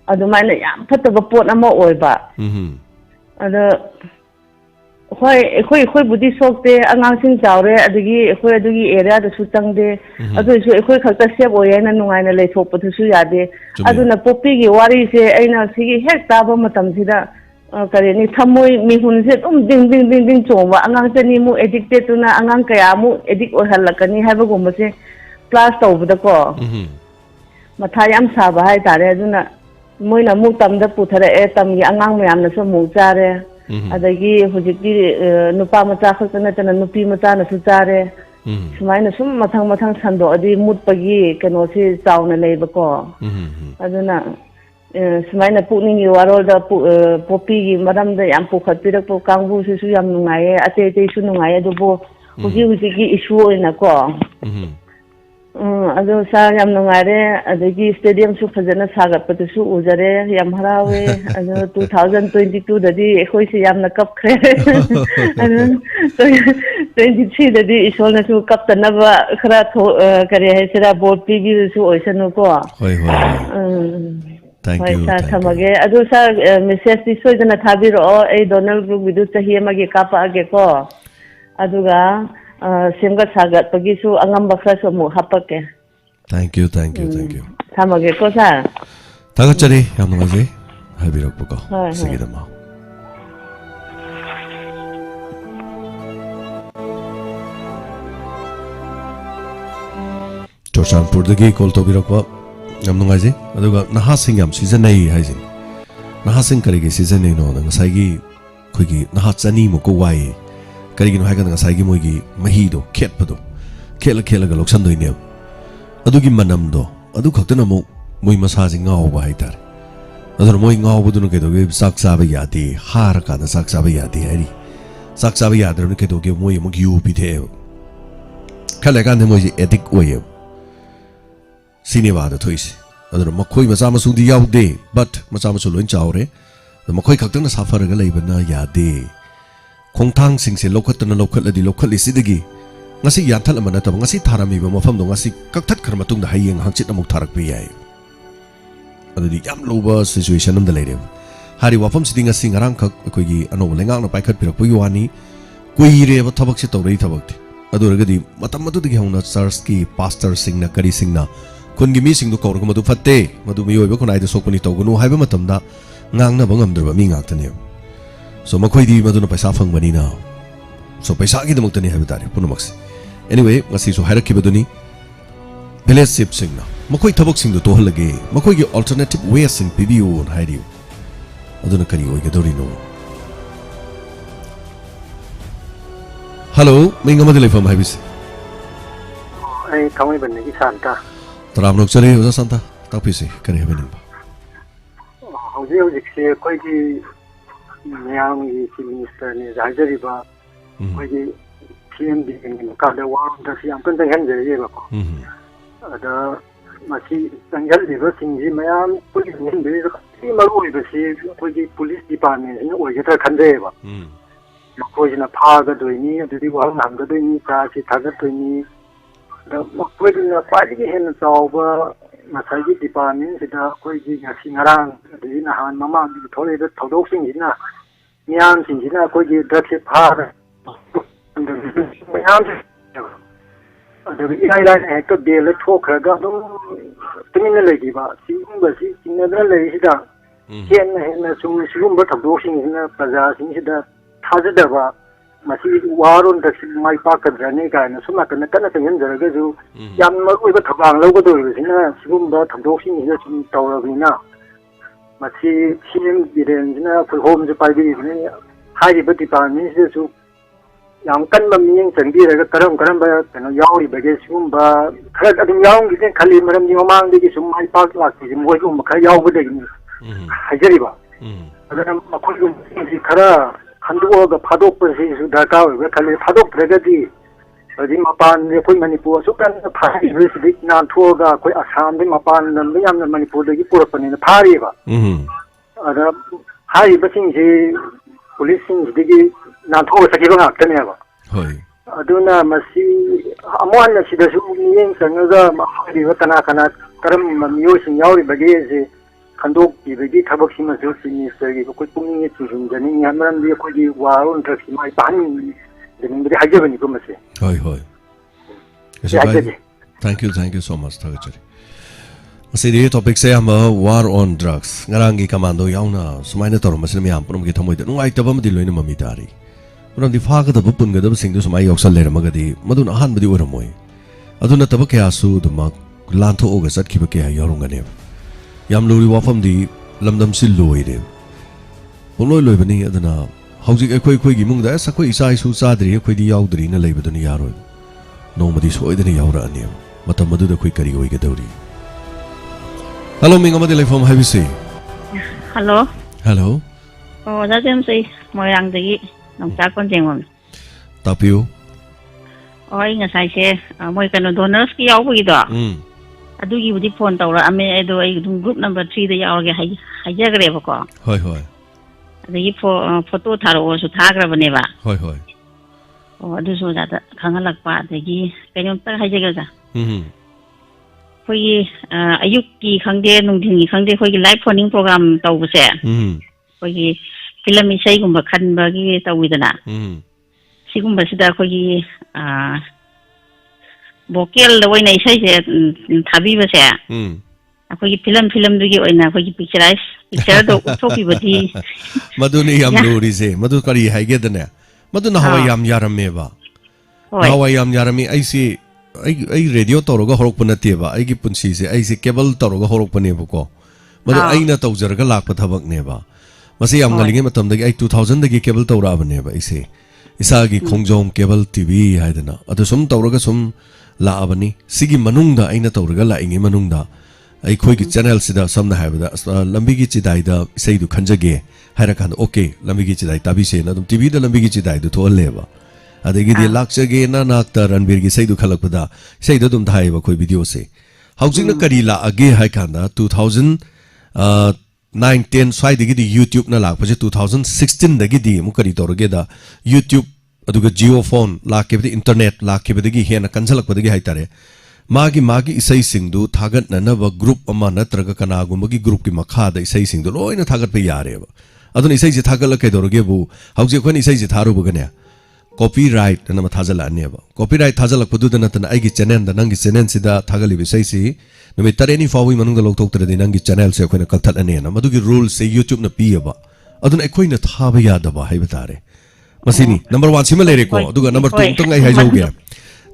adumaina yam phataba pot ama oiba ada khoi budi sokte angang sing chawre adagi khoi adagi area da su tangde adu su khoi khakta sep oyena nungaina leithok pathu su yade aduna popi gi wari se aina sigi hek taba matam sida kare ni thamoi mi hun se ding chomba angang tani mu addicted tuna angang kaya mu addict ohalakani haiba gumba se class tawbada ko matha yam saba hai tare aduna moina mu tamda puthara e tamgi angang mayam na su mu chare adagi hujiki nupa macha khakna tana nupi macha na su chare sumaina sum mathang sando adi mutpagi kano se chawna leiba ko aduna sumaina Pukning Warol da popi gi maram da yam pukhat pirak po kangbu su yam nungai ate su nungai adubo hujiki issue oina ko ado sa yam nungare adagi stadium su phajana sagat patu su ujare yam harawe ado 2022 dadi ekhoi se yam na kap khre ado 23 dadi isol na su kap tanaba khara kare hai sira board pg su oisanu ko hoi thank you sa thamage ado sa message ti soidana thabiro ei donald group vidu chahi amage kapa age ko aduga semga sagat pagi su angam bakra su mu hapake thank you thamage ko sa tagachari yam nungai habirak ko sigidama Chorsanpur dagi kol tobirak ko yam nungai aduga naha singam season nei haijin naha sing karigi season nei no ngasai gi khoigi naha chani mo ko wai karigino hagan ngasai gi moigi mahi do khetpado khela ga loksan doine adugi manam do adu khaktana mo moi masa jing ngau ba hai tar ador moi ngau bu dun ke do ge sak sa ba ya de har ka da sak sa ba ya de ai sak sa ba ya de ke do ge moi mo yu pi the khale kan de moi edik oye sini ba da thois ador makhoi masa ma su di yaw de but masa ma su loin chaw re makhoi khak tang na safar ga lei ba na ya de khong thang sing se lokhat na lokhat la di lokhat li sidagi ngasi yan thal amana tab ngasi tharami ba mafam do ngasi kaktat khar matung da hayeng hangchit amuk tharak pe yai adudi yam loba situation am da leire hari wafam siding ngasi ngarang khak koi gi ano lengang na paikhat pirak pu yuani koi re ba thabak se tawrei thabak ti aduraga di matam madu gi hongna church ki pastor sing na kari sing na kun gi mi sing do kawr madu fatte madu mi oi ba kunai da sokpani tawgunu haiba matam da ngang na bangam dra ba mi ngak tane so makhoi di madu na paisa phang bani na so paisa gi damuk tani haiba tare punumaksi anyway ngasi so hairak ki baduni village sip sing na makhoi thabak sing do to halage makhoi gi alternative way sing pibiu on hairiu aduna kari oi ga dori no hello minga madile fam haibis ai kamai banne ki santa taram nok chale oza santa tapisi kari habenin ba hauji se koi ki nyang ki minister ne jajari ba koi ki TM di ka da wa da si am kan han je ye ba ko ada masi tangal di ba sing ji mayam police ne be si maru ba si koi ki police department ne oi ga khan de ba koi na pha ga doi ni adu wa nam ga doi ni ta si tha ga doi ni da koi na pa di hen chaw ba masai gi department si da koi gi nga si ngarang adu na han mama di thole da thodok sing ji na nyam sing ji na koi gi da se pha ꯑꯗꯨꯒ ꯏꯔꯥꯏ ꯂꯥꯏꯅ ꯍꯦꯛꯇ ballad ꯊꯣꯛꯈ꯭ꯔꯒ ꯑꯗꯨꯝ ꯇꯨꯃꯤꯟꯅ ꯂꯩꯈꯤꯕ ꯁꯤꯒꯨꯝꯕꯁꯤ ꯆꯤꯡꯅꯗꯅ ꯂꯩꯔꯤꯁꯤꯗ ꯍꯦꯟꯅ ꯍꯦꯟꯅ ꯁꯨꯝ ꯁꯤꯒꯨꯝꯕ ꯊꯧꯗꯣꯛꯁꯤꯡꯁꯤꯅ ꯄ꯭ꯔꯖꯥꯁꯤꯡꯁꯤꯗ ꯊꯥꯖꯗꯕ ꯃꯁꯤ ꯋꯥꯔꯣꯜꯗ ꯃꯥꯏ ꯄꯥꯛꯀꯗ꯭ꯔꯅꯤ ꯀꯥꯏꯅ ꯁꯨꯝ ꯅꯥꯀꯟꯗ ꯀꯟꯅ ꯆꯪꯁꯤꯟꯖꯔꯒꯁꯨ ꯌꯥꯝ ꯃꯔꯨꯑꯣꯏꯕ ꯊꯧꯗꯥꯡ ꯂꯧꯒꯗꯧꯔꯤꯕꯁꯤꯅ ꯁꯤꯒꯨꯝꯕ ꯊꯧꯗꯣꯛꯁꯤꯡꯁꯤꯗ ꯁꯨꯝ ꯇꯧꯔꯕꯅꯤꯅ ꯃꯁꯤ CM ꯕꯤꯔꯦꯟꯁꯤꯅ ꯑꯩꯈꯣꯏ ꯍꯣꯝꯁꯨ ꯄꯥꯏꯕꯤꯔꯤꯕꯅꯤ ꯍꯥꯏꯔꯤꯕ ꯗꯤꯄꯥꯔꯠꯃꯦꯟꯁꯤꯗꯁꯨ ꯌꯥꯝ ꯀꯟꯕ ꯃꯤꯠꯌꯦꯡ ꯆꯪꯕꯤꯔꯒ ꯀꯔꯝꯕ ꯀꯩꯅꯣ ꯌꯥꯎꯔꯤꯕꯒꯦ ꯁꯤꯒꯨꯝꯕ ꯈꯔ ꯑꯗꯨꯝ ꯌꯥꯎꯔꯝꯈꯤꯁꯦ ꯈꯜꯂꯤ ꯃꯔꯝꯗꯤ ꯃꯃꯥꯡꯗꯒꯤ ꯁꯨꯝ ꯃꯥꯏ ꯄꯥꯛ ꯂꯥꯛꯇ꯭ꯔꯤꯁꯦ ꯃꯣꯏꯒꯨꯝꯕ ꯈꯔ ꯌꯥꯎꯕꯗꯒꯤꯅꯤ ꯍꯥꯏꯖꯔꯤꯕ ꯑꯗꯨꯅ ꯃꯈꯣꯏꯒꯨꯝꯕꯁꯤꯡꯁꯤ ꯈꯔ ꯈꯟꯗꯣꯛꯑꯒ ꯐꯥꯗꯣꯛꯄꯁꯤꯁꯨ ꯗꯔꯀꯥꯔ ꯑꯣꯏꯕ ꯈꯜꯂꯤ ꯐꯥꯗꯣꯛꯇ꯭ꯔꯒꯗꯤ ꯑꯗꯨꯗꯩ ꯃꯄꯥꯟꯗ ꯑꯩꯈꯣꯏ ꯃꯅꯤꯄꯨꯔ ꯑꯁꯨꯛ ꯀꯟꯅ ꯐꯥꯔꯤꯕꯁꯤꯗꯒꯤ ꯅꯥꯟꯊꯣꯛꯑꯒ ꯑꯩꯈꯣꯏ ꯑꯁꯥꯝꯗꯒꯤ ꯃꯄꯥꯟ ꯂꯝꯗ ꯌꯥꯝꯅ ꯃꯅꯤꯄꯨꯔꯗꯒꯤ ꯄꯨꯔꯛꯄꯅꯤꯅ ꯐꯥꯔꯤꯕ ꯑꯗ ꯍꯥꯏꯔꯤꯕꯁꯤꯡꯁꯤ ꯄꯨꯂꯤꯁꯁꯤꯡꯁꯤꯗꯒꯤ ꯅꯥꯟꯊꯣꯛꯑ ꯆꯠꯈꯤꯕ ꯉꯥꯛꯇꯅꯦꯕ ꯑꯗꯨꯅ ꯃꯁꯤ ꯑꯃꯨꯛ ꯍꯟꯅ ꯁꯤꯗꯁꯨ ꯃꯤꯠꯌꯦꯡ ꯆꯪꯉꯒ ꯍꯥꯏꯔꯤꯕ ꯀꯅꯥ ꯀꯔꯝꯕ ꯃꯤꯑꯣꯏꯁꯤꯡ ꯌꯥꯎꯔꯤꯕꯒꯦꯁꯦ ꯈꯟꯗꯣꯛꯄꯤꯕꯒꯤ ꯊꯕꯛꯁꯤꯃꯁꯨ ꯆꯤꯐ ꯃꯤꯅꯤꯁꯇꯔꯒꯤ ꯑꯩꯈꯣꯏ ꯄꯨꯛꯅꯤꯡ ꯆꯤꯡꯁꯤꯟꯖꯅꯤꯡꯉꯤ ꯃꯔꯝꯗꯤ ꯑꯩꯈꯣꯏꯒꯤ ꯋꯥꯔꯣꯜ ꯗ꯭ꯔꯒꯁꯤ ꯃꯥꯏ ꯄꯥꯛꯍꯟꯖꯅꯤꯡꯕꯗꯤ ꯍꯥꯏꯖꯕꯅꯤꯀꯣ ꯃꯁꯤ ꯍꯣꯏ ꯍꯣꯏ ꯊꯦꯡꯛ ꯌꯨ ꯁꯣ ꯃꯆ ꯊꯥꯒꯠꯆꯔꯤ ꯉꯁꯤꯗꯤ ꯇꯣꯄꯤꯛꯁꯦ ꯑꯃ ꯋꯥꯔ ꯑꯣꯟ ꯗ꯭ꯔꯒꯁ ꯉꯔꯥꯡꯒꯤ ꯀꯃꯥꯟꯗꯣ ꯌꯥꯎꯅ ꯁꯨꯃꯥꯏꯅ ꯇꯧꯔꯝꯕꯁꯤꯅ ꯃꯌꯥꯝ ꯄꯨꯝꯅꯃꯛꯀꯤ ꯊꯃꯣꯏꯗ ꯅꯨꯡꯉꯥꯏꯇꯕ ꯑꯃꯗꯤ ꯂꯣꯏꯅ ꯃꯃꯤ ꯇꯥꯔꯤ ꯃꯔꯝꯗꯤ ꯐꯥꯒꯗꯕ ꯄꯨꯟꯒꯗꯕꯁꯤꯡꯗꯨ ꯁꯨꯃꯥꯏꯅ ꯌꯥꯎꯁꯜ ꯂꯩꯔꯝꯃꯒꯗꯤ ꯃꯗꯨꯅ ꯑꯍꯥꯟꯕꯗꯤ ꯑꯣꯏꯔꯝꯃꯣꯏ ꯑꯗꯨ ꯅꯠꯇꯕ ꯀꯌꯥꯁꯨ ꯑꯗꯨꯃꯛ ꯂꯥꯟꯊꯣꯛꯑꯒ ꯆꯠꯈꯤꯕ ꯀꯌꯥ ꯌꯥꯎꯔꯝꯒꯅꯦꯕ ꯌꯥꯝ ꯂꯨꯔꯤ ꯋꯥꯐꯝꯗꯤ ꯂꯝꯗꯝꯁꯤ ꯂꯣꯏꯔꯦ ꯄꯨꯡꯂꯣꯏ ꯂꯣꯏꯕꯅꯤ ꯑꯗꯨꯅ ꯍꯧꯖꯤꯛ ꯑꯩꯈꯣꯏꯒꯤ ꯏꯃꯨꯡꯗ ꯑꯁ ꯑꯩꯈꯣꯏ ꯏꯆꯥ ꯏꯁꯨ ꯆꯥꯗ꯭ꯔꯤ ꯑꯩꯈꯣꯏꯗꯤ ꯌꯥꯎꯗ꯭ꯔꯤꯅ ꯂꯩꯕꯗꯨꯅ ꯌꯥꯔꯣꯏ ꯅꯣꯡꯃꯗꯤ ꯁꯣꯏꯗꯅ ꯌꯥꯎꯔꯛꯑꯅꯦꯕ ꯃꯇꯝ ꯑꯗꯨꯗ ꯑꯩꯈꯣꯏ ꯀꯔꯤ ꯑꯣꯏꯒꯗꯧꯔꯤ ꯍꯜꯂꯣ ꯃꯤꯡ ꯑꯃꯗꯤ ꯂꯩꯐꯝ ꯍꯥꯏꯕꯤꯁꯤ ꯍꯜꯂꯣ ꯍꯜꯂꯣ ꯑꯣꯖꯥ ꯖꯦꯝꯁ ꯃꯣꯏꯔꯥꯡꯗꯒꯤ ꯅꯣꯡꯆꯥꯛ ꯀꯣꯟꯖꯦꯡꯕꯝ ꯇꯥꯛꯄꯤꯌꯨ ꯑꯩ ꯉꯁꯥꯏꯁꯦ ꯃꯣꯏ ꯀꯩꯅꯣ ꯗꯣꯅꯔꯁꯀꯤ ꯌꯥꯎꯕꯒꯤꯗꯣ ꯑꯗꯨꯒꯤꯕꯨꯗꯤ ꯐꯣꯟ ꯇꯧꯔꯛꯑꯝꯃꯦ ꯑꯗꯣ ꯑꯩ ꯑꯗꯨꯝ ꯒ꯭ꯔꯨꯞ ꯅꯝꯕꯔ 3ꯗ ꯌꯥꯎꯔꯒꯦ ꯍꯥꯏꯖꯈ꯭ꯔꯦꯕꯀꯣ ꯍꯣꯏ ꯍꯣꯏ ꯑꯗꯒꯤ ꯐꯣꯇꯣ ꯊꯥꯔꯛꯑꯣꯁꯨ ꯊꯥꯈ꯭ꯔꯕꯅꯦꯕ ꯍꯣꯏ ꯍꯣꯏ ꯑꯗꯨꯁꯨ ꯑꯣꯖꯥꯗ ꯈꯪꯍꯜꯂꯛꯄ ꯑꯗꯒꯤ ꯀꯩꯅꯣꯝꯇ ꯍꯥꯏꯖꯒꯦ ꯑꯣꯖꯥ ꯑꯩꯈꯣꯏꯒꯤ ꯑꯌꯨꯛꯀꯤ ꯈꯪꯗꯦ ꯅꯨꯡꯊꯤꯟꯒꯤ ꯈꯪꯗꯦ ꯑꯩꯈꯣꯏꯒꯤ ꯂꯥꯏꯚ ꯐꯣꯟꯅꯤꯡ ꯄ꯭ꯔꯣꯒ꯭ꯔꯥꯝ ꯇꯧꯕꯁꯦ ꯑꯩꯈꯣꯏꯒꯤ ꯐꯤꯂꯝ ꯏꯁꯩꯒꯨꯝꯕ ꯈꯟꯕꯒꯤ ꯇꯧꯋꯤꯗꯅ ꯁꯤꯒꯨꯝꯕꯁꯤꯗ ꯑꯩꯈꯣꯏꯒꯤ ꯚꯣꯀꯦꯜꯗ ꯑꯣꯏꯅ ꯏꯁꯩꯁꯦ ꯊꯥꯕꯤꯕꯁꯦ ꯑꯩꯈꯣꯏꯒꯤ ꯐꯤꯂꯝꯗꯨꯒꯤ ꯑꯣꯏꯅ ꯑꯩꯈꯣꯏꯒꯤ ꯄꯤꯛꯆꯔꯗꯣ ꯎꯠꯊꯣꯛꯄꯤꯕꯗꯤ ꯃꯗꯨꯅꯤ ꯌꯥꯝ ꯂꯨꯔꯤꯁꯦ ꯃꯗꯨ ꯀꯔꯤ ꯍꯥꯏꯒꯦꯗꯅꯦ ꯃꯗꯨ ꯅꯍꯥꯟꯋꯥꯏ ꯌꯥꯝ ꯌꯥꯔꯝꯃꯦꯕ ꯅꯍꯥꯟꯋꯥꯏ ꯌꯥꯝ ꯌꯥꯔꯝꯃꯤ ꯑꯩ ꯔꯦꯗꯤꯑꯣ ꯇꯧꯔꯒ ꯍꯧꯔꯛꯄ ꯅꯠꯇꯦꯕ ꯑꯩꯒꯤ ꯄꯨꯟꯁꯤꯁꯦ ꯑꯩꯁꯦ ꯀꯦꯕꯜ ꯇꯧꯔꯒ ꯍꯧꯔꯛꯄꯅꯦꯕꯀꯣ ꯃꯗꯨ ꯑꯩꯅ ꯇꯧꯖꯔꯒ ꯂꯥꯛꯄ ꯊꯕꯛꯅꯦꯕ ꯃꯁꯤ ꯌꯥꯝ ꯉꯜꯂꯤꯉꯩ ꯃꯇꯝꯗꯒꯤ ꯑꯩ 2000ꯗꯒꯤ ꯀꯦꯕꯜ ꯇꯧꯔꯛꯑꯕꯅꯦꯕ ꯑꯩꯁꯦ ꯏꯁꯥꯒꯤ ꯈꯣꯡꯖꯣꯝ ꯀꯦꯕꯜ ꯇꯤꯚꯤ ꯍꯥꯏꯗꯅ ꯑꯗꯨ ꯁꯨꯝ ꯇꯧꯔꯒ ꯁꯨꯝ ꯂꯥꯛꯑꯕꯅꯤ ꯁꯤꯒꯤ ꯃꯅꯨꯡꯗ ꯑꯩꯅ ꯇꯧꯔꯒ ꯂꯥꯛꯏꯉꯩ ꯃꯅꯨꯡꯗ ai khoi gi channel sida samna haibada lambi gi chidai da sei du khanjage haira kan okay lambi gi chidai tabi se na dum tv da lambi gi chidai du thol leba adegi di lakchage na nakta ranbir gi sei du khalakpada sei du dum thai ba khoi video se housing na kari la age hai khanda 2009-10 swai degi di YouTube na lak paje 2016 degi di mu kari torge da YouTube aduga Jio phone lak ke internet lak ke degi hena kansalak padegi hai tare magi isai singdu thagat na ba group ama natraga kana gumagi group ki makha da isai singdu loina thagat pe yare ba adun isai je thagal la kai dorge bu hauji khon isai je tharu bugane copyright na ma thajala ne ba copyright thajala kudu da na ai gi channel da nangi channel sida thagali bi sai si numi tareni fawi manung da lok tok tere nangi channel se khona kalthat ane na madu gi rule se YouTube na pi ba adun ai khoi na thaba ya da ba hai batare masini number 1 sima lere ko aduga number 2 tong ai hai jauge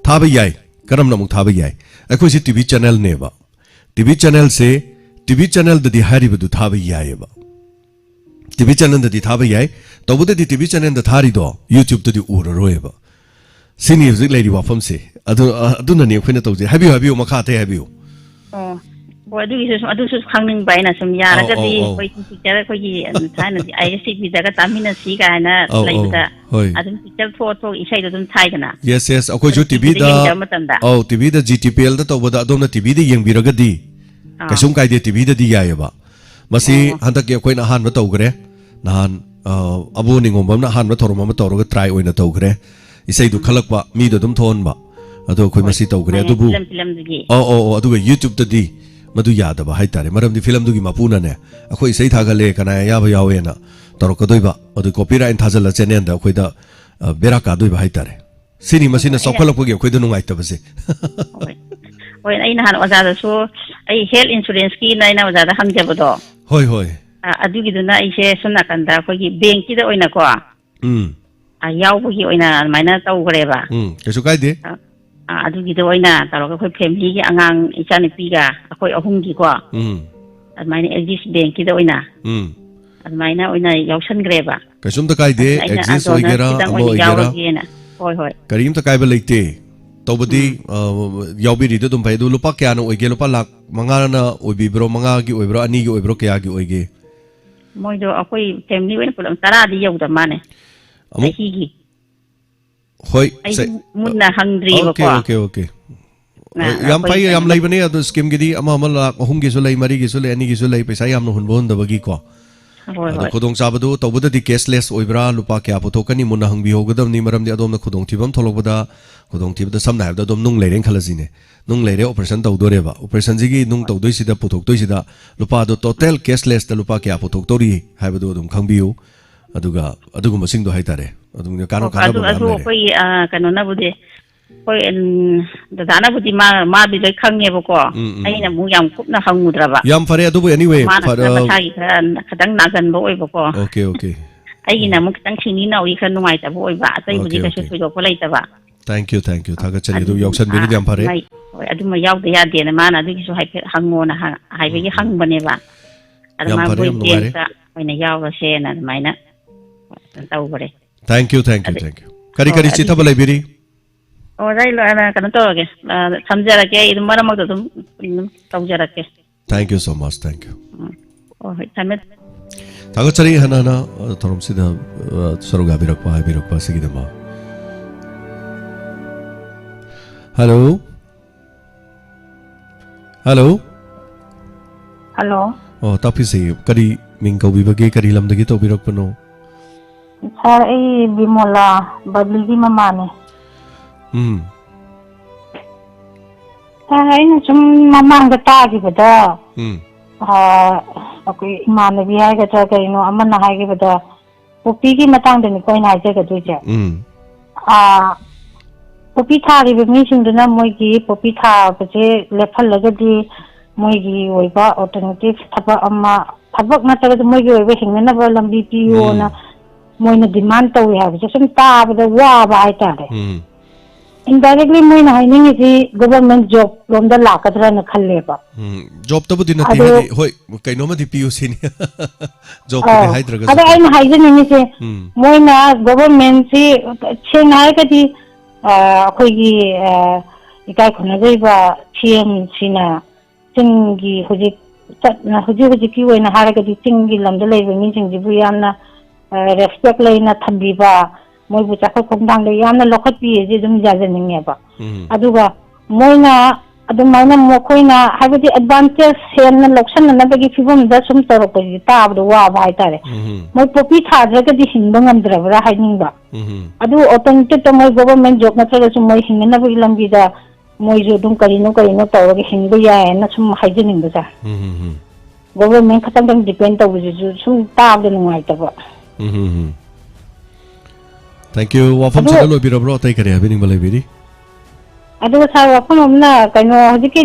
thaba yai karam na muk thaba yai ai khoi si TV channel ne ba TV channel da di hari bu thaba yai ba TV channel da di thaba yai tawuda di TV channel da thari do YouTube da di ura roeba sini music lady wa fam se adu na ne khoi na tawje habiu makha te habiu Boy, do you coming by na some yara waiting picture for ye and time I see with the Tamina Siga and later. I don't picture photo is I don't tighten. Yes, okay, you TV the TV the GTPL that over the Dona TV the young Biragadi. Kasumkai de TV the Diaba. Masi Hantaki Queen Han Matogre, Nahan aboning on Bamna Han Matorma try when a togre. He say to Kalakwa, me the Dum Tonba. Ado Quimasi togre. Oh, do a YouTube the D. Madu yada ba haitare maram di film dugi mapuna ne akhoi sei thagale kana ya ba yawe na torok doiba adu copyright thajala channel da khoi da bera ka doiba haitare sini masina sokhalak pogi khoi da nungai ta base oi ai na han oza da so ai health insurance ki nai na oza da hamjaba do hoi adu gi duna ai se sunna kan da khoi gi bank ki da oina ko a yaw bu gi oina maina tau gre ba kesu kai de adugi do oina taro ko family gi angang ichani piga akoi ahungi ko admaina exist bank ki do oina admaina oina yausan greba kasum ta kai de exist oigera amo oigera hoi karim ta kai ba leite tobadi yaubiri de dum phaidu lupa kya na oige lupa lak manga na oibi bro manga gi oibro ani gi oibro kya gi oige moi do akoi family oina pulam tara di yauda mane ahi gi hoi munna hungry ba ko okay yam pai yam lai bane adu scheme gidi ama la hum gi so lai mari gi so lai ani gi so lai paisa yam no hun bon da bagi ko adu khudong sabadu tawbada di cashless oibra lupa kya puthokani munna hungbi hogadam ni maram di adom na khudong thibam tholokbada khudong thibada samna habda dom nung leireng khalajine nung leire operation tawdore ba operation jigi nung tawdoi sida puthok toi sida lupa do total cashless da lupa kya puthok tori haibadu dum khangbiu aduga masing do haitare adum ne kanu kana ba adu koi kanu na bude koi da na budi ma bi dai khang ne ba ko ai na mu yam kup na hangudra ba yam fare adu anyway fare sai khadang na gan ba oi ba ko okay ai na mu kitang sini na oi khan nuai ta ba oi ba sai budi ka su do ko lai ta ba thank you thaga chali du yoksan bi yam fare oi adu ma yaw da ya de na ma na adu ki su hai hango na hai bi hang ba ne ba adu ma boi de ta oi na yaw ba se na mai na tau bare thank you kari chita balai biri rai lo ana kana to ge samjara ke idu mara mak dum taujara ke thank you so much thank you tamet thaga chari hana thorom sida saruga birakpa sigidama hello oh tapi se kari ming ko bibage kari lam dagi to birakpano sir ai bimola badli mama ne ai na sum mama ga ta gi bada akoi imanabi hai ga ta kai no amana hai gi bada popi gi matang de ni koi na je ga du je popi tha ri bi mi sing duna moi gi popi tha ba je lephal la ga di moi gi oi ba alternative thaba amma thabak na ta ga moi gi oi ba hing na ba lambi pi yo na moi na demand to we have just some ta ba wa ba ai ta de indirectly moi na hining is government job lom da la ka tra na khalle ba job to budi na ti hoi kai no ma di pu sin job ko hai dra ga ada ai na hai je ni se moi na government si cheng hai ka di khoi gi ikai khona jai ba cm sina ꯆꯤꯡꯒꯤ ꯍꯧꯖꯤꯛꯀꯤ ꯑꯣꯏꯅ ꯍꯥꯏꯔꯒꯗꯤ ꯆꯤꯡꯒꯤ ꯂꯝꯗ ꯂꯩꯕ ꯃꯤꯁꯤꯡꯁꯤꯕꯨ ꯌꯥꯝꯅ respect ꯂꯩꯅ ꯊꯝꯕꯤꯕ ꯃꯣꯏꯕꯨ ꯆꯥꯎꯈꯠ ꯈꯣꯡꯊꯥꯡꯗ ꯌꯥꯝꯅ ꯂꯧꯈꯠꯄꯤꯌꯦꯁꯤ ꯑꯗꯨꯝ ꯌꯥꯖꯅꯤꯡꯉꯦꯕ ꯑꯗꯨꯒ ꯃꯣꯏꯅ ꯑꯗꯨꯃꯥꯏꯅ ꯃꯈꯣꯏꯅ ꯍꯥꯏꯕꯗꯤ ꯑꯦꯗꯚꯥꯟꯇꯦꯖ ꯍꯦꯟꯅ ꯂꯧꯁꯤꯟꯅꯅꯕꯒꯤ ꯐꯤꯕꯝꯗ ꯁꯨꯝ ꯇꯧꯔꯛꯄꯁꯤ ꯇꯥꯕꯗ ꯋꯥꯕ ꯍꯥꯏꯇꯥꯔꯦ ꯃꯣꯏ ꯄꯣꯄꯤ ꯊꯥꯗ꯭ꯔꯒꯗꯤ ꯍꯤꯡꯕ ꯉꯝꯗ꯭ꯔꯕ꯭ꯔꯥ ꯍꯥꯏꯅꯤꯡꯕ ꯑꯗꯨ ꯑꯣꯜꯇꯔꯅꯦꯇꯤꯞꯇ ꯃꯣꯏ ꯒꯣꯚꯔꯟꯃꯦꯟ ꯖꯣꯕ ꯅꯠꯇ꯭ꯔꯒꯁꯨ ꯃꯣꯏ ꯍꯤꯡꯅꯅꯕꯒꯤ ꯂꯝꯕꯤꯗ ꯃꯣꯏꯁꯨ ꯑꯗꯨꯝ ꯀꯔꯤꯅꯣ ꯇꯧꯔꯒ ꯍꯤꯡꯕ ꯌꯥꯏꯌꯦꯅ ꯁꯨꯝ ꯍꯥꯏꯖꯅꯤꯡꯕꯁꯦ ꯒꯣꯚꯔꯟꯃꯦꯟ ꯈꯛꯇꯪ ꯗꯤꯄꯦꯟ ꯇꯧꯕꯁꯤꯁꯨ ꯁꯨꯝ ꯇꯥꯕꯗ ꯅꯨꯡꯉꯥꯏꯇꯕ Thank you. Wafam channel lobirabro atai kare habiningba lebiri. ꯑꯗꯨꯒ ꯁꯥꯔ ꯋꯥꯐꯝ ꯑꯃꯅ ꯀꯩꯅꯣ ꯍꯧꯖꯤꯛꯀꯤ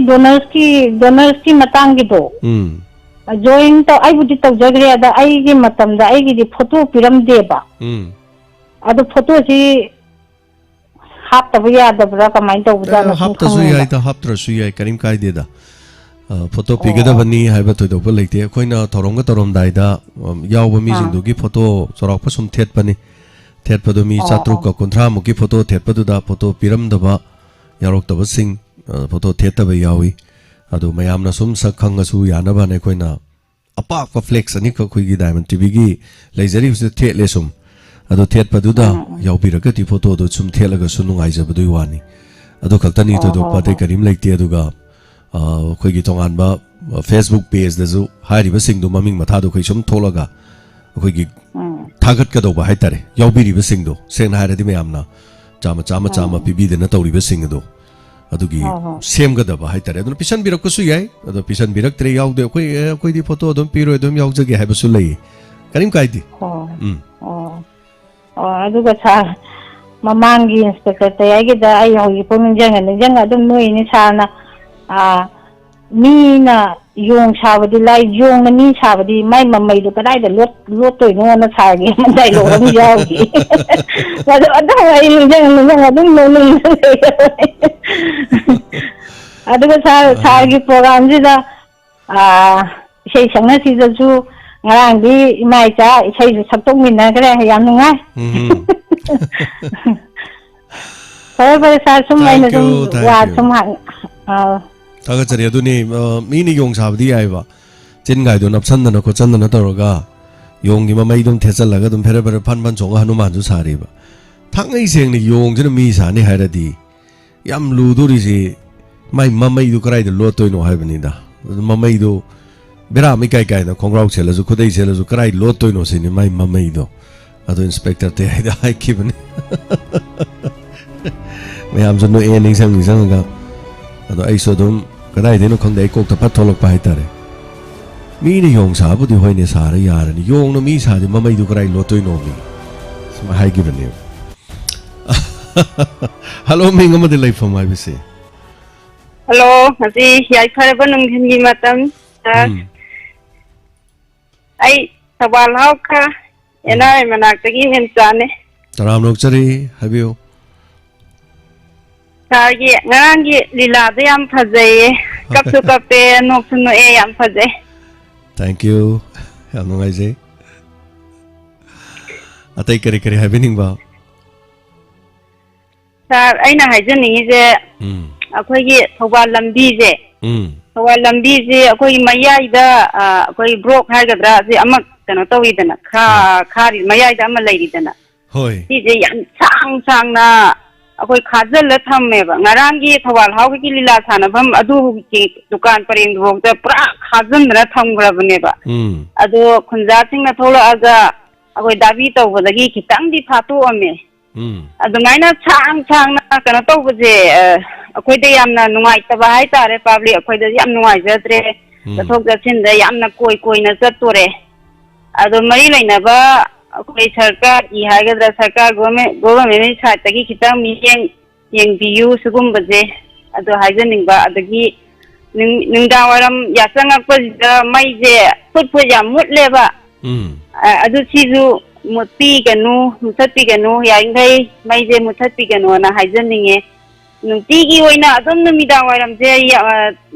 ꯗꯣꯅꯔꯁꯀꯤ ꯃꯇꯥꯡꯒꯤꯗꯣ ꯖꯣꯏꯟ ꯇꯧ ꯑꯩꯕꯨꯗꯤ ꯇꯧꯖꯈ꯭ꯔꯦ ꯑꯗ ꯑꯩꯒꯤ ꯃꯇꯝꯗ ꯑꯩꯒꯤꯗꯤ ꯐꯣꯇꯣ ꯄꯤꯔꯝꯗꯦꯕ ꯑꯗꯨ ꯐꯣꯇꯣꯁꯤ ꯍꯥꯞꯇꯕ ꯌꯥꯗꯕ꯭ꯔꯥ ꯀꯃꯥꯏꯅ ꯇꯧꯕꯖꯥꯠꯅꯣ ꯍꯥꯞꯇꯁꯨ ꯌꯥꯏꯗ ꯍꯥꯞꯇ꯭ꯔꯁꯨ ꯌꯥꯏ ꯀꯔꯤꯝ ꯀꯥꯏꯗꯦꯗ ꯐꯣꯇꯣ ꯄꯤꯒꯗꯕꯅꯤ ꯍꯥꯏꯕ ꯊꯣꯏꯗꯣꯛꯄ ꯂꯩꯇꯦ ꯑꯩꯈꯣꯏꯅ ꯊꯧꯔꯝꯒ ꯇꯧꯔꯝꯗꯥꯏꯗ ꯌꯥꯎꯕ ꯃꯤꯁꯤꯡꯗꯨꯒꯤ ꯐꯣꯇꯣ ꯆꯥꯎꯔꯥꯛꯄ ꯁꯨꯝ ꯊꯦꯠꯄꯅꯤ ꯊꯦꯠꯄꯗꯣ ꯃꯤ 750 ꯃꯨꯛꯀꯤ ꯐꯣꯇꯣ ꯊꯦꯠꯄꯗꯨꯗ ꯐꯣꯇꯣ ꯄꯤꯔꯝꯗꯕ ꯌꯥꯎꯔꯛꯇꯕꯁꯤꯡ ꯐꯣꯇꯣ ꯊꯦꯠꯇꯕ ꯌꯥꯎꯏ ꯑꯗꯨ ꯃꯌꯥꯝꯅ ꯁꯨꯝ ꯁꯛ ꯈꯪꯉꯁꯨ ꯌꯥꯅꯕꯅ ꯑꯩꯈꯣꯏꯅ ꯑꯄꯥꯛꯄ ꯐ꯭ꯂꯦꯛꯁ ꯑꯅꯤꯈꯛ ꯑꯩꯈꯣꯏꯒꯤ ꯗꯥꯏꯃꯟ ꯇꯤꯚꯤꯒꯤ ꯂꯩꯖꯔꯤꯕꯁꯤꯗ ꯊꯦꯠꯂꯦ ꯁꯨꯝ ꯑꯗꯨ ꯊꯦꯠꯄꯗꯨꯗ ꯌꯥꯎꯕꯤꯔꯒꯗꯤ ꯐꯣꯇꯣꯗꯣ ꯁꯨꯝ ꯊꯦꯠꯂꯒꯁꯨ ꯅꯨꯡꯉꯥꯏꯖꯕꯗꯨꯒꯤ ꯋꯥꯅꯤ ꯑꯗꯨ ꯈꯛꯇꯅꯤ ꯊꯣꯏꯗꯣꯛꯄ ꯑꯇꯩ ꯀꯔꯤꯝ ꯂꯩꯇꯦ ꯑꯗꯨꯒ ꯑꯩꯈꯣꯏꯒꯤ ꯇꯣꯉꯥꯟꯕ ꯐꯦꯁꯕꯨꯛ ꯄꯦꯖꯗꯁꯨ ꯍꯥꯏꯔꯤꯕꯁꯤꯡꯗꯨ ꯃꯃꯤꯡ ꯃꯊꯥꯗꯣ ꯑꯩꯈꯣꯏ ꯁꯨꯝ ꯊꯣꯛꯂꯒ ꯑꯩꯈꯣꯏꯒꯤ ꯊꯥꯒꯠꯀꯗꯧꯕ ꯍꯥꯏꯇꯥꯔꯦ ꯌꯥꯎꯕꯤꯔꯤꯕꯁꯤꯡꯗꯣ ꯁꯦꯡꯅ ꯍꯥꯏꯔꯗꯤ ꯃꯌꯥꯝꯅ ꯆꯥꯝꯃ ꯄꯤꯕꯤꯗꯅ ꯇꯧꯔꯤꯕꯁꯤꯡ ꯑꯗꯣ ꯑꯗꯨꯒꯤ ꯁꯦꯝꯒꯗꯕ ꯍꯥꯏꯇꯥꯔꯦ ꯑꯗꯨꯅ ꯄꯤꯁꯟꯕꯤꯔꯛꯄꯁꯨ ꯌꯥꯏ ꯑꯗꯣ ꯄꯤꯁꯟꯕꯤꯔꯛꯇ꯭ꯔꯦ ꯌꯥꯎꯗꯦ ꯑꯩꯈꯣꯏꯗꯤ ꯐꯣꯇꯣ ꯑꯗꯨꯝ ꯄꯤꯔꯣꯏ ꯑꯗꯨꯝ ꯌꯥꯎꯖꯒꯦ ꯍꯥꯏꯕꯁꯨ ꯂꯩ ꯀꯔꯤꯝ ꯀꯥꯏꯗꯦ ꯑꯗꯨꯒ ꯁꯥꯔ ꯃꯃꯥꯡꯒꯤ ꯏꯟꯁꯄꯦꯛꯇꯔ ꯇꯌꯥꯏꯒꯤꯗ ꯑꯩ ꯍꯧꯖꯤꯛꯐꯥꯎ ꯅꯤꯡꯁꯤꯡꯉ ꯑꯗꯨꯝ ꯅꯣꯏꯅꯤ ꯁꯥꯔꯅ ꯃꯤꯅ ꯌꯣꯡ ꯁꯥꯕꯗꯤ ꯂꯥꯏ ꯌꯣꯡꯅ ꯃꯤ ꯁꯥꯕꯗꯤ ꯃꯥꯏ ꯃꯃꯩꯗꯣ ꯀꯗꯥꯏꯗ ꯂꯣꯠꯇꯣꯏꯅꯣꯅ ꯁꯥꯔꯒꯤ ꯑꯃ ꯗꯥꯏꯂꯣꯛ ꯑꯃ ꯌꯥꯎꯈꯤ ꯑꯗꯨꯝ ꯑꯩ ꯅꯤꯡꯁꯤꯡꯉ ꯑꯗꯨꯝ ꯑꯗꯨꯒ ꯁꯥꯔꯒꯤ ꯄ꯭ꯔꯣꯒ꯭ꯔꯥꯝꯁꯤꯗ ꯏꯁꯩ ꯁꯛꯅꯁꯤꯗꯁꯨ ꯉꯔꯥꯡꯗꯤ ꯏꯃꯥ ꯏꯆꯥ ꯏꯁꯩꯁꯨ ꯁꯛꯇꯣꯛꯃꯤꯟꯅꯈ꯭ꯔꯦ ꯌꯥꯝ ꯅꯨꯡꯉꯥꯏ ꯐꯔꯦ ꯁꯥꯔ ꯁꯨꯝ ꯑꯩꯅ ꯁꯨꯝ ꯋꯥ ꯁꯨꯝ ꯊꯥꯒꯠꯆꯔꯤ ꯑꯗꯨꯅꯤ ꯃꯤꯅ ꯌꯣꯡ ꯁꯥꯕꯗꯤ ꯌꯥꯏꯕ ꯆꯤꯟꯒꯥꯏꯗꯣ ꯅꯞꯁꯟꯗꯅ ꯈꯣꯠꯆꯟꯗꯅ ꯇꯧꯔꯒ ꯌꯣꯡꯒꯤ ꯃꯃꯩꯗꯨꯝ ꯊꯦꯠꯆꯜꯂꯒ ꯑꯗꯨꯝ ꯐꯦꯔꯦ ꯐꯟ ꯆꯣꯡꯉ ꯍꯅꯨꯃꯥꯟꯁꯨ ꯁꯥꯔꯤꯕ ꯊꯥꯡꯉꯩ ꯁꯦꯡꯅ ꯌꯣꯡꯁꯤꯅ ꯃꯤ ꯁꯥꯅꯤ ꯍꯥꯏꯔꯗꯤ ꯌꯥꯝ ꯂꯨꯗꯣꯔꯤꯁꯤ ꯃꯥꯏ ꯃꯃꯩꯗꯨ ꯀꯗꯥꯏꯗ ꯂꯣꯠꯇꯣꯏꯅꯣ ꯍꯥꯏꯕꯅꯤꯗ ꯃꯃꯩꯗꯨ ꯕꯦꯔꯥꯝ ꯏꯀꯥꯏ ꯀꯥꯏꯅ ꯈꯣꯡꯒ꯭ꯔꯥꯎ ꯁꯦꯠꯂꯁꯨ ꯈꯨꯗꯩ ꯁꯦꯠꯂꯁꯨ ꯀꯗꯥꯏ ꯂꯣꯠꯇꯣꯏꯅꯣ ꯁꯤꯅꯤ ꯃꯥꯏ ꯃꯃꯩꯗꯣ ꯑꯗꯣ ꯏꯟꯁꯄꯦꯛꯇꯔ ꯇꯌꯥꯏꯗ ꯍꯥꯏꯈꯤꯕꯅꯤ ꯃꯌꯥꯝꯁꯨ ꯅꯣꯛꯑꯦ ꯅꯤꯡꯁꯤꯡꯉꯒ ꯑꯗꯣ ꯑꯩꯁꯨ ꯑꯗꯨꯝ ꯀꯗꯥꯏꯗꯩꯅꯣ ꯈꯪꯗꯦ ꯑꯩ ꯀꯣꯛꯇ ꯐꯠ ꯊꯣꯛꯂꯛꯄ ꯍꯥꯏꯇꯥꯔꯦ ꯃꯤꯅ ꯌꯣꯡ ꯁꯥꯕꯨꯗꯤ ꯍꯣꯏꯅꯦ ꯁꯥꯔ ꯌꯥꯔꯅꯤ ꯌꯣꯡꯅ ꯃꯤ ꯁꯥꯗꯤ ꯃꯃꯩꯗꯨ ꯀꯗꯥꯏ ꯂꯣꯠꯇꯣꯏꯅꯣ ꯃꯤ ꯁꯨꯝ ꯍꯥꯏꯈꯤꯕꯅꯦꯕ ꯍꯜꯂꯣ ꯃꯤꯡ ꯑꯃꯗꯤ ꯂꯩꯐꯝ ꯍꯥꯏꯕꯁꯦ ꯍꯜꯂꯣ ꯉꯁꯤ ꯌꯥꯏꯐꯔꯕ ꯅꯨꯡꯊꯤꯟꯒꯤ ꯃꯇꯝ ꯑꯩ ꯊꯧꯕꯥꯜ ꯍꯥꯎꯈꯥ ꯑꯦꯟꯑꯥꯔ ꯃꯅꯥꯛꯇꯒꯤ ꯍꯦꯟꯆꯥꯅꯦ ꯇꯔꯥꯝ ꯅꯣꯛꯆꯔꯤ ꯍꯥꯏꯕꯤꯌꯨ ꯁꯥꯔꯒꯤ ꯉꯔꯥꯡꯒꯤ ꯂꯤꯂꯥꯗꯣ ꯌꯥꯝ ꯐꯖꯩꯌꯦ ꯀꯞꯁꯨ ꯀꯞꯄꯦ ꯅꯣꯛꯁꯨ ꯅꯣꯛꯑꯦ ꯌꯥꯝ ꯐꯖꯩ ꯊꯦꯡꯛ ꯌꯨ ꯌꯥꯝ ꯅꯨꯡꯉꯥꯏꯖꯩ ꯑꯇꯩ ꯀꯔꯤ ꯀꯔꯤ ꯍꯥꯏꯕꯤꯅꯤꯡꯕ ꯁꯥꯔ ꯑꯩꯅ ꯍꯥꯏꯖꯅꯤꯡꯉꯤꯁꯦ ꯑꯩꯈꯣꯏꯒꯤ ꯊꯧꯕꯥꯜ ꯂꯝꯕꯤꯁꯦ ꯊꯧꯕꯥꯜ ꯂꯝꯕꯤꯁꯦ ꯑꯩꯈꯣꯏꯒꯤ ꯃꯌꯥꯏꯗ ꯑꯩꯈꯣꯏ ꯕ꯭ꯂꯣꯛ ꯍꯥꯏꯒꯗ꯭ꯔꯥ ꯁꯤ ꯑꯃ ꯀꯩꯅꯣ ꯇꯧꯋꯤꯗꯅ ꯈꯥꯔꯤ ꯃꯌꯥꯏꯗ ꯑꯃ ꯂꯩꯔꯤꯗꯅ ꯁꯤꯁꯦ ꯌꯥꯝ ꯁꯥꯡꯅ ꯑꯩꯈꯣꯏ ꯈꯥꯖꯤꯜꯂ ꯊꯝꯃꯦꯕ ꯉꯔꯥꯡꯒꯤ ꯊꯧꯕꯥꯜ ꯍꯥꯎꯒꯤ ꯂꯤꯂꯥ ꯁꯥꯟꯅꯐꯝ ꯑꯗꯨꯒꯤ ꯗꯨꯀꯥꯟ ꯄꯔꯦꯡꯗꯨꯐꯥꯎꯗ ꯄꯨꯔꯥ ꯈꯥꯖꯤꯟꯗꯅ ꯊꯝꯈ꯭ꯔꯕꯅꯦꯕ ꯑꯗꯣ ꯈꯨꯟꯖꯥꯁꯤꯡꯅ ꯊꯣꯛꯂꯛꯑꯒ ꯑꯩꯈꯣꯏ ꯗꯥꯕꯤ ꯇꯧꯕꯗꯒꯤ ꯈꯤꯇꯪꯗꯤ ꯐꯥꯠꯇꯣꯛꯑꯝꯃꯦ ꯑꯗꯨꯃꯥꯏꯅ ꯁꯥꯡꯅ ꯀꯩꯅꯣ ꯇꯧꯕꯁꯦ ꯑꯩꯈꯣꯏꯗ ꯌꯥꯝꯅ ꯅꯨꯡꯉꯥꯏꯇꯕ ꯍꯥꯏꯇꯥꯔꯦ ꯄꯥꯕ꯭ꯂꯤꯛ ꯑꯩꯈꯣꯏꯗ ꯌꯥꯝ ꯅꯨꯡꯉꯥꯏꯖꯗ꯭ꯔꯦ ꯆꯠꯊꯣꯛ ꯆꯠꯁꯤꯟꯗ ꯌꯥꯝꯅ ꯀꯣꯏꯅ ꯆꯠꯇꯣꯔꯦ ꯑꯗꯣ ꯃꯔꯤ ꯂꯩꯅꯕ ꯑꯩꯈꯣꯏ ꯁꯔꯀꯥꯔꯒꯤ ꯍꯥꯏꯒꯗ꯭ꯔꯥ ꯁꯔꯀꯥꯔ ꯒꯣꯚꯔꯟꯃꯦꯟꯒꯤ ꯁꯥꯏꯠꯇꯒꯤ ꯈꯤꯇꯪ ꯃꯤꯠꯌꯦꯡ ꯌꯦꯡꯕꯤꯌꯨ ꯁꯤꯒꯨꯝꯕꯁꯦ ꯑꯗꯣ ꯍꯥꯏꯖꯅꯤꯡꯕ ꯑꯗꯒꯤ ꯅꯨꯡꯗꯥꯡ ꯋꯥꯏꯔꯝ ꯌꯥꯆꯪꯉꯛꯄꯁꯤꯗ ꯃꯩꯁꯦ ꯐꯨꯠ ꯌꯥꯝ ꯃꯨꯠꯂꯦꯕ ꯑꯗꯨ ꯁꯤꯁꯨ ꯃꯨꯊꯠꯄꯤꯒꯅꯨ ꯌꯥꯔꯤꯈꯩ ꯃꯩꯁꯦ ꯃꯨꯊꯠꯄꯤꯒꯅꯨꯅ ꯍꯥꯏꯖꯅꯤꯡꯉꯦ ꯅꯨꯡꯇꯤꯒꯤ ꯑꯣꯏꯅ ꯑꯗꯨꯝ ꯅꯨꯃꯤꯗꯥꯡ ꯋꯥꯏꯔꯝꯁꯦ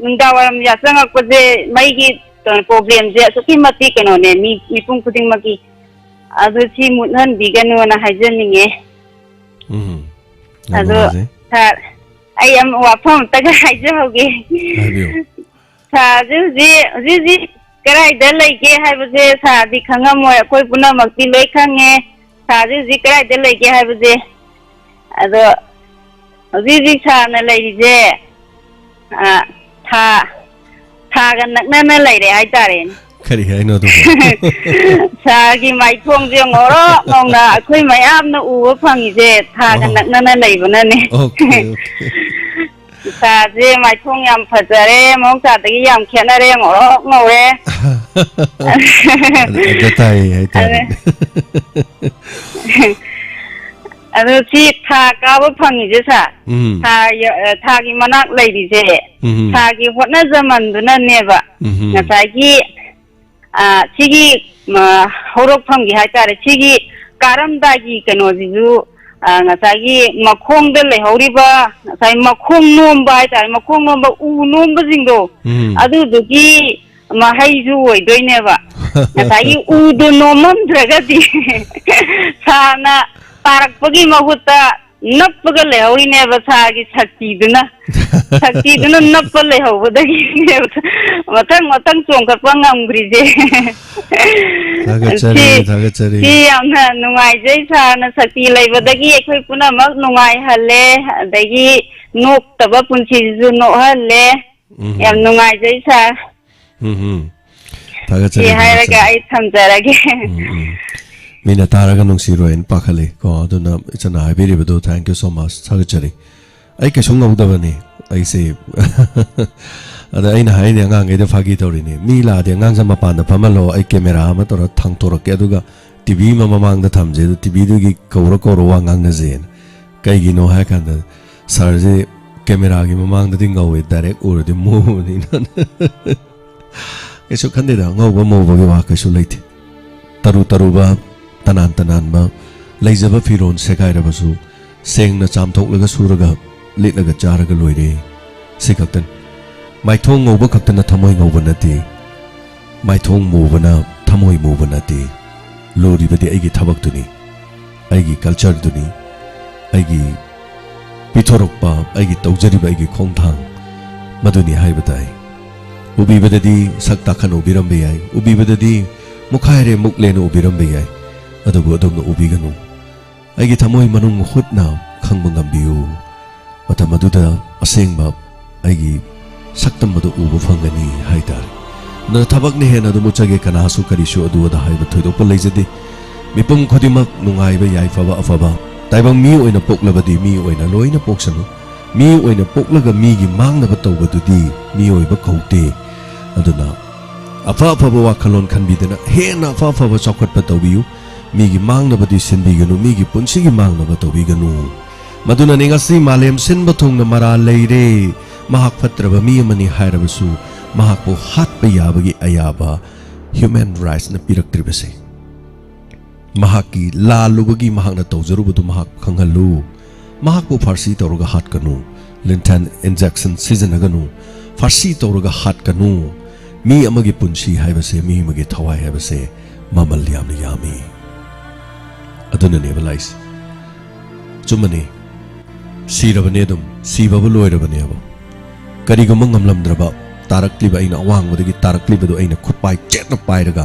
ꯌꯥꯆꯪꯉꯛꯄꯁꯦ ꯃꯩꯒꯤ ꯄ꯭ꯔꯣꯕ꯭ꯂꯦꯝꯁꯦ ꯑꯁꯨꯛꯀꯤ ꯃꯇꯤꯛ ꯀꯩꯅꯣꯅꯦ ꯃꯤꯄꯨꯝ ꯈꯨꯗꯤꯡꯃꯛꯀꯤ ꯑꯗꯨ ꯁꯤ ꯃꯨꯠꯍꯟꯕꯤꯒꯅꯨꯅ ꯍꯥꯏꯖꯅꯤꯡꯉꯦ ꯑꯗꯣ ꯁꯥꯔ ꯑꯩ ꯋꯥꯐꯝ ꯑꯝꯇꯒ ꯍꯥꯏꯖꯍꯧꯒꯦ ꯁꯥꯁꯤ ꯀꯔꯥꯏꯗ ꯂꯩꯒꯦ ꯍꯥꯏꯕꯁꯦ ꯁꯥꯗꯤ ꯈꯪꯉꯝꯃꯣꯏ ꯑꯩꯈꯣꯏ ꯄꯨꯝꯅꯃꯛꯇꯤ ꯂꯣꯏ ꯈꯪꯉꯦ ꯁꯥꯁꯤ ꯍꯧꯖꯤꯛ ꯀꯔꯥꯏꯗ ꯂꯩꯒꯦ ꯍꯥꯏꯕꯁꯦ ꯑꯗꯣ ꯍꯧꯖꯤꯛ ꯁꯥꯅ ꯂꯩꯔꯤꯁꯦ ꯊꯥꯒ ꯅꯛꯅꯅ ꯂꯩꯔꯦ ꯍꯥꯏꯇꯥꯔꯦꯅꯦ ꯀꯔꯤ ꯍꯥꯏꯅꯣ ꯑꯗꯨꯕꯨ ꯁꯥꯒꯤ ꯃꯥꯏꯊꯣꯡꯁꯦ ꯉꯧꯔꯣꯛ ꯉꯧꯅ ꯑꯩꯈꯣꯏ ꯃꯌꯥꯝꯅ ꯎꯕ ꯐꯪꯉꯤꯁꯦ ꯊꯥꯒ ꯅꯛꯅꯅ ꯂꯩꯕꯅꯅꯦ ꯁꯥꯁꯦ ꯃꯥꯏꯊꯣꯡ ꯌꯥꯝ ꯐꯖꯔꯦ ꯃꯍꯧꯁꯥꯗꯒꯤ ꯌꯥꯝ ꯈꯦꯠꯅꯔꯦ ꯉꯧꯔꯣꯛ ꯉꯧꯔꯦ ꯑꯗ ꯇꯥꯏ ꯍꯥꯏꯇꯥꯔꯦ ꯑꯗꯣ ꯁꯤ ꯊꯥ ꯀꯥꯕ ꯐꯪꯉꯤꯁꯦ ꯊꯥꯒꯤ ꯃꯅꯥꯛ ꯂꯩꯔꯤꯁꯦ ꯊꯥꯒꯤ ꯍꯣꯠꯅꯖꯃꯟꯗꯨꯅꯅꯦꯕ ꯉꯁꯥꯏꯒꯤ ꯁꯤꯒꯤ ꯍꯧꯔꯛꯐꯝꯒꯤ ꯍꯥꯏꯇꯥꯔꯦ ꯁꯤꯒꯤ ꯀꯥꯔꯝꯗꯥꯏꯒꯤ ꯀꯩꯅꯣꯁꯤꯁꯨ ngасꯥꯏꯒꯤ ꯃꯈꯣꯡꯗ ꯂꯩꯍꯧꯔꯤꯕ ngасꯥꯏ ꯃꯈꯣꯡ ꯅꯣꯝꯕ ꯍꯥꯏꯇꯥꯔꯦ ꯃꯈꯣꯡ ꯅꯣꯝꯕ ꯎ ꯅꯣꯝꯕꯁꯤꯡꯗꯣ ꯑꯗꯨꯗꯨꯒꯤ ꯃꯍꯩꯁꯨ ꯑꯣꯏꯗꯣꯏꯅꯦꯕ ngасꯥꯏꯒꯤ 우도 ꯅꯣꯝꯃꯝꯗ꯭ꯔꯒꯗꯤ 사나 तारकपगी महुत्ता नप्पगा लेहौरिनेबा सागी शक्तिदुना नप्पा लेहौबदगी मतंग मतंग चोंखटपा ngamgriजे थागचरी सी यामना नुंगाइजै साना शक्ति लेबदगी एखोय पुनमक नुंगाइ हल्ले अदगी नोक्तबा पुंसिजु नोहल्ले याम नुंगाइजै सा थागचरी हायरगा आई थमजरगे मीना तारगा नुंसिरोइन पाखले को अदुना इचना हाइबिरिबदो थैंक यू सो मच थागचरी आई केसु ngौदबनी आइसे अदा आइना हाइने अंगांगैदा फागी तौरिनी मी लादे अंगांग मपान फमलो आई कैमरा अमा तोरा थांगतोरके अदुगा टीवी ममांगदा थमजे टीवी दुगी कौरो कौरो वांगांग नजेन कैगिनो हाय कांदा सरजे कैमरा गी ममांगदा दिंगौवे डायरेक्ट उरदे मोनी केसु खंदेदा ngौबा मोबगे वा केसु लेते तरु तरुबा तनान तनानबा लेजबा फिरोन सेगाइरबसु सेंगना चामथोकलगा सुरगा लिटलगा चारगा लोइरे सिकक्तन माइथोंग ngौबा खक्तना थमोय ngौबा नते माइथोंग मोबना थमोय मोबा नते लोरिबदि आइगी थबक्तुनी आइगी कल्चर दुनी आइगी पिथोरकपा आइगी तौजरिबा आइगी खोंथांग मदुनी हाइबताई उबिबददि सक्ता खन उबिरमबे याय उबिबददि मुखायरे मुकलेन उबिरमबे याय अदुबु अदुमना उबिगनु आइगी थमोय मनुंग हुतना खंगबा ngambiju मतम अदुदा असेंगबा आइगी सक्तम मदु उबु फंगनी हाइतार न थबकने हेन अदुमु चगे कनासु करिसु अदु अदा हाइबा थोइदोप लेजदि मिपुम खुदिमक नुंगाइबा याइफबा अफबा ताइबंग मी ओइना पोकलबदि मी ओइना लोइना पोक्सनु मी ओइना पोकलगा मीगी मांगनबा तौबदुदि मी ओइबा कौते अदुना अफा अफबा वाखलोन खनबिदना हेन अफा अफबा चौखटपा तौबियु मीगी मांगनबदि सिनबिगनु मीगी पुंसिगी मांगनबा तौबिगनु मदुना निंगसी मालेम सिनबा थोंगना मरा लेरे महाक फत्रबा मी अमनि हायरबसु महाकपो हातपा याबगी अयाबा ह्यूमन राइट्स न पिरक्त्रिबसे महाकी लालुबगी महाकना तौजरुबदु महाक खंगलु महाकपो फारसी तौरगा हातकनु लिंटन इंजेक्शन सिजनगनु फारसी तौरगा हातकनु मी अमगी पुंसी हायबसे मी अमगी थवाय हायबसे ममल यामनि यामी अदुना नेबलाइस चुमने सीरबने दम सीबब लोइरबने अब करिगुम ngamlamdraba tarakliba aina awangwadagi taraklibadu aina khutpai chetna pairaga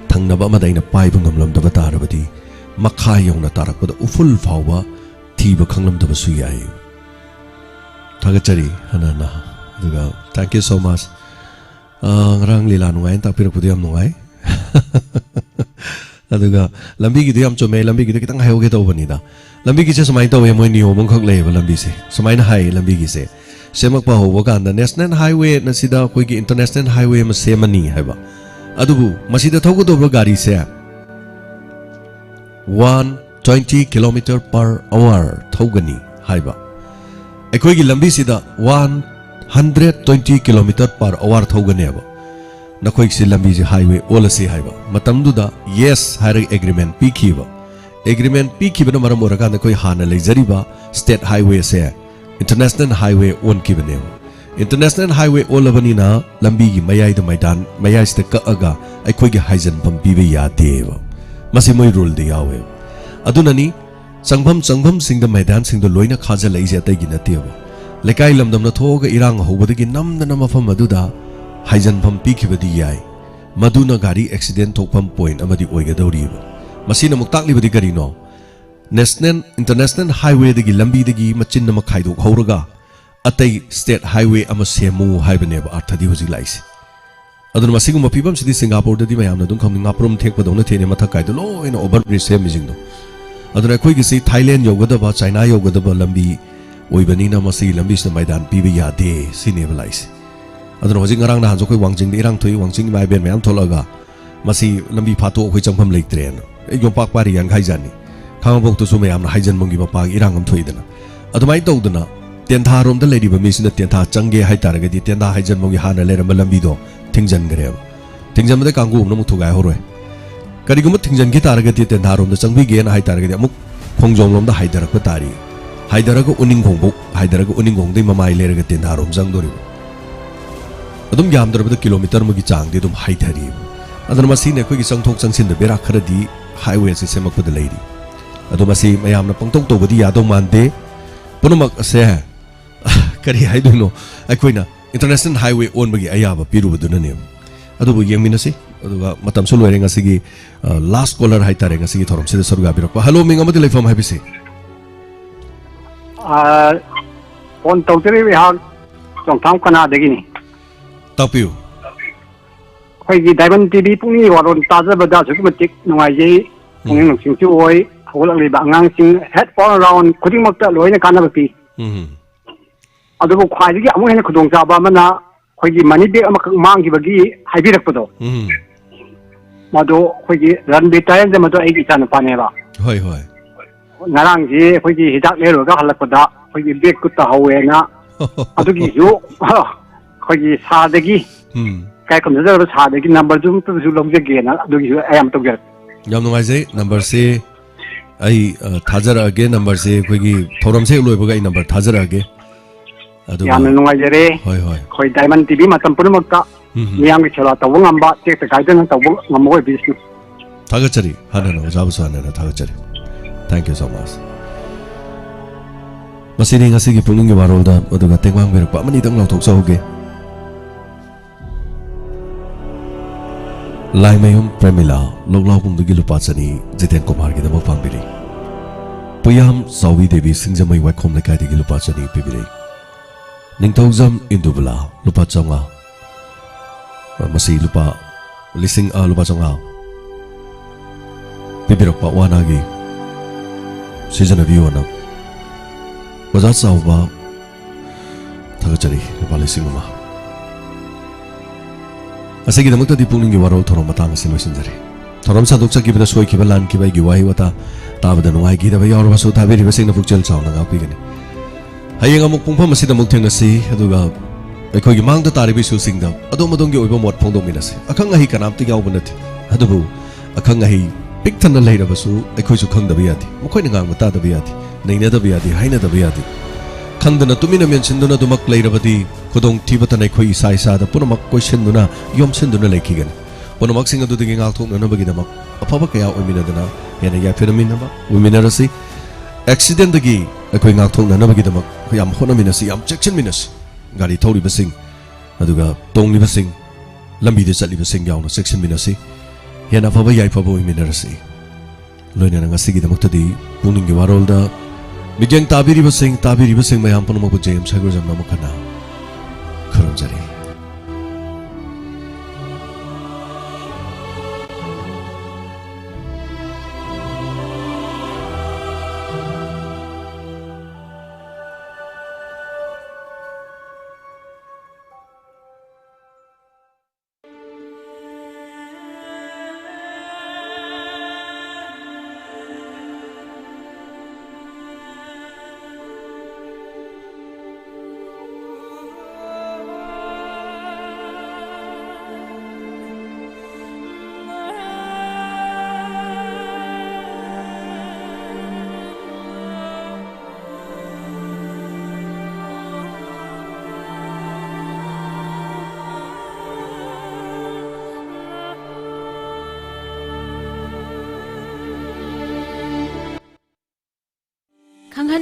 thangnaba amada aina paiba ngamlamdaba tarabadi makha yongna tarakpada uful fawba thiba khanglamdaba su yai thagachari hanana aduga thank you so much ngrang lila nungai takpirakpudi yam nungai aduga lambi gi yam chome lambi gi kitang hayoge tawbanida lambi gi se samai tawe moi niyo mongkhak leiba lambi se samai na hai lambi gi se सेमक पाहोबकान national highway नसिदा कोई international highway में सेमनी हैबा अदुबु मसिदा थौगदोब गाड़ी से 120 kilometre per hour थौगनी हैबा एकोगी लंबी सिदा 120 kilometre per hour थौगने हैबा नखोई से लंबी जे हाईवे ओलसे हैबा मतमदुदा यस हायर एग्रीमेंट पीखीबा एग्रीमेंट पीखीबन मरम ओरकान कोई हाना लेजरिबा स्टेट हाईवे से इंटरनेशनल हाईवे ओन की बने इंटरनेशनल हाईवे ओलबनी ना लंबी की मयाई द मैदान मयाई से कअगा अखोई के हाइजन पम पीबे यादेव मसे मोई रूल दे यावे अदुननी संगभम सिंग द मैदान सिंग द लोइना खाजा लइजे अतै गी नतेव लेकाई लमदम न थोग इरांग होबदगी नमदन मफम अदुदा हाइजनफम पीखिबदी याय मदुना गाड़ी एक्सीडेंट थोकफम पॉइंट अमदी ओइगदौरीब मसीना मुक्ताकलिबदी करिनो नेशनल इंटरनेशनल हाईवे दगी लंबी दगी मचिन नम खाइदोक हौरगा अतई स्टेट हाईवे अम सेमु हाइबनेब अर्थदी हुजिक लाइस अदुन मसिगुम फिबम सिदी सिंगापुर ददी मयामना दुम खमनिंगा प्रोम थेकपदौना थेने मथक काइदो लोइना ओवर ब्रिज सेम मिजिंगदो अदुन अखोइगी सी थाईलैंड योगदबा चाइना योगदबा लंबी ओइबनिना मसी लंबी से मैदान पीबे यादे सिनेब लाइस अदुन होजिक ngarang na hanjo khoi wangjing irang thoi wangjing mai ben mayam tholaga masi lambi phato khoi changpham leitren e yom pak pari yang khai jani khangabok tu su mayam na haijan mongi ba pa irang am thoidana adumai tawduna tentha rom da leidi ba mi sina tentha changge hai taraga di tentha haijan mongi hana lera ma lambi do thingjan greb thingjan ma de kangu na mu thugai horoi kari gum thingjan gi taraga di tentha rom da changbi ge na hai taraga di amuk khongjong lom da haidarak pa tari haidaraga uning khongbok haidaraga uning khong dei mamai leraga tentha rom jang dori अदुम यामदरबद kilometre मगी चांगदे दुम हाइथरी अदन मसी ने कोई संगथोक संगसिन the बेरा खरदी हाईवे से सेमकपद लेरी अदु मसी मयामना पंगतोक तोबदी यादो मानदे पुनमक से करी हाइदुनो अखोइना इंटरनेशनल हाईवे ओन मगी अयाबा पिरुबदुनने अदुबु यंगमिनसी अदुगा मतम सु लोइरेंगा सिगी लास्ट कॉलर हाइतारेंगा सिगी थोरम से सरुगा बिरक हेलो मिंग अमदि लेफम हाइबिसे फोन तौतरे बिहार चोंथाम कना दगिनी तापियो अखोइगी डायमंड टीवी पुंगनी वारोन ताजबदा सुकुमतिक नुवाइजे पुंगनी नुसिंगचु ओइ हौलकलिबा अंगांसिंग हेड फॉर अराउंड खुदिंगमक्ता लोइना कानाबपि अदुबु ख्वाइदगी अमु हेना खुदोंचाबा मना अखोइगी मनी बेग अमखक मांगिबगी हाइबिरकपदो मदो अखोइगी रनबे टाइम मदो एगी इचान पानेबा होय होय ngarangji अखोइगी हिदाक लेरोगा हलकपदा अखोइगी बेग कुत्ता हौवेना अदुगी जो अखोइगी सादगी काय कमजदर सादगी नंबर जुम तुजु लौजगेना अदुगी आयाम तोगर याम नुवाइजे नंबर से आई थाजरगे नंबर से अखोइगी थोरम से लोइबगा आई नंबर थाजरगे अदु याम नुवाइजरे होय होय अखोइ डायमंड टीवी मतम पुरमक्ता मियाम की छला तव ngamba tek ta gaiden taw ngamoi business थागचरी हाननो जाबु सानना थागचरी थैंक यू सो मच मसीनी ngasi पुंगिंग वारोलदा अदुगा तेंगवांग बेरक पामनी दंग लौथोक सौगे लाइमयम प्रेमिला लोगलाउंगदगी लुपाचनी जितेन कुमार की दमक पांबिरी पुयाम सावी देवी सिंजमई वाखोम लेकाइदगी लुपाचनी पिबिरी निंगथौजम इंदुबला लुपाचंगा मसी लुपा लिसिंग लुपा चंगा पिबिरक वानागी सीजन व्यूअना बजाज साउबा थागचरी लुपा लिसिंग मा असेगी दमक्तदी पुंगिंग वारोल थोरम मतंग असे लोइसिनजरी थोरम सादोक चकिबदा सोइखिबा लानखिबा गी वाहि वता ताबदा नुवाइगी दबा यावरबसु थाबिरिबा सिंगना पुक्चल चावना गापिगनी हयेंग अमुक पुंफम असिदा मुक थेंगसी अदुगा अखोइगी मांगदा तारिबि सुसिंगदा अदोमदोंगी ओइबा मोट फोंदोमिनसे अखंग अहि कनामति यावबा नथि अदुबु अखंग अहि पिकथन लेरबसु अखोइसु खंगदबा यादि मखोइना गांगबा तादबा यादि नैनदबा यादि हाइनदबा यादि खंदना तुमिना मेंशनदुना दुमक लेरबदि खुदोंग थिबतन अखोइ इसा इसादा पुनमक क्वेश्चनदुना योमसिनदुना लेखिगन पुनमक सिंग अदुदगी गाथोकनबगिदमक अफबा कया ओइमिनदना हेना याफिनमिनबा ओइमिनरसि एक्सीडेंट दगी अखोइ गाथोकनबगिदमक याम होनमिनसि याम चेक्शनमिनसि गाड़ी थौरिबसिंग अदुगा तोंगिबसिंग लंबीदे चलिबसिंग यावना चेक्शनमिनसि हेना अफबा याइफबा ओइमिनरसि लोइना ngasigidamoktadi पुंगिंग वारोलदा मिजेंग ताबिरिबसिंग मयाम पुनमक जेम सागरजम नमखना खरमजरी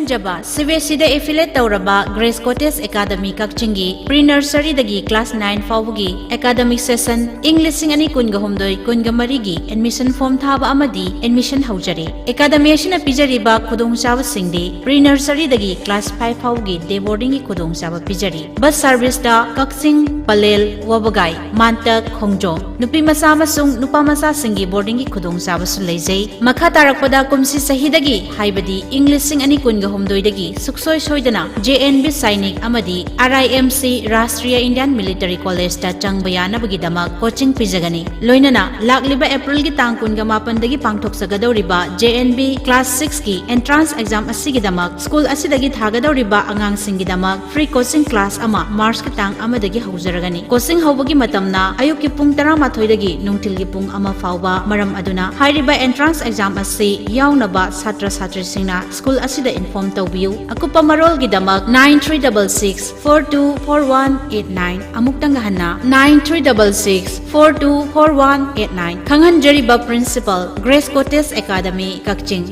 खंगजबा CBSE दा एफिलेट तौरबा ग्रेस कॉटेज एकेडमी कक्चिंगी प्री नर्सरी दगी क्लास 9 फाउबगी एकेडमिक सेशन इंग्लिशिंग अनि कुनगा होमदोय कुनगा मरीगी एडमिशन फॉर्म थाबा अमदी एडमिशन हौजरी एकेडमी असिना पिजरीबा खुदोंचाबा सिंगदी प्री नर्सरी दगी क्लास 5 फाउबगी डे बोर्डिंग की खुदोंचाबा पिजरी बस सर्विस दा कक्चिंग पलेल वबगाई मानतक खोंगजो नुपी मसा मसुंग नुपा मसा सिंगी बोर्डिंग की खुदोंचाबा सु लेजै मखा तारकपदा कुमसी सहीदगी हाइबदी इंग्लिशिंग अनि कुनगा होमदोयदगी सुक्सोय सोयदना JNB सैनिक अमदी RIMC राष्ट्रीय इंडियन मिलिटरी कॉलेज ता चंगबा यानबगी दमक कोचिंग पिजगनी लोइनना लाक्लिबा अप्रैल की तांग कुनगा मापनदगी पांगथोकसगदौरिबा JNB क्लास 6 की एंट्रांस एग्जाम असिगी दमक स्कूल असिदगी थागदौरिबा अंगांग सिंगी दमक फ्री कोचिंग क्लास अमा मार्च की तांग अमदगी हौजरगनी कोचिंग हौबगी मतमना अयुक की पुंग 13 दगी नुंगथिल की पुंग अमा फावबा मरम अदुना हाइरिबा एंट्रांस एग्जाम असि याउनबा छात्र छात्री सिंगना स्कूल असिदा इन्फॉर्म तौबियु अकुपा मरोल की दमक 9366424189 अमुक्तंग हन्ना 9366424189 खंगहनजरिबा principal Grace Cottage Academy Kakching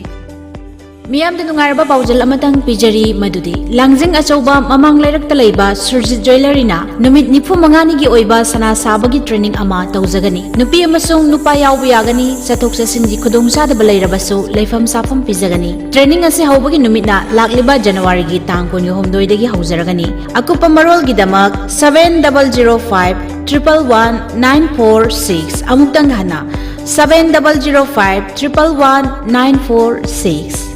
मियाम नुंगारबा पाउजल अमतंग पिजरी मदुदी लांगजिंग अचौबा ममांग लेरक्ता लैबा सुरजित ज्वेलरीना नुमित निफु मंगानी की ओइबा सना साबगी ट्रेनिंग अमा तौजगनी नुपी अमसुंग नुपा यावबा यागनी चथोक चसिनगी खुदोंचादबा लैरबसु लेफम साफम पिजगनी ट्रेनिंग असे हौबगी नुमितना लाक्लिबा जनवरी की तांग 19 हौजरगनी अकुपा मरोल की दमक 7005111946 अमुक्तंग हना 7005111946